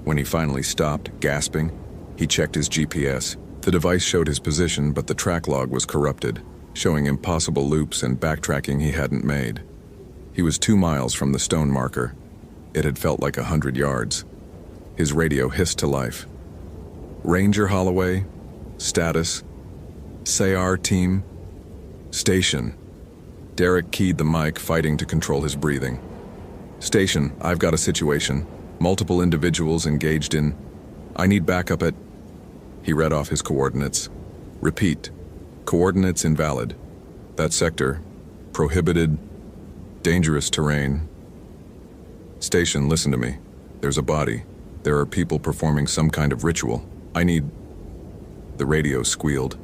When he finally stopped, gasping, he checked his GPS. The device showed his position, but the track log was corrupted, showing impossible loops and backtracking he hadn't made. He was 2 miles from the Stone Marker. It had felt like 100 yards. His radio hissed to life. Ranger Holloway, status, SAR team, station. Derek keyed the mic, fighting to control his breathing. Station, I've got a situation. Multiple individuals engaged in... I need backup at... He read off his coordinates. Repeat. Coordinates invalid. That sector, prohibited, dangerous terrain. Station, listen to me. There's a body. There are people performing some kind of ritual. I need... The radio squealed,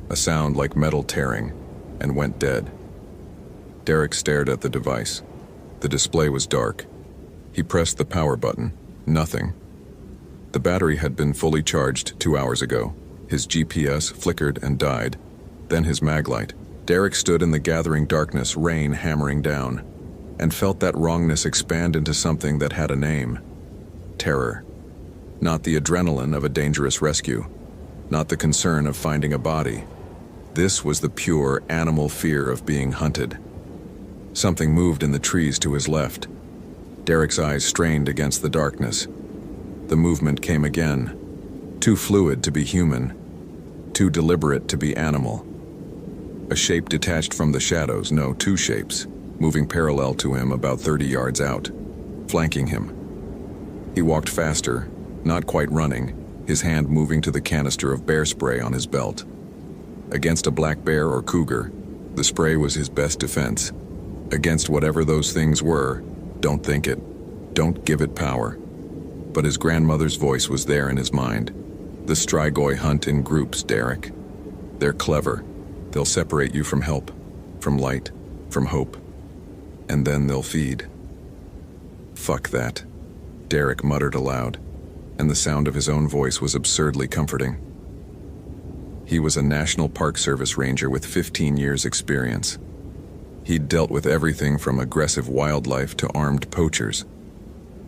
a sound like metal tearing, and went dead. Derek stared at the device. The display was dark. He pressed the power button. Nothing. The battery had been fully charged 2 hours ago. His GPS flickered and died. Then his maglite. Derek stood in the gathering darkness, rain hammering down, and felt that wrongness expand into something that had a name. Terror. Not the adrenaline of a dangerous rescue. Not the concern of finding a body. This was the pure animal fear of being hunted. Something moved in the trees to his left. Derek's eyes strained against the darkness. The movement came again. Too fluid to be human. Too deliberate to be animal. A shape detached from the shadows, no, two shapes, moving parallel to him about 30 yards out, flanking him. He walked faster, not quite running, his hand moving to the canister of bear spray on his belt. Against a black bear or cougar, the spray was his best defense. Against whatever those things were, don't think it. Don't give it power. But his grandmother's voice was there in his mind. The Strigoi hunt in groups, Derek. They're clever. They'll separate you from help, from light, from hope. And then they'll feed. Fuck that, Derek muttered aloud, and the sound of his own voice was absurdly comforting. He was a National Park Service ranger with 15 years' experience. He'd dealt with everything from aggressive wildlife to armed poachers.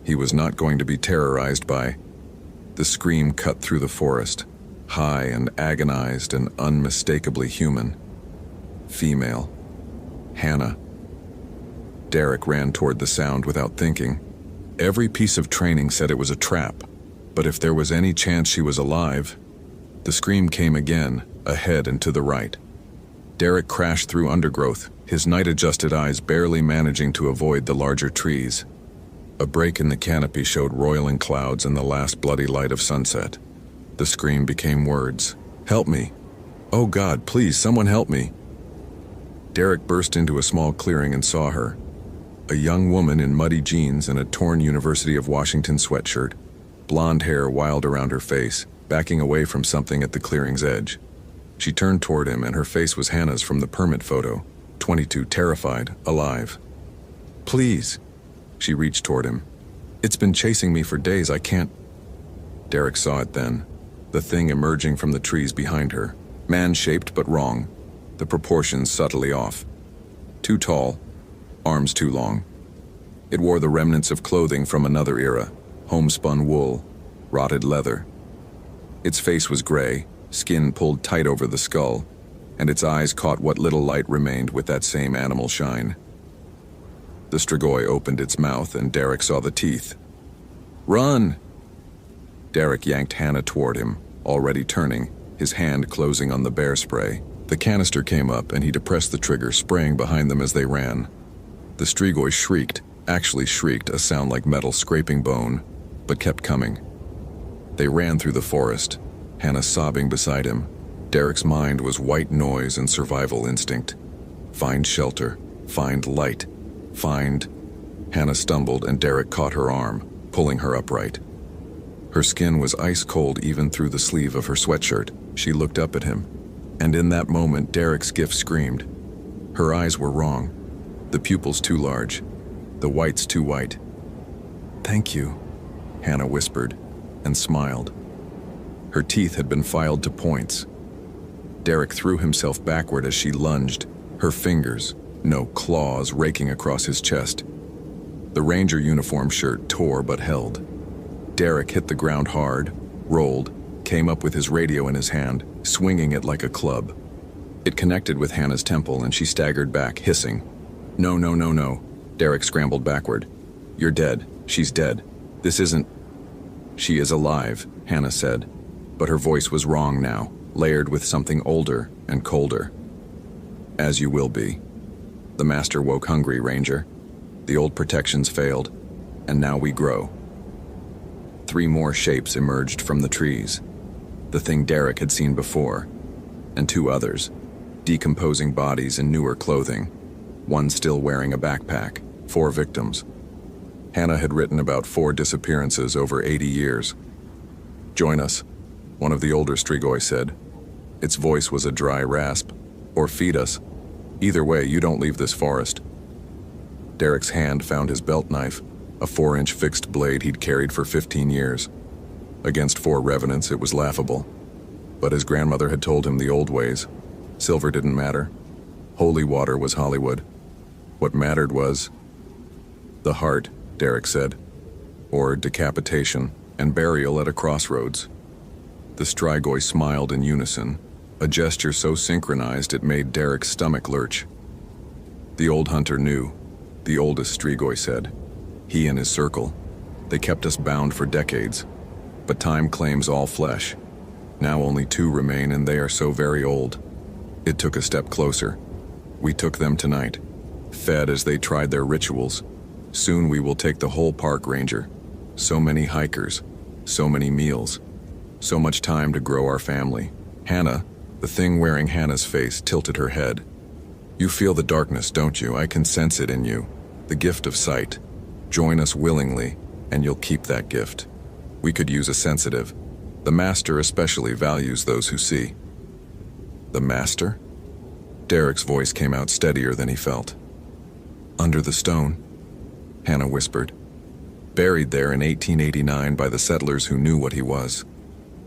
He was not going to be terrorized by... The scream cut through the forest, high and agonized and unmistakably human. Female. Hannah. Derek ran toward the sound without thinking. Every piece of training said it was a trap, but if there was any chance she was alive... The scream came again, ahead and to the right. Derek crashed through undergrowth, his night-adjusted eyes barely managing to avoid the larger trees. A break in the canopy showed roiling clouds and the last bloody light of sunset. The scream became words. "Help me! Oh God, please, someone help me!" Derek burst into a small clearing and saw her. A young woman in muddy jeans and a torn University of Washington sweatshirt. Blonde hair wild around her face, backing away from something at the clearing's edge. She turned toward him and her face was Hannah's from the permit photo. 22, terrified, alive. "Please." She reached toward him. "It's been chasing me for days, I can't..." Derek saw it then. The thing emerging from the trees behind her. Man-shaped but wrong. The proportions subtly off. Too tall. Arms too long. It wore the remnants of clothing from another era. Homespun wool. Rotted leather. Its face was gray, skin pulled tight over the skull, and its eyes caught what little light remained with that same animal shine. The Strigoi opened its mouth and Derek saw the teeth. "Run!" Derek yanked Hannah toward him, already turning, his hand closing on the bear spray. The canister came up and he depressed the trigger, spraying behind them as they ran. The Strigoi shrieked, actually shrieked, a sound like metal scraping bone, but kept coming. They ran through the forest, Hannah sobbing beside him. Derek's mind was white noise and survival instinct. Find shelter, find light, find... Hannah stumbled and Derek caught her arm, pulling her upright. Her skin was ice cold even through the sleeve of her sweatshirt. She looked up at him, and in that moment Derek's gift screamed. Her eyes were wrong, the pupils too large, the whites too white. "Thank you," Hannah whispered, and smiled. Her teeth had been filed to points. Derek threw himself backward as she lunged, her fingers, no claws, raking across his chest. The ranger uniform shirt tore but held. Derek hit the ground hard, rolled, came up with his radio in his hand, swinging it like a club. It connected with Hannah's temple and she staggered back, hissing. "No, no, no, no." Derek scrambled backward. "You're dead. She's dead. This isn't..." "She is alive," Hannah said, but her voice was wrong now, layered with something older and colder. "As you will be." The master woke hungry, Ranger. The old protections failed, and now we grow. 3 more shapes emerged from the trees. The thing Derek had seen before, and 2 others. decomposing bodies in newer clothing, one still wearing a backpack, 4 victims. Hannah had written about 4 disappearances over 80 years. "Join us," one of the older Strigoi said. Its voice was a dry rasp. "Or feed us. Either way, you don't leave this forest." Derek's hand found his belt knife, a 4-inch fixed blade he'd carried for 15 years. Against 4 revenants, it was laughable. But his grandmother had told him the old ways. Silver didn't matter. Holy water was Hollywood. What mattered was the heart, Derek said, or decapitation and burial at a crossroads. The Strigoi smiled in unison, a gesture so synchronized it made Derek's stomach lurch. The old hunter knew, the oldest Strigoi said. He and his circle. They kept us bound for decades. But time claims all flesh. Now only 2 remain, and they are so very old. It took a step closer. We took them tonight, fed as they tried their rituals. Soon we will take the whole park ranger. So many hikers, so many meals, so much time to grow our family. Hannah, the thing wearing Hannah's face, tilted her head. "You feel the darkness, don't you? I can sense it in you. The gift of sight. Join us willingly, and you'll keep that gift. We could use a sensitive. The Master especially values those who see." "The Master?" Derek's voice came out steadier than he felt. "Under the stone," Hannah whispered. "Buried there in 1889 by the settlers who knew what he was.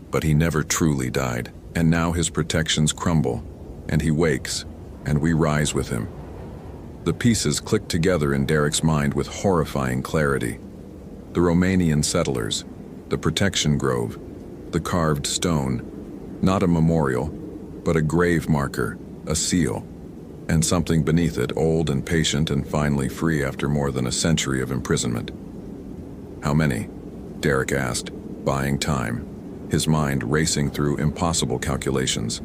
But he never truly died, and now his protections crumble, and he wakes, and we rise with him." The pieces clicked together in Derek's mind with horrifying clarity. The Romanian settlers, the protection grove, the carved stone, not a memorial, but a grave marker, a seal, and something beneath it, old and patient and finally free after more than a century of imprisonment. "How many?" Derek asked, buying time, his mind racing through impossible calculations.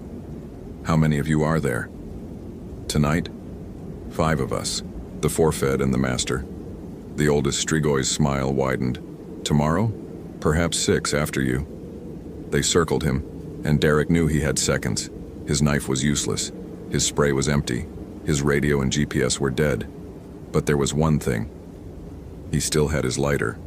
"How many of you are there?" "Tonight? 5 of us, the forefed and the Master." The oldest Strigoi's smile widened. "Tomorrow? Perhaps 6 after you." They circled him, and Derek knew he had seconds. His knife was useless. His spray was empty. His radio and GPS were dead. But there was one thing. He still had his lighter.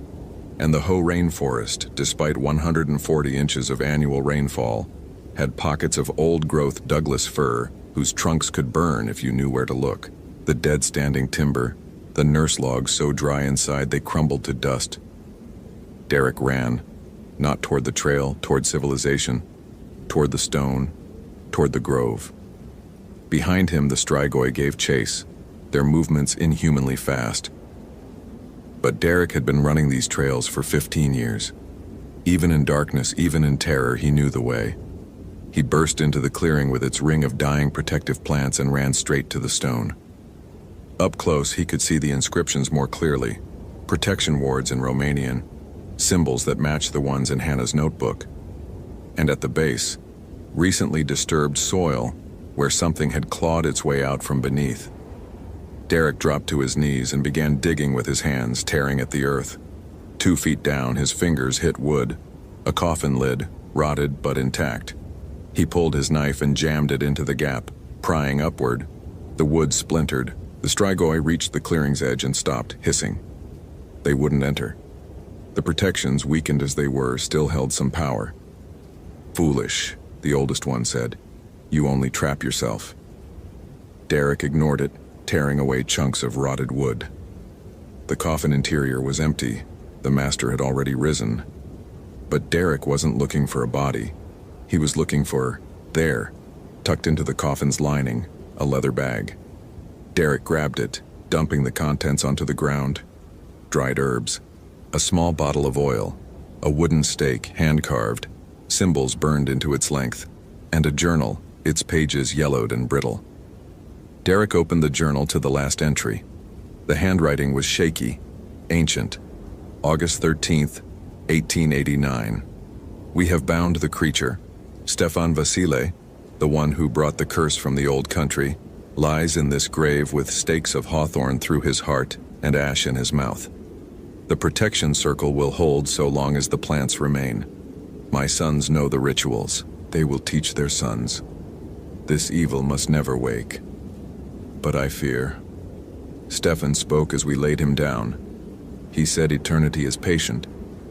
And the Hoh rainforest, despite 140 inches of annual rainfall, had pockets of old-growth Douglas fir whose trunks could burn if you knew where to look. The dead-standing timber, the nurse logs so dry inside they crumbled to dust. Derek ran, not toward the trail, toward civilization, toward the stone, toward the grove. Behind him, the Strigoi gave chase, their movements inhumanly fast. But Derek had been running these trails for 15 years. Even in darkness, even in terror, he knew the way. He burst into the clearing with its ring of dying protective plants and ran straight to the stone. Up close, he could see the inscriptions more clearly. Protection wards in Romanian, symbols that matched the ones in Hannah's notebook. And at the base, recently disturbed soil where something had clawed its way out from beneath. Derek dropped to his knees and began digging with his hands, tearing at the earth. 2 feet down, his fingers hit wood, a coffin lid, rotted but intact. He pulled his knife and jammed it into the gap, prying upward. The wood splintered. The Strigoi reached the clearing's edge and stopped, hissing. They wouldn't enter. The protections, weakened as they were, still held some power. "Foolish," the oldest one said. "You only trap yourself." Derek ignored it, tearing away chunks of rotted wood. The coffin interior was empty. The Master had already risen. But Derek wasn't looking for a body. He was looking for, there, tucked into the coffin's lining, a leather bag. Derek grabbed it, dumping the contents onto the ground. Dried herbs, a small bottle of oil, a wooden stake, hand-carved, symbols burned into its length, and a journal, its pages yellowed and brittle. Derek opened the journal to the last entry. The handwriting was shaky, ancient. August 13th, 1889. "We have bound the creature. Stefan Vasile, the one who brought the curse from the old country, lies in this grave with stakes of hawthorn through his heart and ash in his mouth. The protection circle will hold so long as the plants remain. My sons know the rituals. They will teach their sons." This evil must never wake. But I fear. Stefan spoke as we laid him down. He said eternity is patient.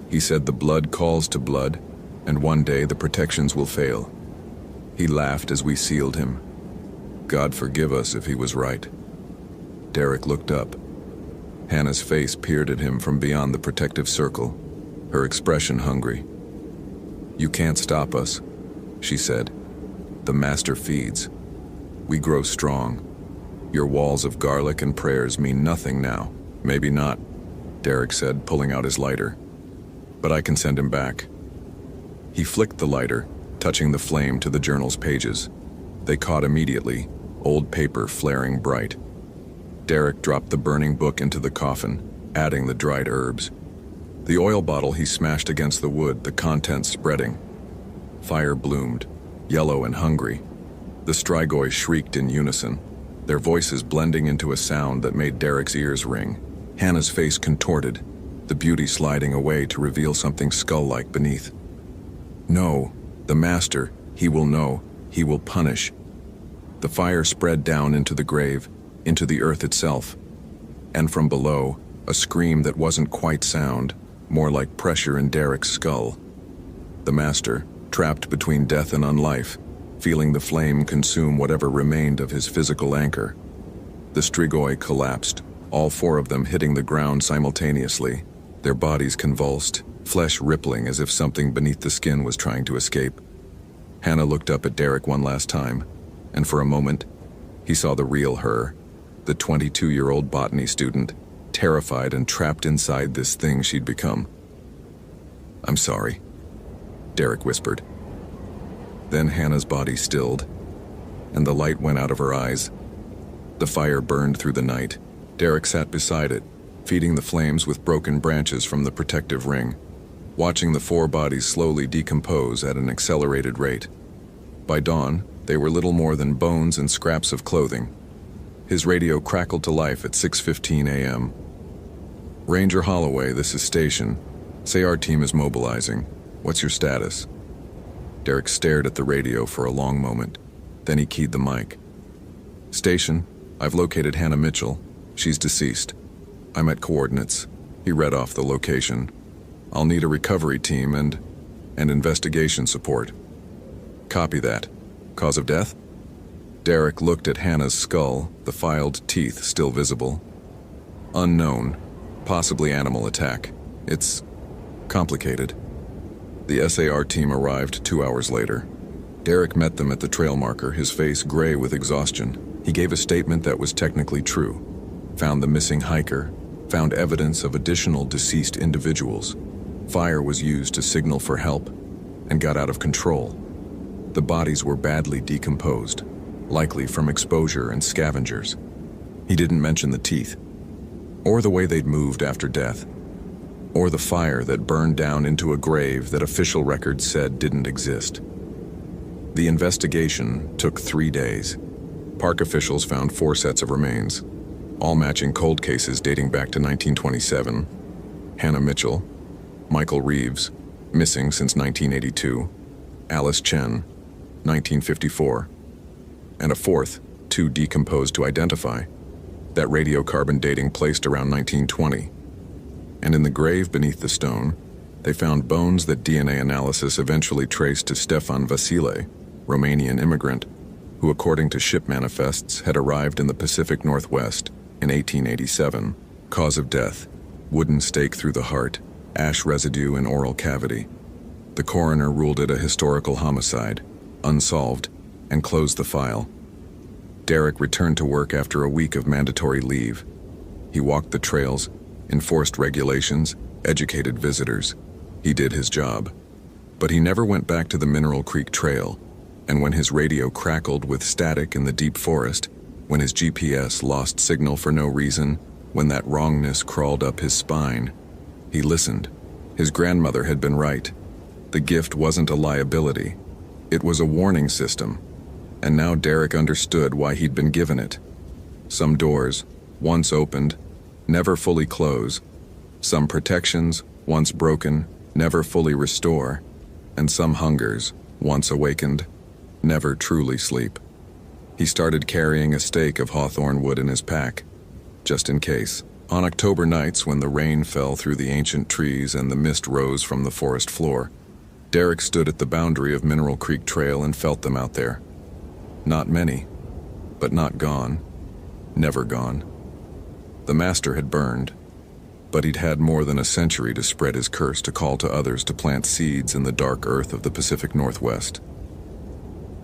He said the blood calls to blood, and one day the protections will fail. He laughed as we sealed him. God forgive us if he was right. Derek looked up. Hannah's face peered at him from beyond the protective circle, her expression hungry. You can't stop us, she said. The master feeds. We grow strong. Your walls of garlic and prayers mean nothing now. Maybe not, Derek said, pulling out his lighter. But I can send him back. He flicked the lighter, touching the flame to the journal's pages. They caught immediately, old paper flaring bright. Derek dropped the burning book into the coffin, adding the dried herbs. The oil bottle he smashed against the wood, the contents spreading. Fire bloomed, yellow and hungry. The strigoi shrieked in unison, their voices blending into a sound that made Derek's ears ring. Hannah's face contorted, the beauty sliding away to reveal something skull-like beneath. No, the master, he will know, he will punish. The fire spread down into the grave, into the earth itself. And from below, a scream that wasn't quite sound, more like pressure in Derek's skull. The master, trapped between death and unlife, feeling the flame consume whatever remained of his physical anchor. The strigoi collapsed, all four of them hitting the ground simultaneously, their bodies convulsed, flesh rippling as if something beneath the skin was trying to escape. Hannah looked up at Derek one last time, and for a moment, he saw the real her, the 22-year-old botany student, terrified and trapped inside this thing she'd become. I'm sorry, Derek whispered. Then Hannah's body stilled, and the light went out of her eyes. The fire burned through the night. Derek sat beside it, feeding the flames with broken branches from the protective ring, watching the four bodies slowly decompose at an accelerated rate. By dawn, they were little more than bones and scraps of clothing. His radio crackled to life at 6:15 a.m. Ranger Holloway, this is Station. Say our team is mobilizing. What's your status? Derek stared at the radio for a long moment. Then he keyed the mic. Station, I've located Hannah Mitchell. She's deceased. I'm at coordinates. He read off the location. I'll need a recovery team and investigation support. Copy that. Cause of death? Derek looked at Hannah's skull, the filed teeth still visible. Unknown. Possibly animal attack. It's complicated. The SAR team arrived 2 hours later. Derek met them at the trail marker, his face gray with exhaustion. He gave a statement that was technically true. Found the missing hiker, found evidence of additional deceased individuals. Fire was used to signal for help, and got out of control. The bodies were badly decomposed, likely from exposure and scavengers. He didn't mention the teeth, or the way they'd moved after death, or the fire that burned down into a grave that official records said didn't exist. The investigation took 3 days. Park officials found 4 sets of remains, all matching cold cases dating back to 1927. Hannah Mitchell, Michael Reeves, missing since 1982, Alice Chen, 1954, and a fourth, too decomposed to identify, that radiocarbon dating placed around 1920. And in the grave beneath the stone, they found bones that DNA analysis eventually traced to Stefan Vasile, Romanian immigrant, who according to ship manifests had arrived in the Pacific Northwest in 1887. Cause of death, wooden stake through the heart, ash residue in oral cavity. The coroner ruled it a historical homicide, unsolved, and closed the file. Derek returned to work after a week of mandatory leave. He walked the trails, enforced regulations, educated visitors. He did his job. But he never went back to the Mineral Creek Trail, and when his radio crackled with static in the deep forest, when his GPS lost signal for no reason, when that wrongness crawled up his spine, he listened. His grandmother had been right. The gift wasn't a liability. It was a warning system. And now Derek understood why he'd been given it. Some doors, once opened, never fully close. Some protections, once broken, never fully restore. And some hungers, once awakened, never truly sleep. He started carrying a stake of hawthorn wood in his pack, just in case. On October nights when the rain fell through the ancient trees and the mist rose from the forest floor, Derek stood at the boundary of Mineral Creek Trail and felt them out there. Not many, but not gone. Never gone. The master had burned, but he'd had more than a century to spread his curse, to call to others to plant seeds in the dark earth of the Pacific Northwest.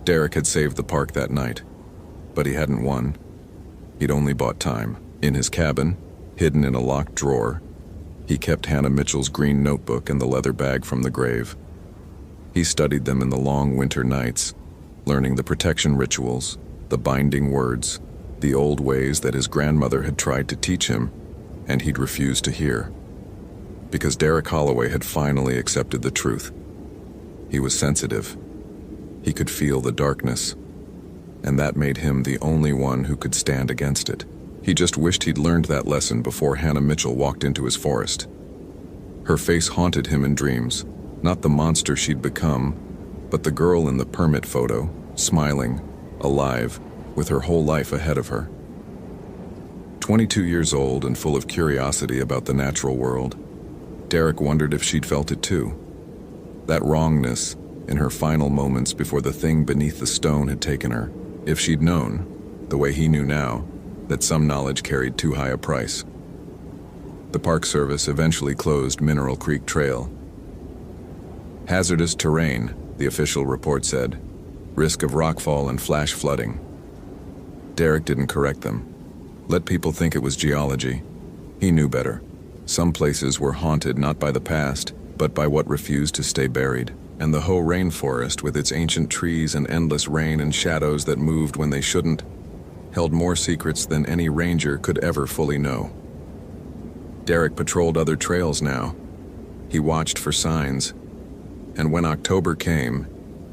Derek had saved the park that night, but he hadn't won. He'd only bought time. In his cabin, hidden in a locked drawer, he kept Hannah Mitchell's green notebook and the leather bag from the grave. He studied them in the long winter nights, learning the protection rituals, the binding words, the old ways that his grandmother had tried to teach him, and he'd refused to hear. Because Derek Holloway had finally accepted the truth. He was sensitive. He could feel the darkness, and that made him the only one who could stand against it. He just wished he'd learned that lesson before Hannah Mitchell walked into his forest. Her face haunted him in dreams, not the monster she'd become, but the girl in the permit photo, smiling, alive, with her whole life ahead of her. 22 years old and full of curiosity about the natural world, Derek wondered if she'd felt it too. That wrongness in her final moments before the thing beneath the stone had taken her. If she'd known, the way he knew now, that some knowledge carried too high a price. The Park Service eventually closed Mineral Creek Trail. Hazardous terrain, the official report said. Risk of rockfall and flash flooding. Derek didn't correct them. Let people think it was geology. He knew better. Some places were haunted not by the past, but by what refused to stay buried. And the Hoh rainforest, with its ancient trees and endless rain and shadows that moved when they shouldn't, held more secrets than any ranger could ever fully know. Derek patrolled other trails now. He watched for signs, and when October came,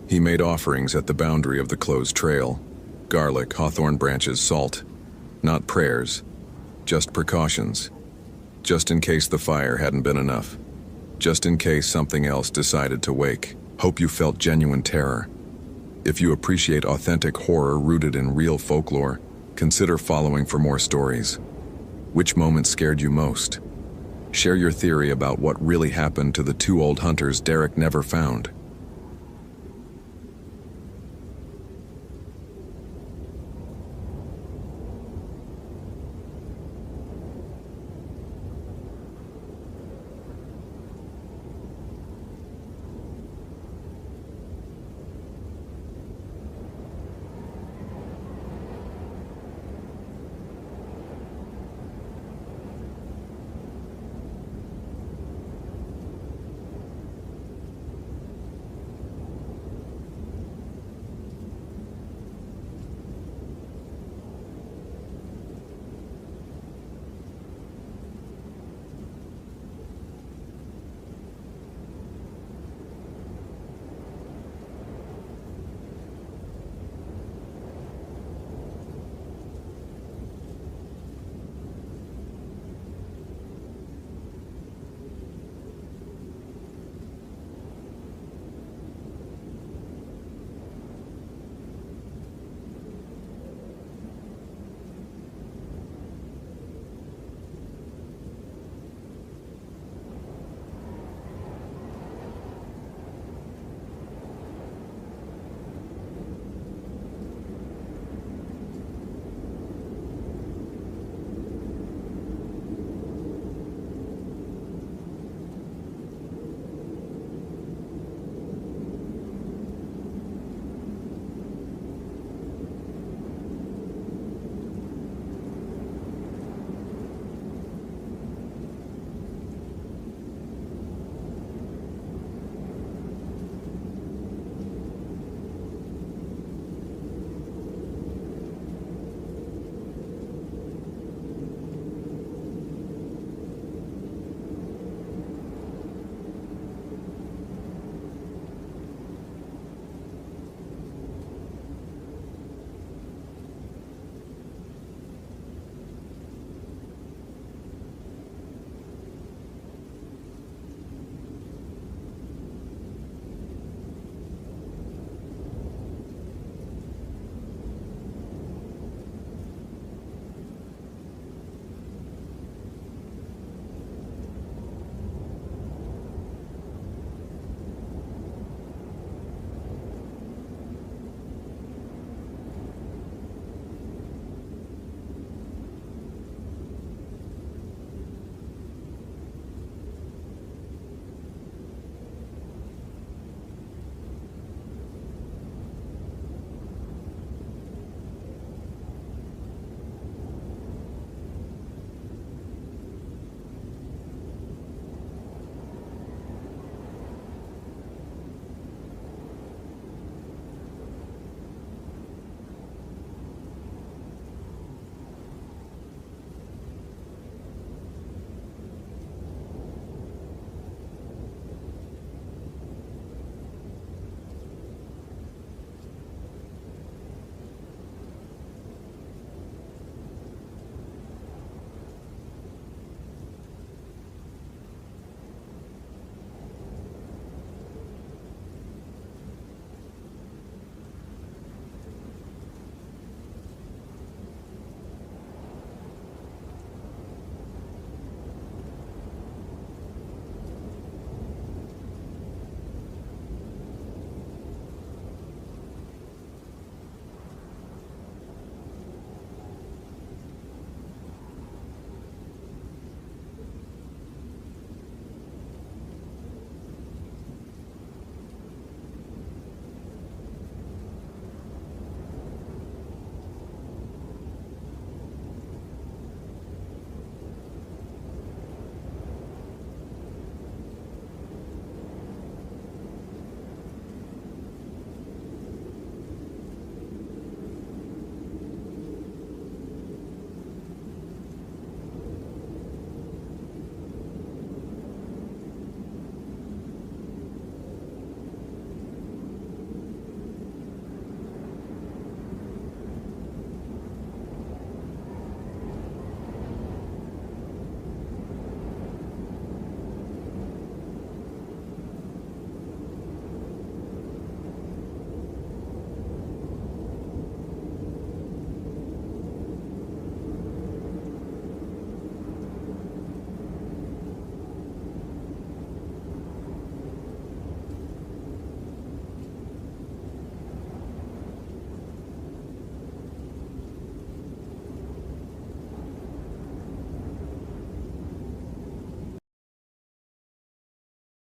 he made offerings at the boundary of the closed trail. Garlic, hawthorn branches, salt. Not prayers, just precautions. Just in case the fire hadn't been enough. Just in case something else decided to wake. Hope you felt genuine terror. If you appreciate authentic horror rooted in real folklore, consider following for more stories. Which moment scared you most? Share your theory about what really happened to the two old hunters Derek never found.